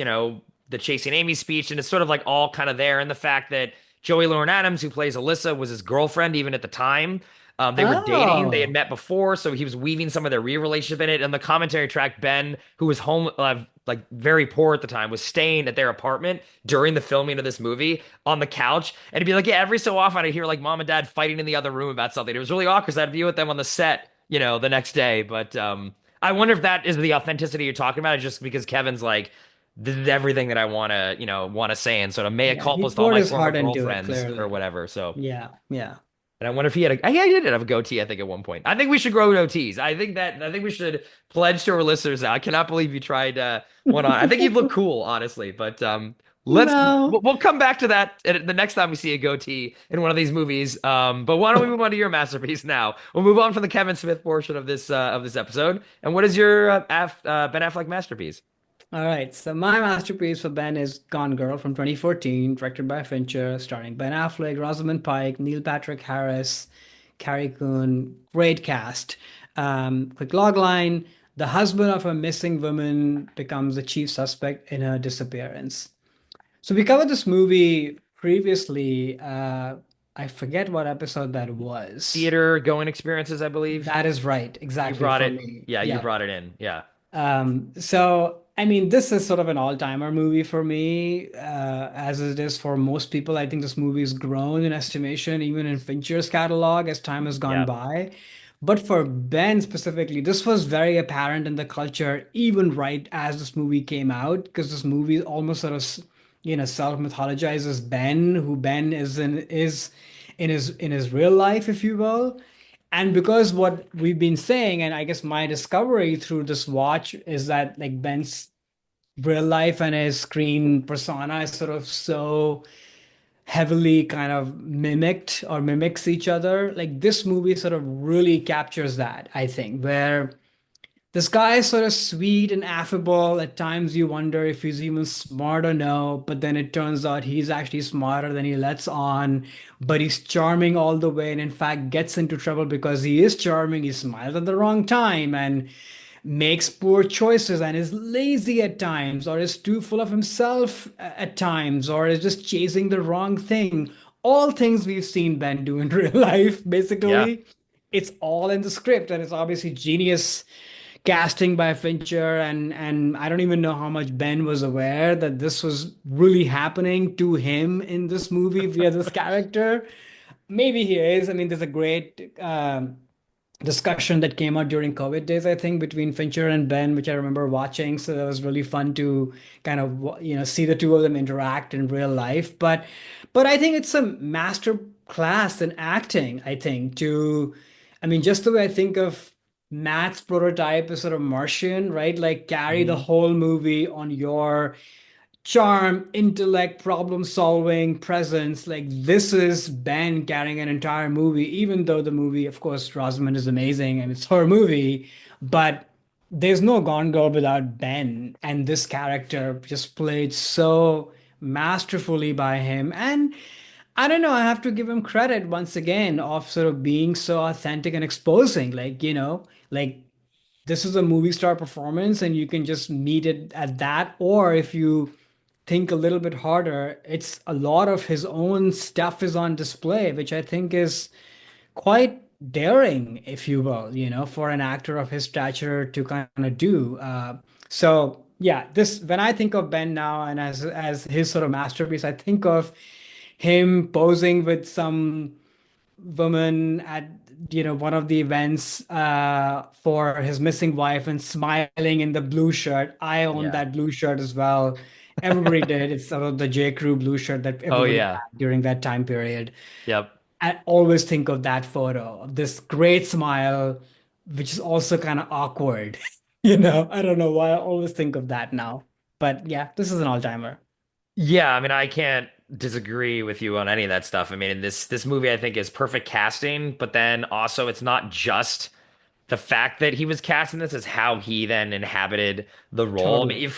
the Chasing Amy speech, and it's sort of like all kind of there, and the fact that Joey Lauren Adams, who plays Alyssa, was his girlfriend even at the time. They were dating. They had Oh. met before, so he was weaving some of their real relationship in it. And the commentary track, Ben, who was home, like very poor at the time, was staying at their apartment during the filming of this movie on the couch. And he'd be like, yeah, every so often I'd hear like mom and dad fighting in the other room about something. It was really awkward because I'd be with them on the set, the next day. But I wonder if that is the authenticity you're talking about, just because Kevin's like, this is everything that I want to say, and sort of mea Yeah, he culpas to all poured my his former heart into it, girlfriends or clearly. whatever. So. Yeah, yeah. And I wonder if he had yeah, he did have a goatee, I think, at one point. I think we should grow goatees. I think we should pledge to our listeners now. I cannot believe you tried one on. I think you'd look cool, honestly. But No. we'll come back to that the next time we see a goatee in one of these movies. But why don't we move on to your masterpiece now? We'll move on from the Kevin Smith portion of this episode. And what is your Ben Affleck masterpiece? All right, so my masterpiece for Ben is Gone Girl from 2014, directed by Fincher, starring Ben Affleck, Rosamund Pike, Neil Patrick Harris, Carrie Coon. Great cast. Quick logline: the husband of a missing woman becomes the chief suspect in her disappearance. So we covered this movie previously. I forget what episode that was. Theater going experiences, I believe. That is right, You exactly brought for it. me. Yeah, you Yeah. brought it in. Yeah. So I mean, this is sort of an all-timer movie for me, as it is for most people. I think this movie has grown in estimation, even in Fincher's catalog as time has gone Yeah. by. But for Ben specifically, this was very apparent in the culture, even right as this movie came out, because this movie almost sort of, self-mythologizes Ben, who Ben is in his real life, if you will. And because what we've been saying, and I guess my discovery through this watch is that like Ben's real life and his screen persona is sort of so heavily kind of mimicked or mimics each other. Like this movie sort of really captures that, I think, where This guy is sort of sweet and affable. At times you wonder if he's even smart or no, but then it turns out he's actually smarter than he lets on. But he's charming all the way, and in fact gets into trouble because he is charming. He smiles at the wrong time and makes poor choices and is lazy at times, or is too full of himself at times, or is just chasing the wrong thing. All things we've seen Ben do in real life, Yeah. basically. It's all in the script, and it's obviously genius casting by Fincher, and I don't even know how much Ben was aware that this was really happening to him in this movie via this character. Maybe he is. I mean, there's a great discussion that came out during COVID days, I think, between Fincher and Ben, which I remember watching. So that was really fun to kind of, see the two of them interact in real life. But I think it's a master class in acting, I think, I mean, just the way I think of Matt's prototype is sort of Martian, right? Like carry the Mhm. whole movie on your charm, intellect, problem solving, presence. Like this is Ben carrying an entire movie, even though the movie, of course, Rosamund is amazing and it's her movie, but there's no Gone Girl without Ben. And this character just played so masterfully by him. And I don't know, I have to give him credit once again of sort of being so authentic and exposing. Like, like this is a movie star performance and you can just meet it at that. Or if you think a little bit harder, it's a lot of his own stuff is on display, which I think is quite daring, if you will, for an actor of his stature to kind of do. So yeah, this when I think of Ben now and as his sort of masterpiece, I think of him posing with some woman at one of the events for his missing wife and smiling in the blue shirt. I own Yeah. that blue shirt as well. Everybody did. It's sort of the J. Crew blue shirt that Oh everybody yeah. had during that time period. Yep. I always think of that photo of this great smile, which is also kind of awkward. I don't know why I always think of that now. But yeah, this is an all-timer. Yeah, I mean, I can't disagree with you on any of that stuff. I mean, this movie I think is perfect casting, but then also it's not just the fact that he was cast in this is how he then inhabited the role. I mean, Totally. even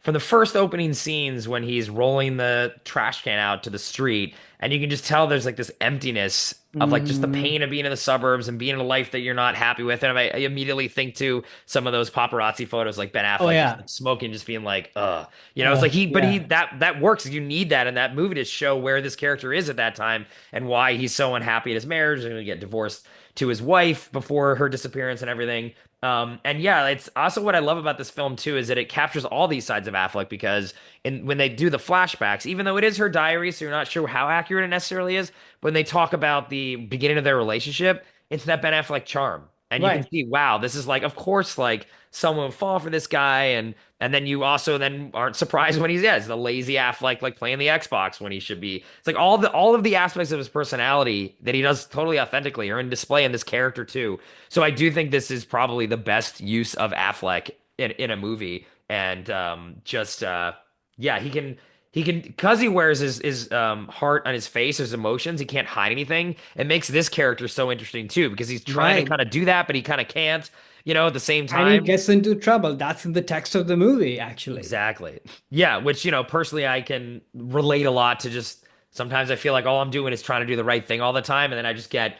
from the first opening scenes when he's rolling the trash can out to the street, and you can just tell there's like this emptiness of like just the Hmm. pain of being in the suburbs and being in a life that you're not happy with. And I immediately think to some of those paparazzi photos, like Ben Oh Affleck just yeah. like smoking, just being like, it's like but he Yeah. that works. You need that in that movie to show where this character is at that time and why he's so unhappy in his marriage and going to get divorced to his wife before her disappearance and everything. And yeah, it's also what I love about this film too is that it captures all these sides of Affleck because when they do the flashbacks, even though it is her diary, so you're not sure how accurate it necessarily is, when they talk about the beginning of their relationship, it's that Ben Affleck charm. And you can Right. see, wow, this is like, of course, like someone would fall for this guy, and then you also then aren't surprised when he's the lazy Affleck like playing the Xbox when he should be. It's like all of the aspects of his personality that he does totally authentically are in display in this character too. So I do think this is probably the best use of Affleck in a movie, and just yeah, he can because he wears his heart on his face, his emotions. He can't hide anything. It makes this character so interesting too because he's trying to Right. kind of do that, but he kind of can't. At the same And he time. gets into trouble. That's in the text of the movie, actually. Exactly. Yeah, which, personally I can relate a lot to just sometimes I feel like all I'm doing is trying to do the right thing all the time and then I just get,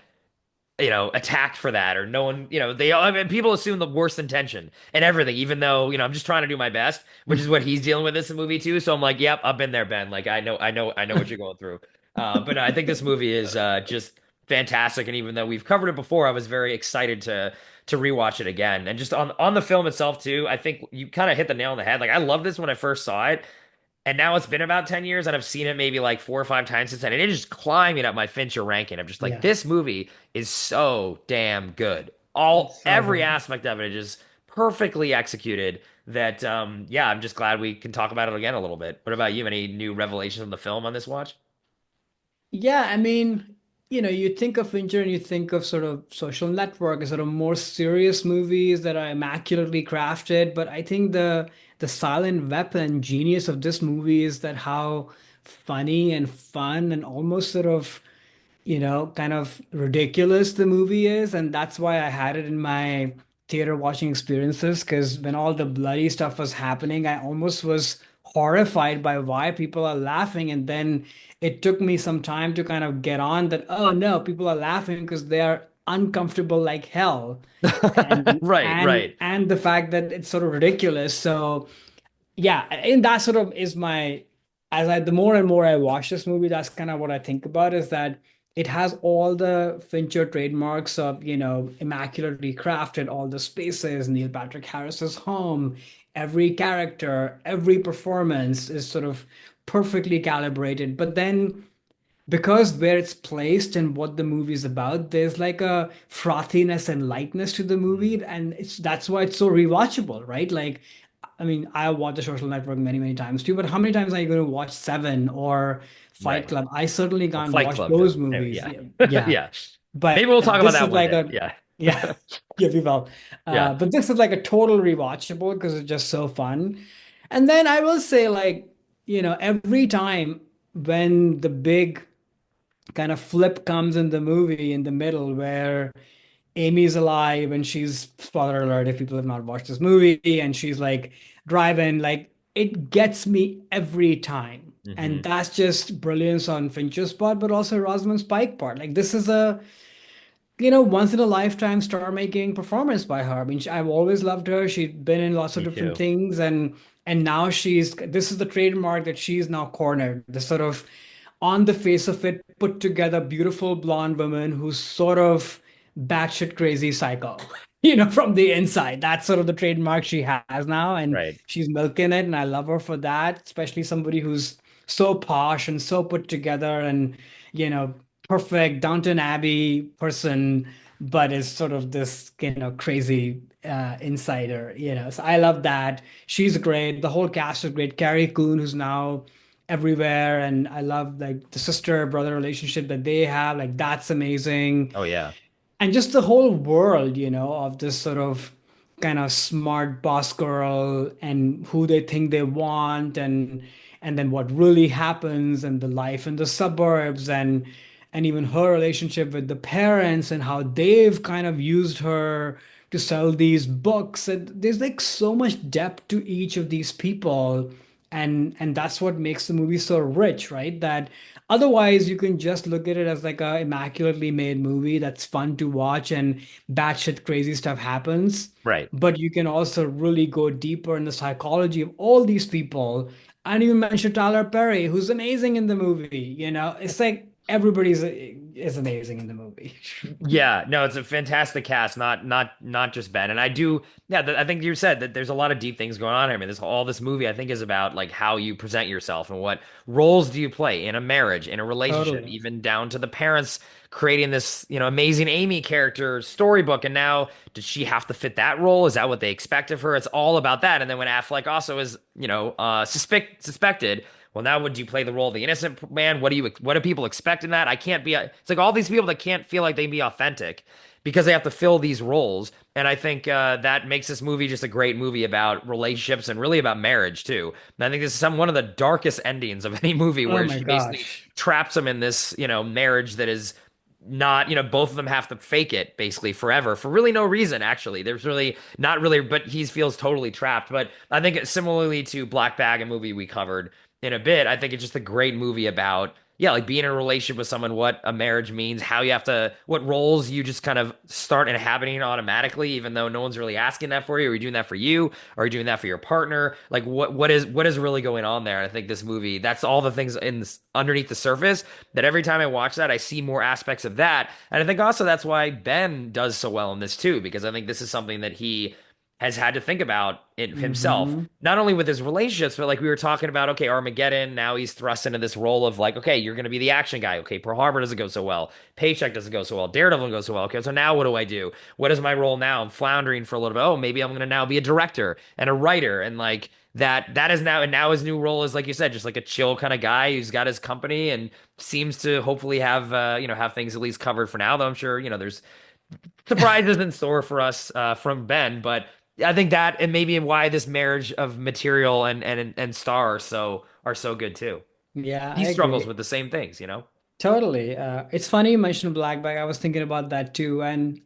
attacked for that or no one, I mean people assume the worst intention and everything even though, I'm just trying to do my best, which is what he's dealing with this movie too. So I'm like, "Yep, I've been there, Ben. Like I know what you're going through." But no, I think this movie is just fantastic and even though we've covered it before, I was very excited to rewatch it again. And just on the film itself too, I think you kind of hit the nail on the head. Like I love this when I first saw it, and now it's been about 10 years and I've seen it maybe like 4 or 5 times since then. And it is climbing up my Fincher ranking. I'm just like, Yeah, this movie is so damn good. it's so Every good. aspect of it is perfectly executed. That yeah, I'm just glad we can talk about it again a little bit. What about you? Any new revelations on the film on this watch? Yeah, I mean, you think of Fincher and you think of sort of Social Network as sort of more serious movies that are immaculately crafted, but I think the silent weapon genius of this movie is that how funny and fun and almost sort of kind of ridiculous the movie is. And that's why I had it in my theater watching experiences because when all the bloody stuff was happening, I almost was horrified by why people are laughing. And then it took me some time to kind of get on that, oh no, people are laughing because they are uncomfortable like hell. And Right, and right. and the fact that it's sort of ridiculous. So yeah, and that sort of is my as I the more and more I watch this movie, that's kind of what I think about is that it has all the Fincher trademarks of, immaculately crafted, all the spaces, Neil Patrick Harris's home, every character, every performance is sort of perfectly calibrated. But then because where it's placed and what the movie is about, there's like a frothiness and lightness to the Mhm. movie, and that's why it's so rewatchable, right? Like, I mean, I watched The Social Network many, many times too, but how many times are you going to watch Seven or Fight Right. Club? I certainly Well, can't Fight watch Club too. those Anyway, movies. yeah. Yeah, yeah. Yeah. Maybe But we'll talk about this that is one like day. a, Yeah. yeah, yeah, we will. Yeah. But this is like a total rewatchable because it's just so fun. And then I will say, like, every time when the big kind of flip comes in the movie in the middle where Amy's alive and she's spoiler alert if people have not watched this movie and she's like driving like it gets me every time. And Hmm. that's just brilliance on Fincher's part, but also Rosamund Pike part. Like this is a once in a lifetime star making performance by her. I mean, I've always loved her. She's been in lots of Me different too. things, and now this is the trademark that she's now cornered. The sort of on the face of it, put together, beautiful blonde woman who's sort of batshit crazy psycho. From the inside. That's sort of the trademark she has now, and Right. she's milking it, and I love her for that, especially somebody who's so posh and so put together and, you know, perfect Downton Abbey person, but is sort of this, crazy insider, So I love that. She's great. The whole cast is great. Carrie Coon, who's now everywhere, and I love like the sister brother relationship that they have. Like that's amazing Oh yeah. and just the whole world, of this sort of kind of smart boss girl and who they think they want and then what really happens and the life in the suburbs and even her relationship with the parents and how they've kind of used her to sell these books. And there's like so much depth to each of these people and that's what makes the movie so rich, right? That otherwise you can just look at it as like a immaculately made movie that's fun to watch and batshit crazy stuff happens. Right. But you can also really go deeper in the psychology of all these people. And you mentioned Tyler Perry, who's amazing in the movie. It's like everybody's is amazing in the movie. Yeah, no, it's a fantastic cast, not just Ben. And I do, yeah, I think you said that there's a lot of deep things going on here. I mean, this movie I think is about like how you present yourself and what roles do you play in a marriage, in a relationship, Totally. even down to the parents creating this, amazing Amy character storybook. And now did she have to fit that role? Is that what they expect of her? It's all about that. And then when Affleck also is, suspected. Well, now would you play the role of the innocent man? What do people expect in that? I can't be. It's like all these people that can't feel like they can be authentic because they have to fill these roles. And I think that makes this movie just a great movie about relationships and really about marriage too. And I think this is one of the darkest endings of any movie Oh where my she basically gosh. traps him in this, marriage that is not, both of them have to fake it basically forever for really no reason, actually. There's really not really, but he feels totally trapped. But I think similarly to Black Bag, a movie we covered in a bit, I think it's just a great movie about, yeah, like being in a relationship with someone, what a marriage means, how you have to, what roles you just kind of start inhabiting automatically, even though no one's really asking that for you. Are you doing that for you? Are you doing that for your partner? Like what is really going on there? And I think this movie, that's all the things underneath the surface that every time I watch that, I see more aspects of that. And I think also that's why Ben does so well in this too, because I think this is something that he has had to think about it himself, Hmm. not only with his relationships, but like we were talking about, okay, Armageddon, now he's thrust into this role of like, okay, you're going to be the action guy. Okay, Pearl Harbor doesn't go so well. Paycheck doesn't go so well. Daredevil goes so well. Okay, so now what do I do? What is my role now? I'm floundering for a little bit. Oh, maybe I'm going to now be a director and a writer. And like that is now, and now his new role is, like you said, just like a chill kind of guy who's got his company and seems to hopefully have, have things at least covered for now, though I'm sure, there's surprises in store for us from Ben, but I think that and maybe why this marriage of material and star are so good too. Yeah, He I struggles agree. with the same things. Totally. It's funny you mentioned Black Bag. I was thinking about that too. And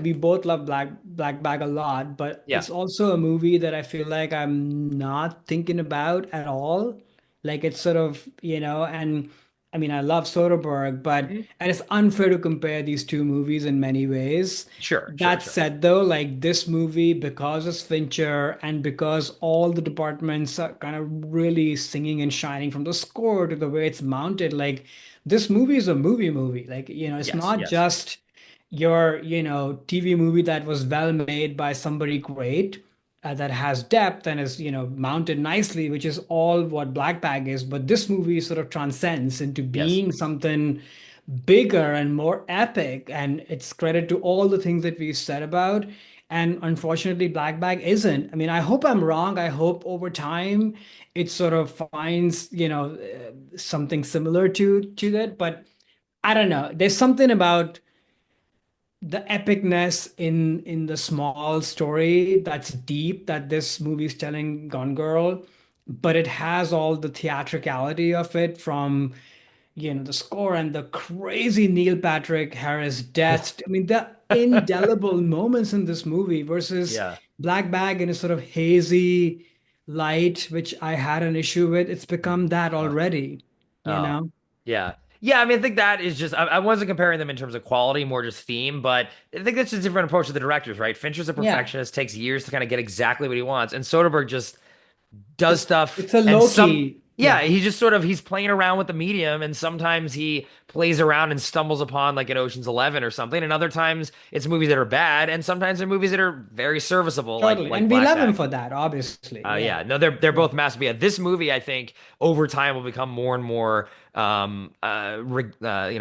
we both love Black Bag a lot, but Yeah. it's also a movie that I feel like I'm not thinking about at all. Like it's sort of, and I mean I love Soderbergh, but Mhm. and it's unfair to compare these two movies in many ways. Sure, sure, That sure. said, though, like this movie, because it's Fincher and because all the departments are kind of really singing and shining from the score to the way it's mounted, like this movie is a movie. Like, it's Yes, not yes, just your, TV movie that was well made by somebody great, that has depth and is, mounted nicely, which is all what Black Bag is. But this movie sort of transcends into yes. being something bigger and more epic. And it's credit to all the things that we said about. And unfortunately, Black Bag isn't. I mean, I hope I'm wrong. I hope over time it sort of finds, something similar to that. But I don't know. There's something about the epicness in the small story that's deep that this movie is telling Gone Girl, but it has all the theatricality of it from the score and the crazy Neil Patrick Harris death. I mean, the indelible moments in this movie versus Yeah. Black Bag in a sort of hazy light, which I had an issue with. It's become that Oh, already, you oh, know? yeah. Yeah, I mean, I think that is just, I wasn't comparing them in terms of quality, more just theme, but I think that's just a different approach to the directors, right? Fincher's a Yeah. perfectionist, takes years to kind of get exactly what he wants, and Soderbergh just does It's stuff it's a and low some key. yeah, Yeah. he just sort of he's playing around with the medium and sometimes he plays around and stumbles upon like an Ocean's 11 or something and other times it's movies that are bad and sometimes they're movies that are very serviceable Totally. like And we Black love him Bag. for that, obviously. Yeah. Yeah, no, they're Yeah. both masterpieces. Yeah, this movie, I think, over time will become more and more,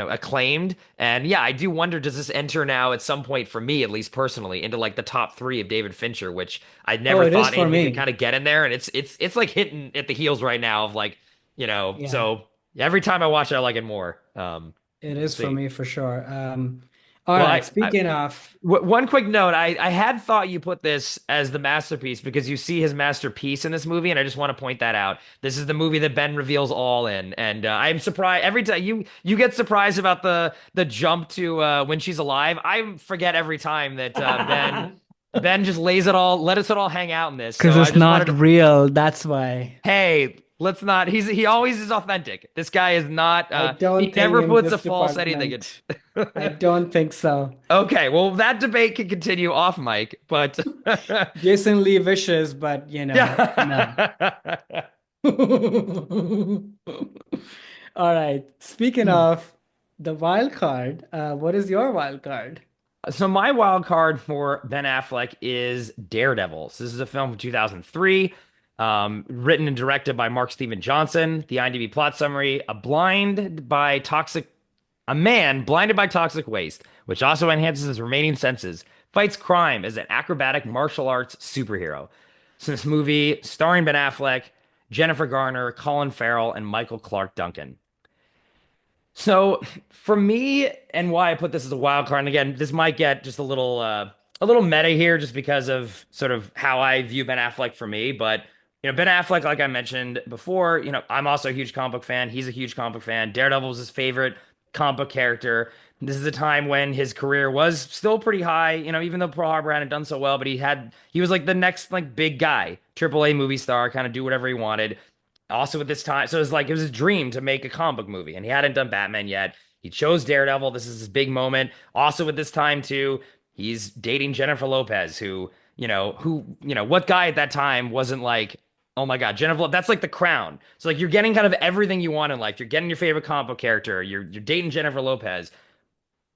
acclaimed. And yeah, I do wonder, does this enter now at some point for me, at least personally, into like the top three of David Fincher, which I Oh, never it is thought for anything could me. kind of get in there, and it's like hitting at the heels right now of like, Yeah. so every time I watch it, I like it more. It We'll is for see. me for sure. All Well, right. Speaking of, one quick note. I had thought you put this as the masterpiece because you see his masterpiece in this movie, and I just want to point that out. This is the movie that Ben reveals all in, and I'm surprised every time you get surprised about the jump to when she's alive. I forget every time that Ben just lays it all, let us it all hang out in this. because So I it's just wanted not to, real. That's why. hey, let's not. He always is authentic. This guy is not. I He don't think never in puts a this false anything in. department. I don't think so. Okay, well, that debate can continue off mic, but Jason Lee wishes, but no. yeah. All right. Speaking of the wild card, what is your wild card? So my wild card for Ben Affleck is Daredevil. So this is a film from 2003, written and directed by Mark Steven Johnson. The IMDb plot summary: a man blinded by toxic waste, which also enhances his remaining senses, fights crime as an acrobatic martial arts superhero. So this movie, starring Ben Affleck, Jennifer Garner, Colin Farrell, and Michael Clark Duncan. So for me, and why I put this as a wild card, and again, this might get just a little meta here, just because of sort of how I view Ben Affleck for me. But Ben Affleck, like I mentioned before, I'm also a huge comic book fan. He's a huge comic book fan. Daredevil was his favorite comic book character. This is a time when his career was still pretty high, even though Pearl Harbor hadn't done so well, but he was like the next like big guy, AAA movie star, kind of do whatever he wanted. Also at this time, so it was his dream to make a comic book movie, and he hadn't done Batman yet. He chose Daredevil. This is his big moment. Also at this time too, he's dating Jennifer Lopez, what guy at that time wasn't like, oh my God, Jennifer, that's like the crown. So like you're getting kind of everything you want in life. You're getting your favorite comic book character. You're dating Jennifer Lopez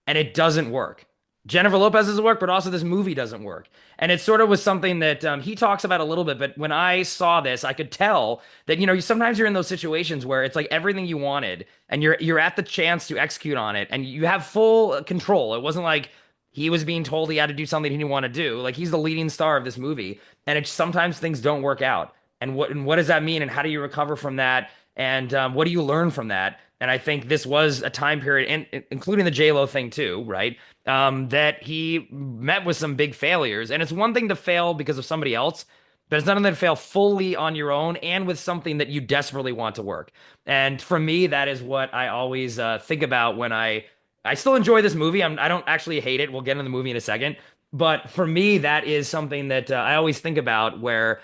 and it doesn't work. Jennifer Lopez doesn't work, but also this movie doesn't work. And it sort of was something that he talks about a little bit. But when I saw this, I could tell that sometimes you're in those situations where it's like everything you wanted, and you're at the chance to execute on it, and you have full control. It wasn't like he was being told he had to do something he didn't want to do. Like he's the leading star of this movie, and it's sometimes things don't work out. And what does that mean? And how do you recover from that? And what do you learn from that? And I think this was a time period, including the J-Lo thing too, right? That he met with some big failures. And it's one thing to fail because of somebody else, but it's another to fail fully on your own and with something that you desperately want to work. And for me, that is what I always think about when I I still enjoy this movie. I don't actually hate it. We'll get into the movie in a second. But for me, that is something that I always think about where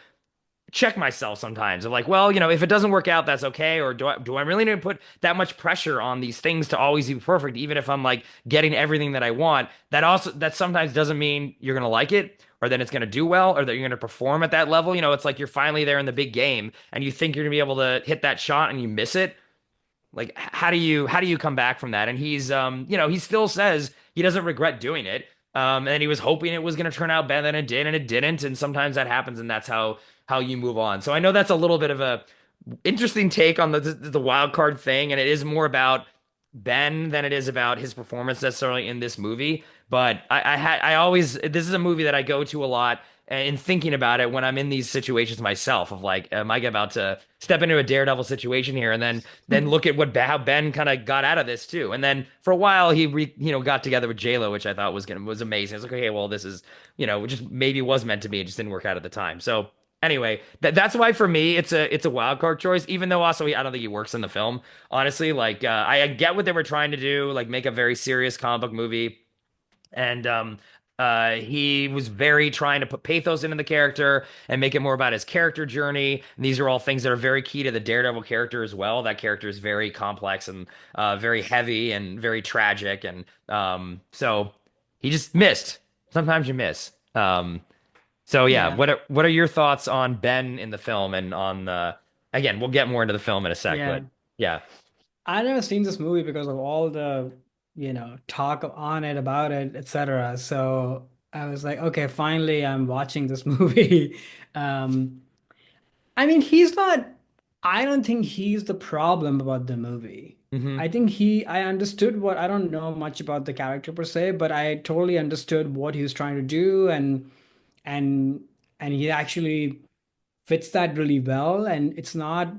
check myself sometimes of like, well, if it doesn't work out, that's okay. Or do I really need to put that much pressure on these things to always be perfect, even if I'm like getting everything that I want? That sometimes doesn't mean you're gonna like it or that it's gonna do well or that you're gonna perform at that level. It's like you're finally there in the big game and you think you're gonna be able to hit that shot and you miss it. Like, how do you come back from that? And he still says he doesn't regret doing it. And he was hoping it was going to turn out better than it did, and it didn't. And sometimes that happens, and that's how you move on. So I know that's a little bit of a interesting take on the wild card thing, and it is more about Ben than it is about his performance necessarily in this movie. But I always this is a movie that I go to a lot in thinking about it when I'm in these situations myself of like, am I about to step into a Daredevil situation here? And then look at how Ben kind of got out of this too. And then for a while got together with J-Lo, which I thought was amazing. I was like, okay, well, this is just maybe was meant to be. It just didn't work out at the time. So anyway, that's why for me it's a wild card choice. Even though also I don't think he works in the film. Honestly, like I get what they were trying to do, like make a very serious comic book movie and he was very trying to put pathos into the character and make it more about his character journey. And these are all things that are very key to the Daredevil character as well. That character is very complex and very heavy and very tragic. And so he just missed. Sometimes you miss. So yeah, Yeah. what are your thoughts on Ben in the film and on the again, we'll get more into the film in a sec, Yeah. but yeah. I never seen this movie because of all the, talk on it, about it, etc. So I was like, okay, finally I'm watching this movie. Um, I mean, I don't think he's the problem about the movie. Hmm. I understood I don't know much about the character per se, but I totally understood what he was trying to do and and he actually fits that really well. And it's not,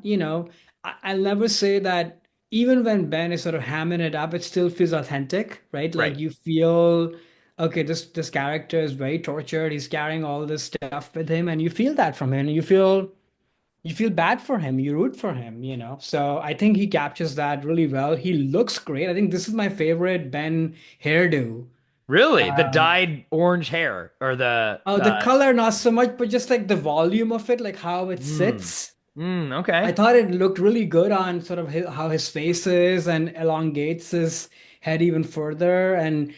I'll never say that even when Ben is sort of hamming it up, it still feels authentic, right? Like Right. you feel, okay, this character is very tortured. He's carrying all this stuff with him, and you feel that from him. And you feel bad for him. You root for him. So I think he captures that really well. He looks great. I think this is my favorite Ben hairdo. Really? The Um, dyed orange hair or the oh, the color not so much, but just like the volume of it, like how it mm, sits. I okay. thought it looked really good on sort of how his face is and elongates his head even further and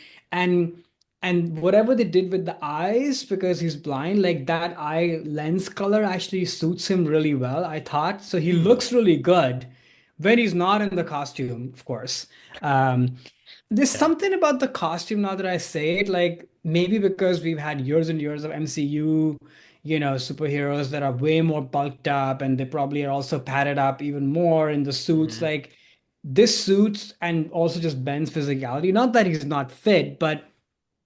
and whatever they did with the eyes because he's blind, like that eye lens color actually suits him really well, I thought. So he Hmm. looks really good when he's not in the costume, of course. Um, there's Yeah. something about the costume now that I say it, like maybe because we've had years and years of MCU, superheroes that are way more bulked up and they probably are also padded up even more in the suits. Hmm. Like this suits and also just Ben's physicality. Not that he's not fit, but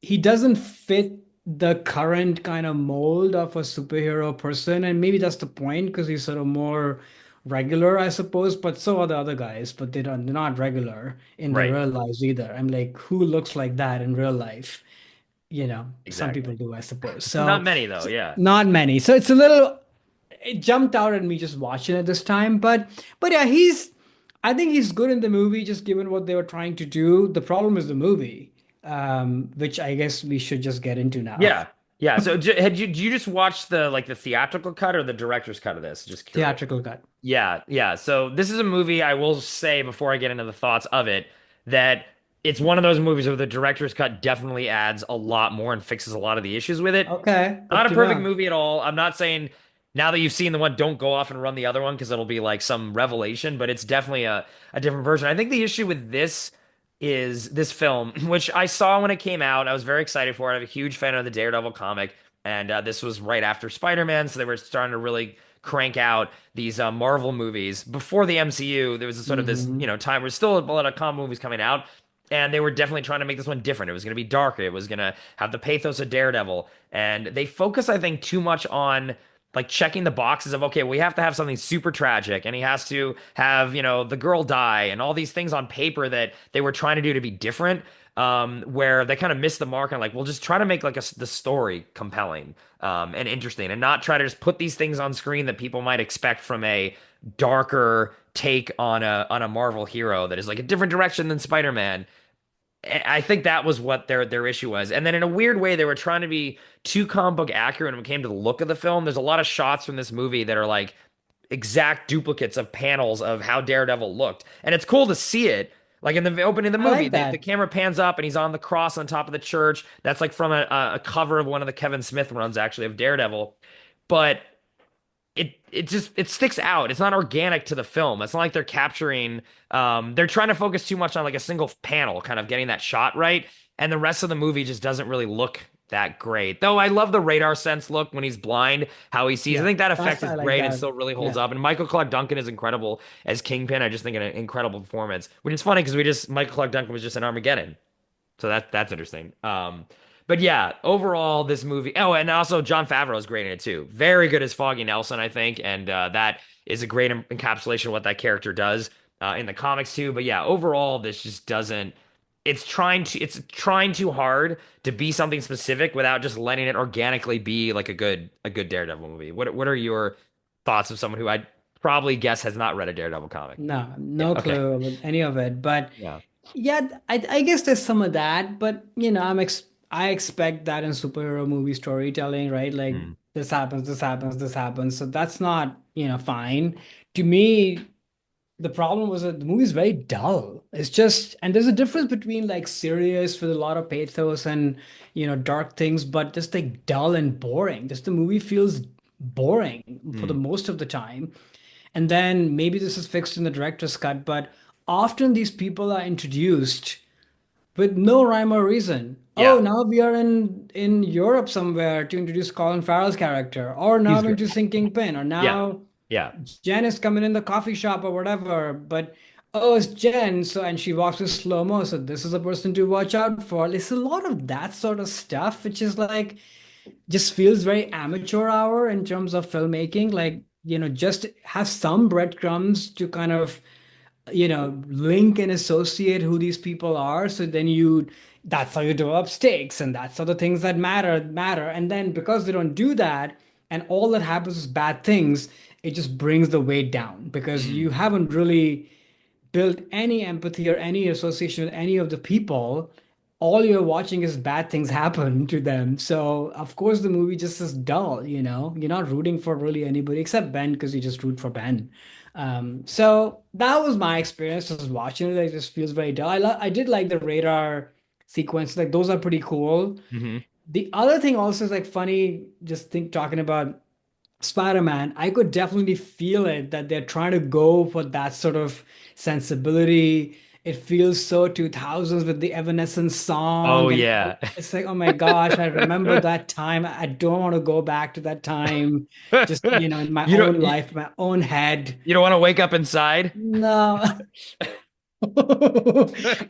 he doesn't fit the current kind of mold of a superhero person. And maybe that's the point because he's sort of more regular, I suppose. But so are the other guys, but they're not regular in their Right. real lives either. I'm like, who looks like that in real life? Some Exactly. people do, I suppose. Not So, many though. so Yeah. not many. So it's a little, it jumped out at me just watching it this time. But yeah, I think he's good in the movie, just given what they were trying to do. The problem is the movie, which I guess we should just get into now. Yeah. Yeah. So did you just watch the theatrical cut or the director's cut of this? Just curious. Theatrical cut. Yeah, yeah. So this is a movie I will say before I get into the thoughts of it that it's one of those movies where the director's cut definitely adds a lot more and fixes a lot of the issues with it. Okay, Not good a to perfect know. movie at all. I'm not saying now that you've seen the one, don't go off and run the other one because it'll be like some revelation, but it's definitely a different version. I think the issue with this is this film, which I saw when it came out. I was very excited for it. I'm a huge fan of the Daredevil comic, and this was right after Spider-Man, so they were starting to really crank out these Marvel movies. Before the MCU, there was a sort of this, Hmm. time where still a lot of comic movies coming out. And they were definitely trying to make this one different. It was going to be darker. It was going to have the pathos of Daredevil. And they focus, I think, too much on like checking the boxes of, okay, we have to have something super tragic and he has to have, the girl die and all these things on paper that they were trying to do to be different. Where they kind of missed the mark on like, we'll just try to make like the story compelling, and interesting and not try to just put these things on screen that people might expect from a darker take on a Marvel hero that is like a different direction than Spider-Man I think that was what their issue was. And then in a weird way, they were trying to be too comic book accurate when it came to the look of the film. There's a lot of shots from this movie that are like exact duplicates of panels of how Daredevil looked. And it's cool to see it. Like in the opening of the I movie, like the that. camera pans up and he's on the cross on top of the church. That's like from a cover of one of the Kevin Smith runs, actually, of Daredevil. But it sticks out. It's not organic to the film. It's not like they're capturing they're trying to focus too much on like a single panel, kind of getting that shot right. And the rest of the movie just doesn't really look that great. Though I love the radar sense look when he's blind, how he sees. I Yeah, think that effect that's is I like great and that. still really holds Yeah. up. And Michael Clark Duncan is incredible as Kingpin. I just think an incredible performance. Which is funny because we just Michael Clark Duncan was just in Armageddon. So that's interesting. But yeah, overall, this movie. Oh, and also John Favreau is great in it too. Very good as Foggy Nelson, I think, and that is a great encapsulation of what that character does in the comics too. But yeah, overall, this just doesn't. It's trying too hard to be something specific without just letting it organically be like a good Daredevil movie. What are your thoughts of someone who I probably guess has not read a Daredevil comic? No, Yeah. no Okay. clue with any of it. But Yeah. yeah, I guess there's some of that. But I expect that in superhero movie storytelling, right? Like Mm. this happens, this happens, this happens. So that's not, fine. To me, the problem was that the movie is very dull. It's just, and there's a difference between like serious with a lot of pathos and dark things, but just like dull and boring. Just the movie feels boring for the Mm. most of the time. And then maybe this is fixed in the director's cut, but often these people are introduced with no rhyme or reason. Oh, Yeah. now we are in Europe somewhere to introduce Colin Farrell's character, or now He's we're great. introducing Kingpin, or Yeah. now Yeah. Jen is coming in the coffee shop or whatever. But oh, it's Jen, so and she walks with slow mo, so this is a person to watch out for. There's a lot of that sort of stuff, which is like just feels very amateur hour in terms of filmmaking. Like, just have some breadcrumbs to kind of link and associate who these people are. So then that's how you develop stakes, and that's how the things that matter. And then because they don't do that, and all that happens is bad things, it just brings the weight down because Mm. you haven't really build any empathy or any association with any of the people. All you're watching is bad things happen to them. So of course the movie just is dull, You're not rooting for really anybody except Ben because you just root for Ben. So that was my experience just watching it. It just feels very dull. I did like the radar sequence. Like those are pretty cool. Hmm. The other thing also is like funny, just think talking about Spider-Man, I could definitely feel it that they're trying to go for that sort of sensibility. It feels so 2000s with the Evanescence Oh song, and yeah. it's like, oh my gosh, I remember that time. I don't want to go back to that time, just in my You don't own you, life, my own head. you don't want to wake up inside? No.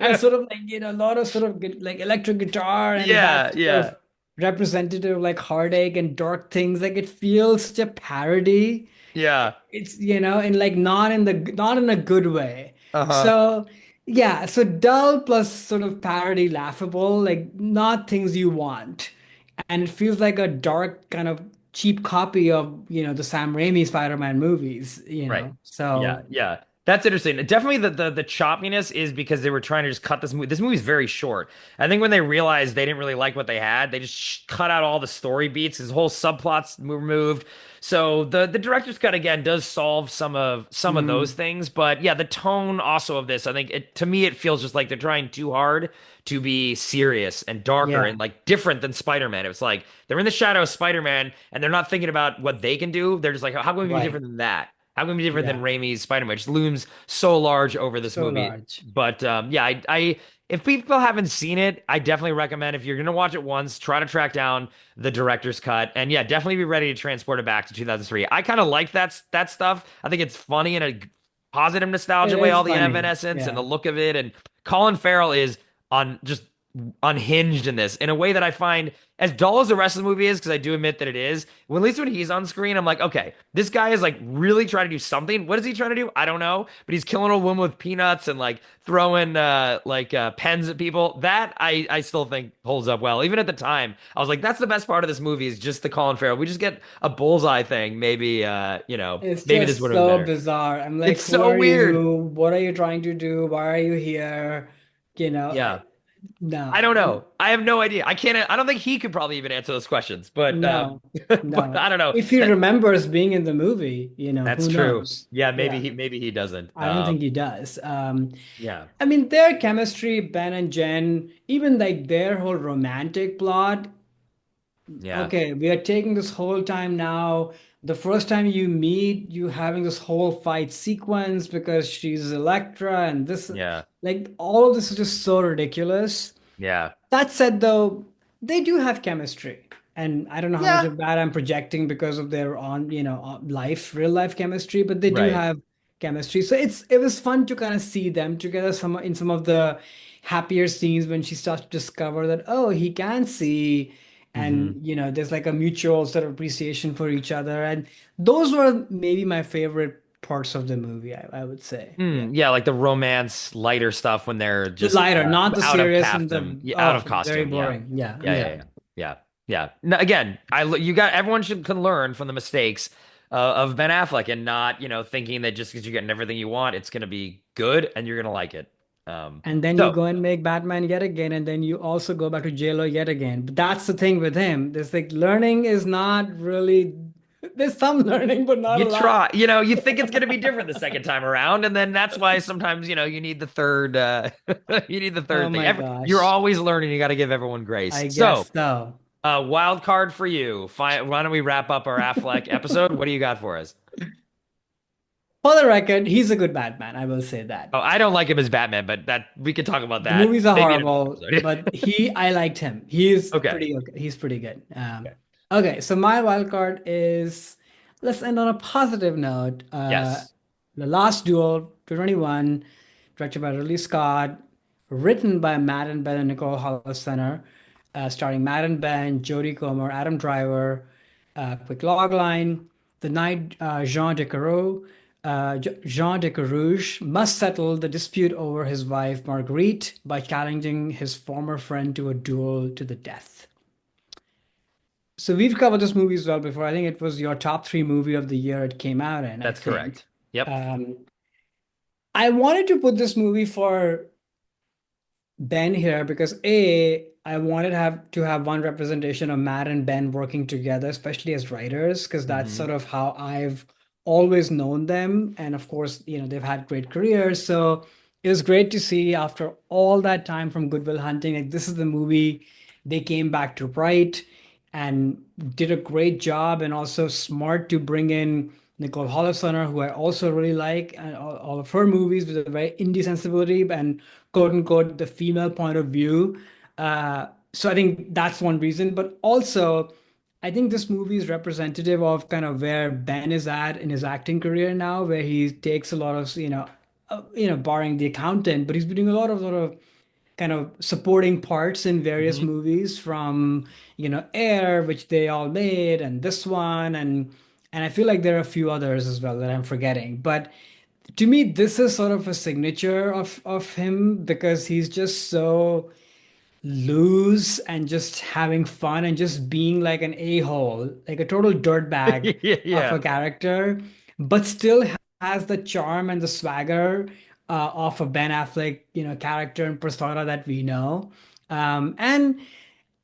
And sort of like, a lot of sort of like electric guitar and that Yeah, sort yeah. of representative like heartache and dark things. Like it feels such a parody. Yeah. It's, in like not in a good way. Uh-huh. So yeah, so dull plus sort of parody laughable, like not things you want. And it feels like a dark kind of cheap copy of, the Sam Raimi Spider-Man movies. Right. So Yeah, yeah. That's interesting. Definitely the choppiness is because they were trying to just cut this movie. This movie's very short. I think when they realized they didn't really like what they had, they just cut out all the story beats. His whole subplots were removed. So the director's cut again does solve some of those mm, things, but yeah, the tone also of this, I think to me it feels just like they're trying too hard to be serious and darker yeah, and like different than Spider-Man. It's like they're in the shadow of Spider-Man and they're not thinking about what they can do. They're just like, how can we be right. different than that? How can we be different than Yeah. Raimi's Spider-Man? It just looms so large over this So movie. large. But yeah, if people haven't seen it, I definitely recommend if you're gonna watch it once, try to track down the director's cut, and yeah, definitely be ready to transport it back to 2003. I kind of like that stuff. I think it's funny in a positive It nostalgia way, is all the funny. evanescence and the Yeah. look of it. And Colin Farrell is on just unhinged in this in a way that I find as dull as the rest of the movie is, because I do admit that it is. Well, at least when he's on screen, I'm like, okay, this guy is like really trying to do something. What is he trying to do? I don't know, but he's killing a woman with peanuts and like throwing pens at people. That I still think holds up well. Even at the time, I was like, that's the best part of this movie is just the Colin Farrell. We just get a bullseye thing. Maybe It's maybe this just would have been so better. bizarre. I'm like, It's who so are weird. you? What are you trying to do? Why are you here? You know, Yeah. No, I don't know. I have no idea. I can't. I don't think he could probably even answer those questions. But no, but no. I don't know. If he remembers being in the movie, That's who true. knows? Yeah, Yeah, maybe he doesn't. I don't think he does. Yeah, I mean, their chemistry, Ben and Jen, even like their whole romantic plot. yeah, Okay, we are taking this whole time now. The first time you meet, you having this whole fight sequence because she's Electra and this, yeah, like all of this is just so ridiculous. yeah, That said, though, they do have chemistry. And I don't know how much yeah. of that I'm projecting because of their real life chemistry, but they do Right. have chemistry. So it was fun to kind of see them together some of the happier scenes when she starts to discover that, oh, he can see. Hmm. And there's like a mutual sort of appreciation for each other. And those were maybe my favorite parts of the movie, I would say. Yeah. Yeah, like the romance, lighter stuff when they're The just lighter, not the out of serious and costume. the Yeah, out of oh, very costume. Yeah, boring. Yeah, yeah, yeah, yeah. yeah, yeah, yeah. No, again, you got everyone should can learn from the mistakes of Ben Affleck and not thinking that just because you're getting everything you want, it's gonna be good and you're gonna like it. And then you So go and make Batman yet again, and then you also go back to JLo yet again. But that's the thing with him. There's like learning is not really there's some learning, but not you a lot. try, you think it's gonna be different the second time around, and then that's why sometimes you need the third, you need the Oh third thing. my You're gosh. always learning. You got to give everyone grace. I So. guess so. Wild card for you. Why don't we wrap up our Affleck episode? What do you got for us? For the record, he's a good Batman. I will say that. Oh, I don't like him as Batman, but that we could talk about The that movies are maybe in another horrible, episode. but I liked him. He is Okay. pretty okay. He's pretty good. Okay. Okay, so my wild card is let's end on a positive note. Yes. The Last Duel, 2021, directed by Ridley Scott, written by Matt and Ben and Nicole Hollis-Center, starring Matt and Ben, Jodie Comer, Adam Driver. Quick logline: the night Jean de Carouge must settle the dispute over his wife Marguerite by challenging his former friend to a duel to the death. So we've covered this movie as well before. I think it was your top three movie of the year it came out in, I That's think. correct. Yep. Um, I wanted to put this movie for Ben here because I wanted to have one representation of Matt and Ben working together, especially as writers, because that's Hmm. sort of how I've always known them. And of course, they've had great careers. So it was great to see after all that time from Good Will Hunting, like this is the movie they came back to write and did a great job and also smart to bring in Nicole Holofcener, who I also really like, and all of her movies with a very indie sensibility and quote unquote the female point of view. So I think that's one reason, but also I think this movie is representative of kind of where Ben is at in his acting career now, where he takes a lot of barring the accountant, but he's been doing a lot of sort of kind of supporting parts in various Hmm. movies from Air, which they all made, and this one, and I feel like there are a few others as well that I'm forgetting. But to me, this is sort of a signature of him because he's just so loose and just having fun and just being like an a-hole, like a total dirtbag Yeah. of Yeah. a character, but still has the charm and the swagger of a Ben Affleck, character and persona that we know. And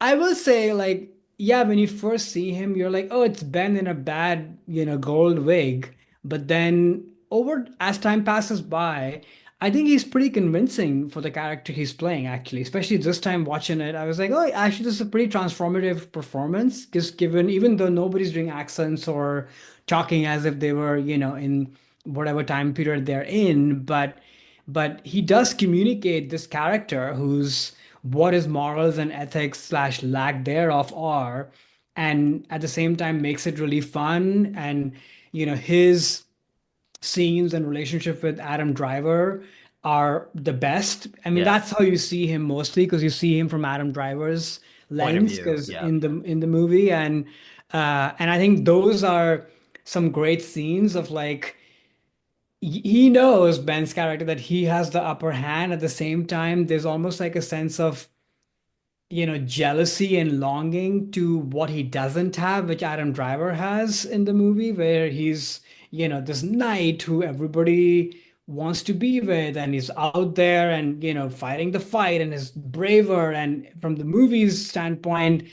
I will say, like, yeah, when you first see him, you're like, oh, it's Ben in a bad, gold wig. But then over as time passes by, I think he's pretty convincing for the character he's playing, actually. Especially this time watching it, I was like, oh, actually, this is a pretty transformative performance. Just given, even though nobody's doing accents or talking as if they were, in whatever time period they're in, but he does communicate this character who's what his morals and ethics slash lack thereof are, and at the same time makes it really fun. And his scenes and relationship with Adam Driver are the best. I mean, Yeah. that's how you see him mostly because you see him from Adam Driver's Point of lens view. because Yeah. in the movie. And I think those are some great scenes of like he knows Ben's character that he has the upper hand. At the same time, there's almost like a sense of jealousy and longing to what he doesn't have, which Adam Driver has in the movie, where he's this knight who everybody wants to be with, and he's out there and fighting the fight and is braver and from the movie's standpoint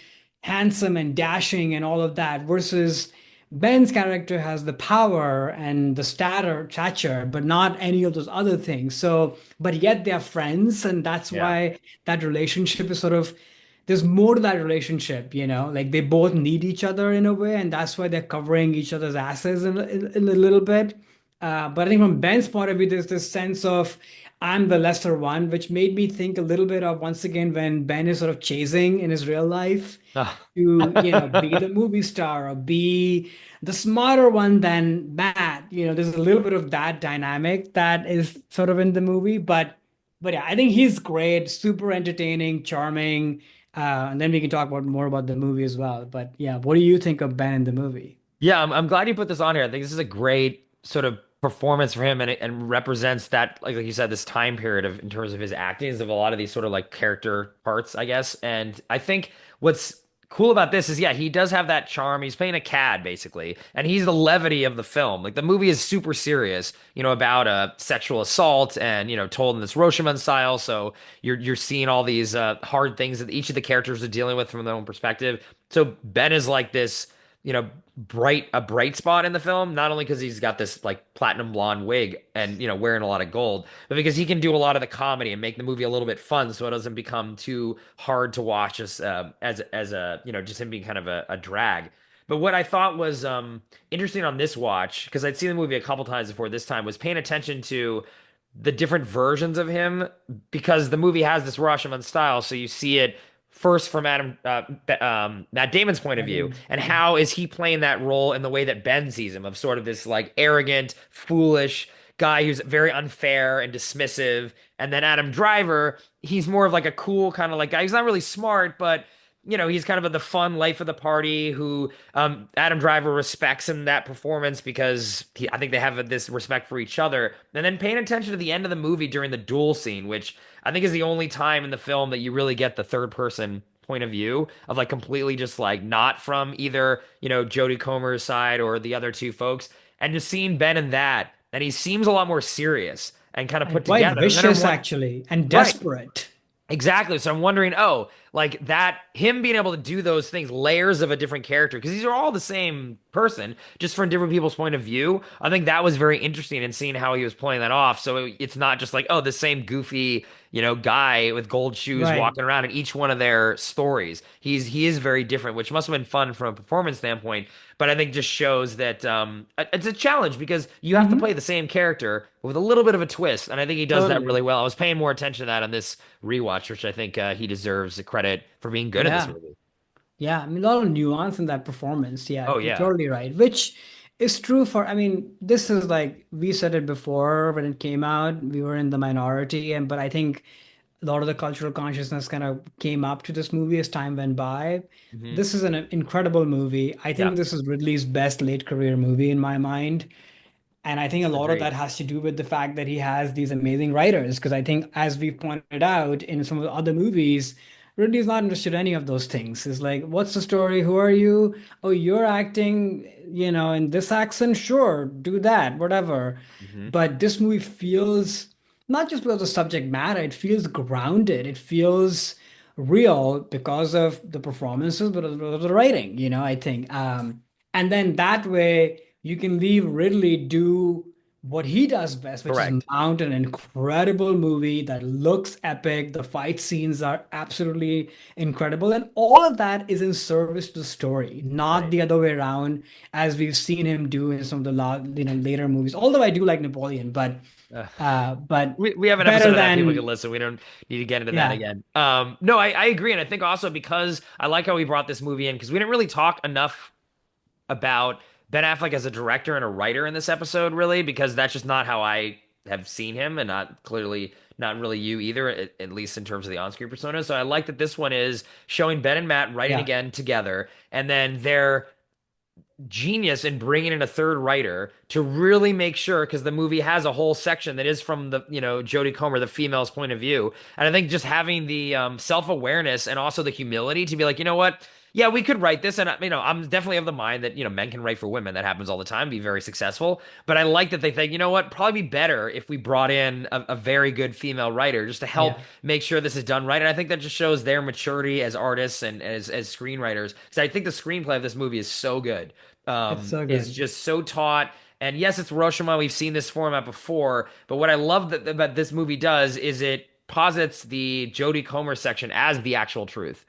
handsome and dashing and all of that, versus Ben's character has the power and the stature, but not any of those other things. So, but yet they're friends, and that's Yeah. why that relationship is sort of, there's more to that relationship, like they both need each other in a way, and that's why they're covering each other's asses in a little bit. But I think from Ben's point of view, there's this sense of I'm the lesser one, which made me think a little bit of once again when Ben is sort of chasing in his real life Ah. to, be the movie star or be the smarter one than Matt. There's a little bit of that dynamic that is sort of in the movie, but yeah, I think he's great, super entertaining, charming. And then we can talk about more about the movie as well. But yeah, what do you think of Ben in the movie? Yeah, I'm glad you put this on here. I think this is a great sort of performance for him, and it and represents that, like you said, this time period of in terms of his acting, of a lot of these sort of like character parts, I guess. And I think what's cool about this is, yeah, he does have that charm. He's playing a cad basically, and he's the levity of the film. Like the movie is super serious, about a sexual assault, and told in this Rashomon style. So you're seeing all these hard things that each of the characters are dealing with from their own perspective. So Ben is like this you know, bright spot in the film, not only because he's got this like platinum blonde wig and wearing a lot of gold, but because he can do a lot of the comedy and make the movie a little bit fun, so it doesn't become too hard to watch as a just him being kind of a drag. But what I thought was interesting on this watch, because I'd seen the movie a couple times before this time, was paying attention to the different versions of him, because the movie has this Rashomon style, so you see it first from Matt Damon's point of view, and how is he playing that role in the way that Ben sees him, of sort of this like arrogant, foolish guy who's very unfair and dismissive. And then Adam Driver, he's more of like a cool kind of like guy. He's not really smart, but he's kind of the fun life of the party who Adam Driver respects in that performance, because I think they have this respect for each other. And then paying attention to the end of the movie during the duel scene, which I think is the only time in the film that you really get the third person point of view of like completely just like not from either, Jodie Comer's side or the other two folks. And just seeing Ben in that, and he seems a lot more serious and kind of And put quite together. And then I'm vicious, actually, and right. desperate. Exactly. So I'm wondering, oh, like that, him being able to do those things, layers of a different character, because these are all the same person, just from different people's point of view. I think that was very interesting in seeing how he was playing that off. So it's not just like, oh, the same goofy, guy with gold shoes Right. walking around in each one of their stories. He is very different, which must have been fun from a performance standpoint. But I think just shows that it's a challenge, because you have to Hmm. play the same character with a little bit of a twist, and I think he does that really Totally. well. I was paying more attention to that on this rewatch, which I think he deserves the credit for being good in this Yeah. movie. Yeah. I mean, a lot of nuance in that performance. Yeah, Oh you're yeah. totally right. Which is true for, I mean, this is like we said it before when it came out, we were in the minority, and but I think a lot of the cultural consciousness kind of came up to this movie as time went by. Hmm. This is an incredible movie. I Yeah. think this is Ridley's best late career movie in my mind. And I think a lot of that Agreed. has to do with the fact that he has these amazing writers. Because I think, as we've pointed out in some of the other movies, Ridley's not interested in any of those things. It's like, what's the story? Who are you? Oh, you're acting, in this accent? Sure, do that, whatever. Hmm. But this movie feels, not just because of the subject matter, it feels grounded. It feels real because of the performances, but also the writing, I think. And then that way you can leave Ridley do what he does best, which is Correct. mount an incredible movie that looks epic. The fight scenes are absolutely incredible, and all of that is in service to the story, not Right. the other way around, as we've seen him do in some of the later movies. Although I do like Napoleon, Uh, but we have an better episode of that people can than listen. We don't need to get into that yeah. again. No, I agree, and I think also because I like how we brought this movie in, because we didn't really talk enough about Ben Affleck as a director and a writer in this episode, really, because that's just not how I have seen him, and not clearly not really you either, at least in terms of the on-screen persona. So I like that this one is showing Ben and Matt writing Yeah. again together, and then their genius in bringing in a third writer to really make sure, because the movie has a whole section that is from the Jodie Comer, the female's point of view. And I think just having the self-awareness and also the humility to be like, you know what, Yeah, we could write this, and I'm definitely of the mind that men can write for women. That happens all the time, be very successful. But I like that they think, you know what, probably be better if we brought in a very good female writer just to help Yeah, make sure this is done right. And I think that just shows their maturity as artists and as screenwriters. Because I think the screenplay of this movie is so good. it's so Is good. just so taut. And yes, it's Rashomon. We've seen this format before, but what I love that this movie does is it posits the Jodie Comer section as the actual truth.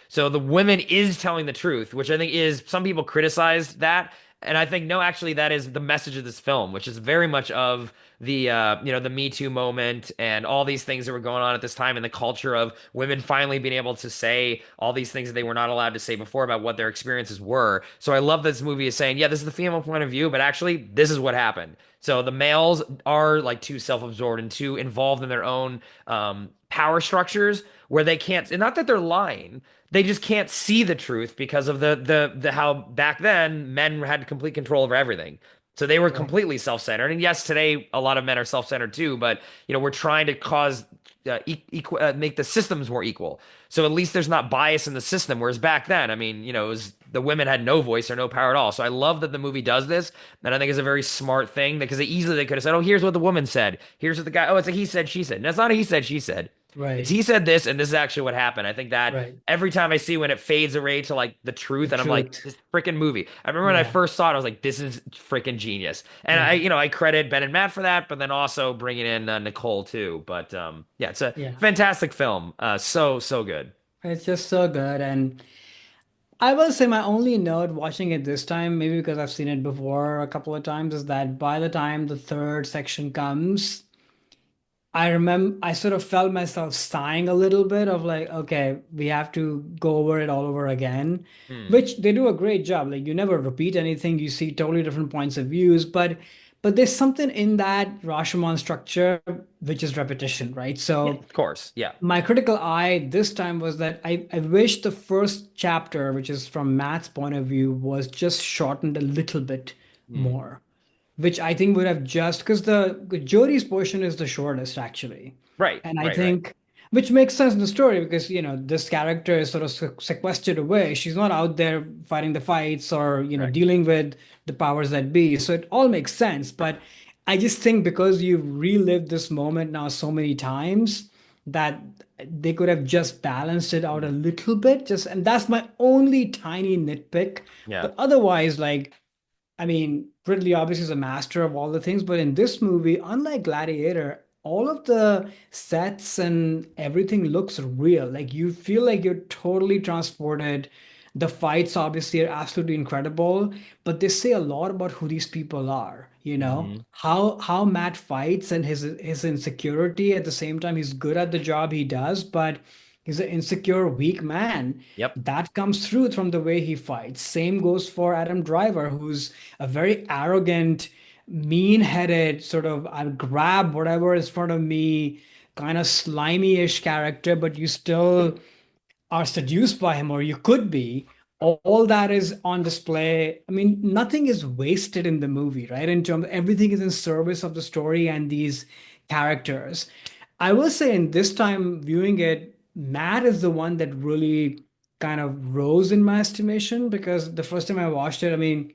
So the woman is telling the truth, which I think is some people criticize that, and I think no, actually that is the message of this film, which is very much of the the Me Too moment and all these things that were going on at this time in the culture of women finally being able to say all these things that they were not allowed to say before about what their experiences were. So I love this movie is saying, yeah, this is the female point of view, but actually this is what happened. So the males are like too self-absorbed and too involved in their own power structures where they can't, and not that they're lying, they just can't see the truth because of the how back then men had complete control over everything. So they were Right. completely self-centered. And yes, today a lot of men are self-centered too, but we're trying to cause make the systems more equal. So at least there's not bias in the system. Whereas back then, I mean, it was the women had no voice or no power at all. So I love that the movie does this, and I think it's a very smart thing because they could have said, "Oh, here's what the woman said. Here's what the guy. Oh, it's a he said, she said." And that's not a he said, she said. It's Right. he said this, and this is actually what happened. I think that Right. every time I see when it fades away to like the The truth, and I'm like, truth. this freaking movie. I remember when I Yeah. first saw it, I was like, this is freaking genius. And I, Yeah. you know, I credit Ben and Matt for that, but then also bringing in Nicole too. But yeah, it's a Yeah. fantastic film. So good. It's just so good. And I will say my only note watching it this time, maybe because I've seen it before a couple of times, is that by the time the third section comes, I remember I sort of felt myself sighing a little bit of like, okay, we have to go over it all over again, Hmm. which they do a great job. Like you never repeat anything, you see totally different points of views, but there's something in that Rashomon structure which is repetition, right? Yeah, So of course. Yeah. my critical eye this time was that I wish the first chapter, which is from Matt's point of view, was just shortened a little bit Hmm. more, which I think would have just because the Jody's portion is the shortest actually. Right. And I Right. think which makes sense in the story because this character is sort of sequestered away. She's not out there fighting the fights or Correct. dealing with the powers that be. So it all makes sense. But I just think because you've relived this moment now so many times that they could have just balanced it out a Hmm. little bit. Just and that's my only tiny nitpick. Yeah. But otherwise, like I mean, Ridley obviously is a master of all the things, but in this movie, unlike Gladiator, all of the sets and everything looks real. Like you feel like you're totally transported. The fights obviously are absolutely incredible, but they say a lot about who these people are, Hmm. How Matt fights and his insecurity at the same time he's good at the job he does, but he's an insecure, weak man Yep. that comes through from the way he fights. Same goes for Adam Driver, who's a very arrogant, mean-headed, sort of I'll grab whatever is in front of me, kind of slimy-ish character, but you still are seduced by him, or you could be. All that is on display. I mean, nothing is wasted in the movie, right? In terms, everything is in service of the story and these characters. I will say, in this time viewing it, Matt is the one that really kind of rose in my estimation because the first time I watched it, I mean,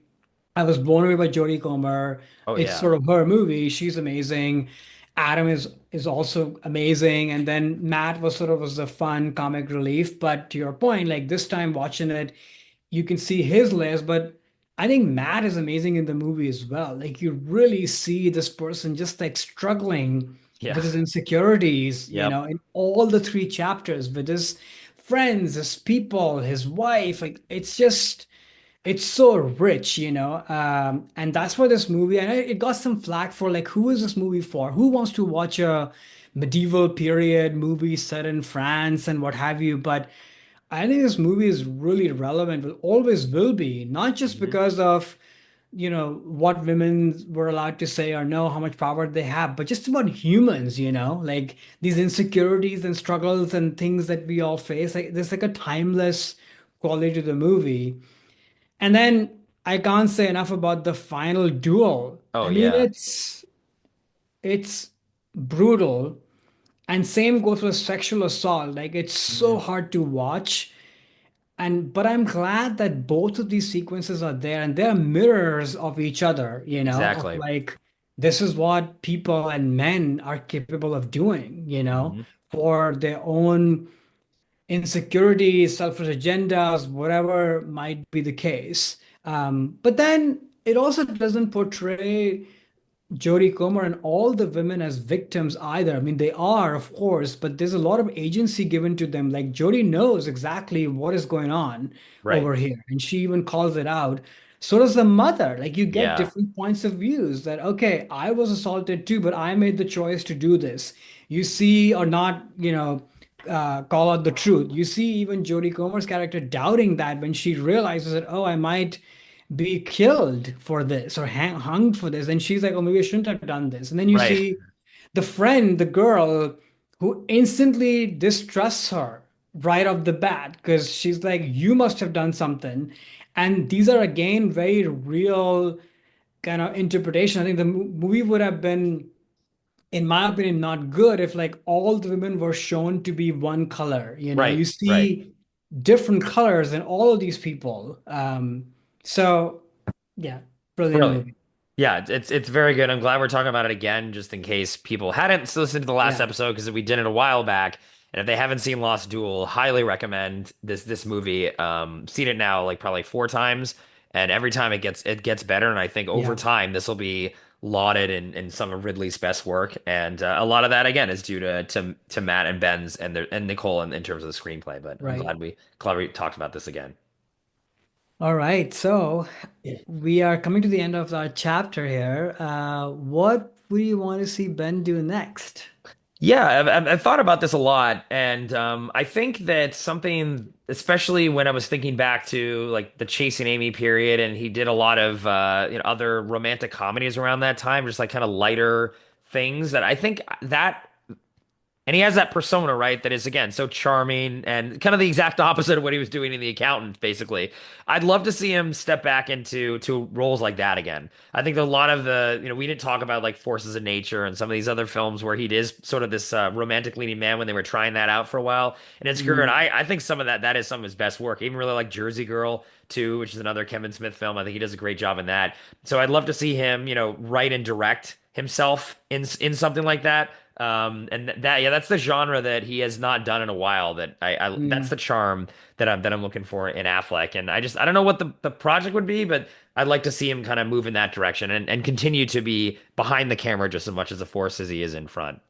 I was blown away by Jodie Comer. Oh It's yeah. sort of her movie. She's amazing. Adam is also amazing. And then Matt was the fun comic relief. But to your point, like this time watching it, you can see his layers, but I think Matt is amazing in the movie as well. Like you really see this person just like struggling Yeah. with his insecurities, Yep. in all the three chapters with his friends, his people, his wife. Like it's so rich, and that's why this movie, and it got some flack for like, who is this movie for? Who wants to watch a medieval period movie set in France and what have you? But I think this movie is really relevant, will always will be, not just Hmm. because of, what women were allowed to say or know, how much power they have, but just about humans, like these insecurities and struggles and things that we all face. Like there's like a timeless quality to the movie. And then I can't say enough about the final duel. Oh I mean, yeah. it's brutal. And same goes with sexual assault. Like it's so Hmm. hard to watch. And but I'm glad that both of these sequences are there and they're mirrors of each other, of Exactly. like this is what people and men are capable of doing, Hmm. for their own insecurities, selfish agendas, whatever might be the case. But then it also doesn't portray Jodie Comer and all the women as victims either. I mean, they are, of course, but there's a lot of agency given to them. Like Jodie knows exactly what is going on Right. over here, and she even calls it out. So does the mother. Like you get Yeah. different points of views that, okay, I was assaulted too, but I made the choice to do this. You see, or not, call out the truth. You see, even Jodie Comer's character doubting that when she realizes that, oh, I might be killed for this or hung for this. And she's like, oh, maybe I shouldn't have done this. And then you Right. see the friend, the girl, who instantly distrusts her right off the bat because she's like, you must have done something. And these are again very real kind of interpretation. I think the movie would have been, in my opinion, not good if like all the women were shown to be one color. Right. You Right. see different colors in all of these people. So yeah, brilliant Brilliant. movie. Yeah, it's very good. I'm glad we're talking about it again, just in case people hadn't listened to the last Yeah. episode because we did it a while back. And if they haven't seen Lost Duel, highly recommend this movie. Seen it now like probably four times, and every time it gets better. And I think over Yeah. time this will be lauded in some of Ridley's best work. And a lot of that again is due to Matt and Ben's and Nicole in terms of the screenplay. But I'm Right. glad we talked about this again. All right. So we are coming to the end of our chapter here. What would you want to see Ben do next? Yeah, I've thought about this a lot, and I think that something, especially when I was thinking back to like the Chasing Amy period, and he did a lot of other romantic comedies around that time, just like kind of lighter things that I think that and he has that persona, right? That is again so charming and kind of the exact opposite of what he was doing in The Accountant, basically. I'd love to see him step back into to roles like that again. I think that a lot of we didn't talk about like Forces of Nature and some of these other films where he is sort of this romantic leading man when they were trying that out for a while in his career. And Mm, I think some of that is some of his best work. I even really like Jersey Girl too, which is another Kevin Smith film. I think he does a great job in that. So I'd love to see him, write and direct himself in something like that. And yeah, that's the genre that he has not done in a while. That's mm. the charm that I'm looking for in Affleck. And I don't know what the project would be, but I'd like to see him kind of move in that direction and continue to be behind the camera just as much as the force as he is in front.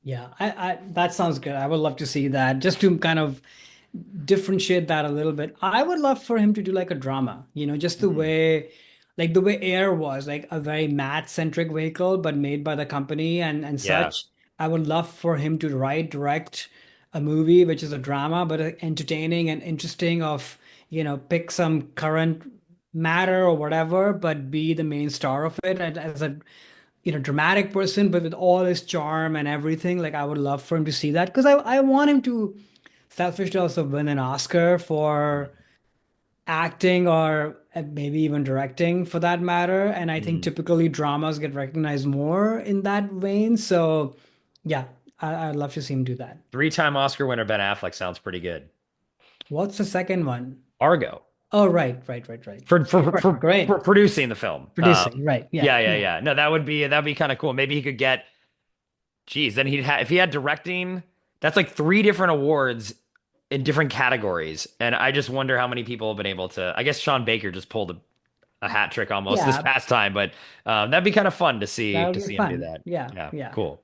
Yeah, I that sounds good. I would love to see that just to kind of differentiate that a little bit. I would love for him to do like a drama, just Mm, like the way Air was, like a very math-centric vehicle, but made by the company and yeah. such. I would love for him to write, direct a movie which is a drama, but entertaining and interesting of, pick some current matter or whatever, but be the main star of it and as a dramatic person, but with all his charm and everything. Like I would love for him to see that because I want him to selfishly also win an Oscar for acting or maybe even directing for that matter. And I think Mm. typically dramas get recognized more in that vein. So yeah, I'd love to see him do that. Three-time Oscar winner Ben Affleck sounds pretty good. What's the second one? Argo. Oh, right. for for Right, for, for great. producing the film. Producing, right. Yeah, yeah. Yeah. No, that'd be kind of cool. Maybe he could get, geez, then he'd have if he had directing, that's like three different awards in different categories. And I just wonder how many people have been able to. I guess Sean Baker just pulled a hat trick almost this Yeah, past time, but that'd be kind of fun that to would be see him do fun. that. Yeah, Yeah, yeah. cool.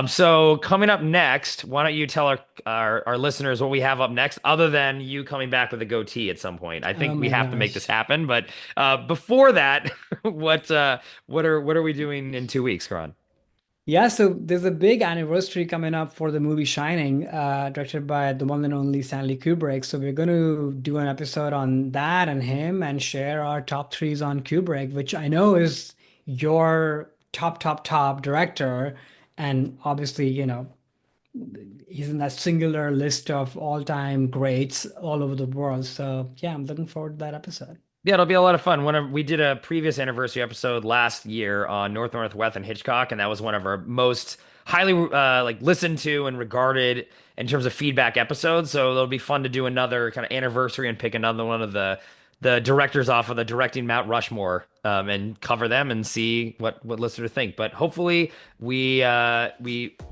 So coming up next, why don't you tell our listeners what we have up next, other than you coming back with a goatee at some point? I Oh think we my have to make this gosh. happen, but before that, what are we doing in 2 weeks, Karan? Yeah, so there's a big anniversary coming up for the movie Shining, directed by the one and only Stanley Kubrick. So we're going to do an episode on that and him and share our top threes on Kubrick, which I know is your top director. And obviously, he's in that singular list of all-time greats all over the world. So yeah, I'm looking forward to that episode. Yeah, it'll be a lot of fun. We did a previous anniversary episode last year on Northwest and Hitchcock, and that was one of our most highly like listened to and regarded in terms of feedback episodes. So it'll be fun to do another kind of anniversary and pick another one of the directors off of the directing Mount Rushmore, and cover them and see what listeners think. But hopefully we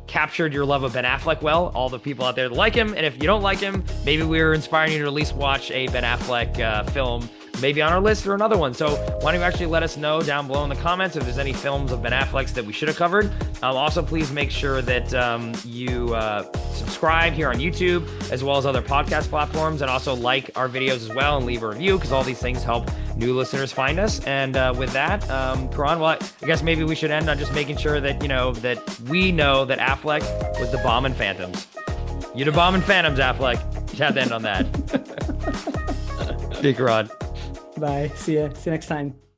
captured your love of Ben Affleck well, all the people out there that like him. And if you don't like him, maybe we were inspiring you to at least watch a Ben Affleck film, maybe on our list or another one. So why don't you actually let us know down below in the comments if there's any films of Ben Affleck's that we should have covered. Also, please make sure that you subscribe here on YouTube as well as other podcast platforms, and also like our videos as well and leave a review, because all these things help new listeners find us. And with that, Karan, well, I guess maybe we should end on just making sure that, that we know that Affleck was the bomb in Phantoms. You're the bomb in Phantoms, Affleck. You have to end on that. See you, Karan. Bye. See you next time.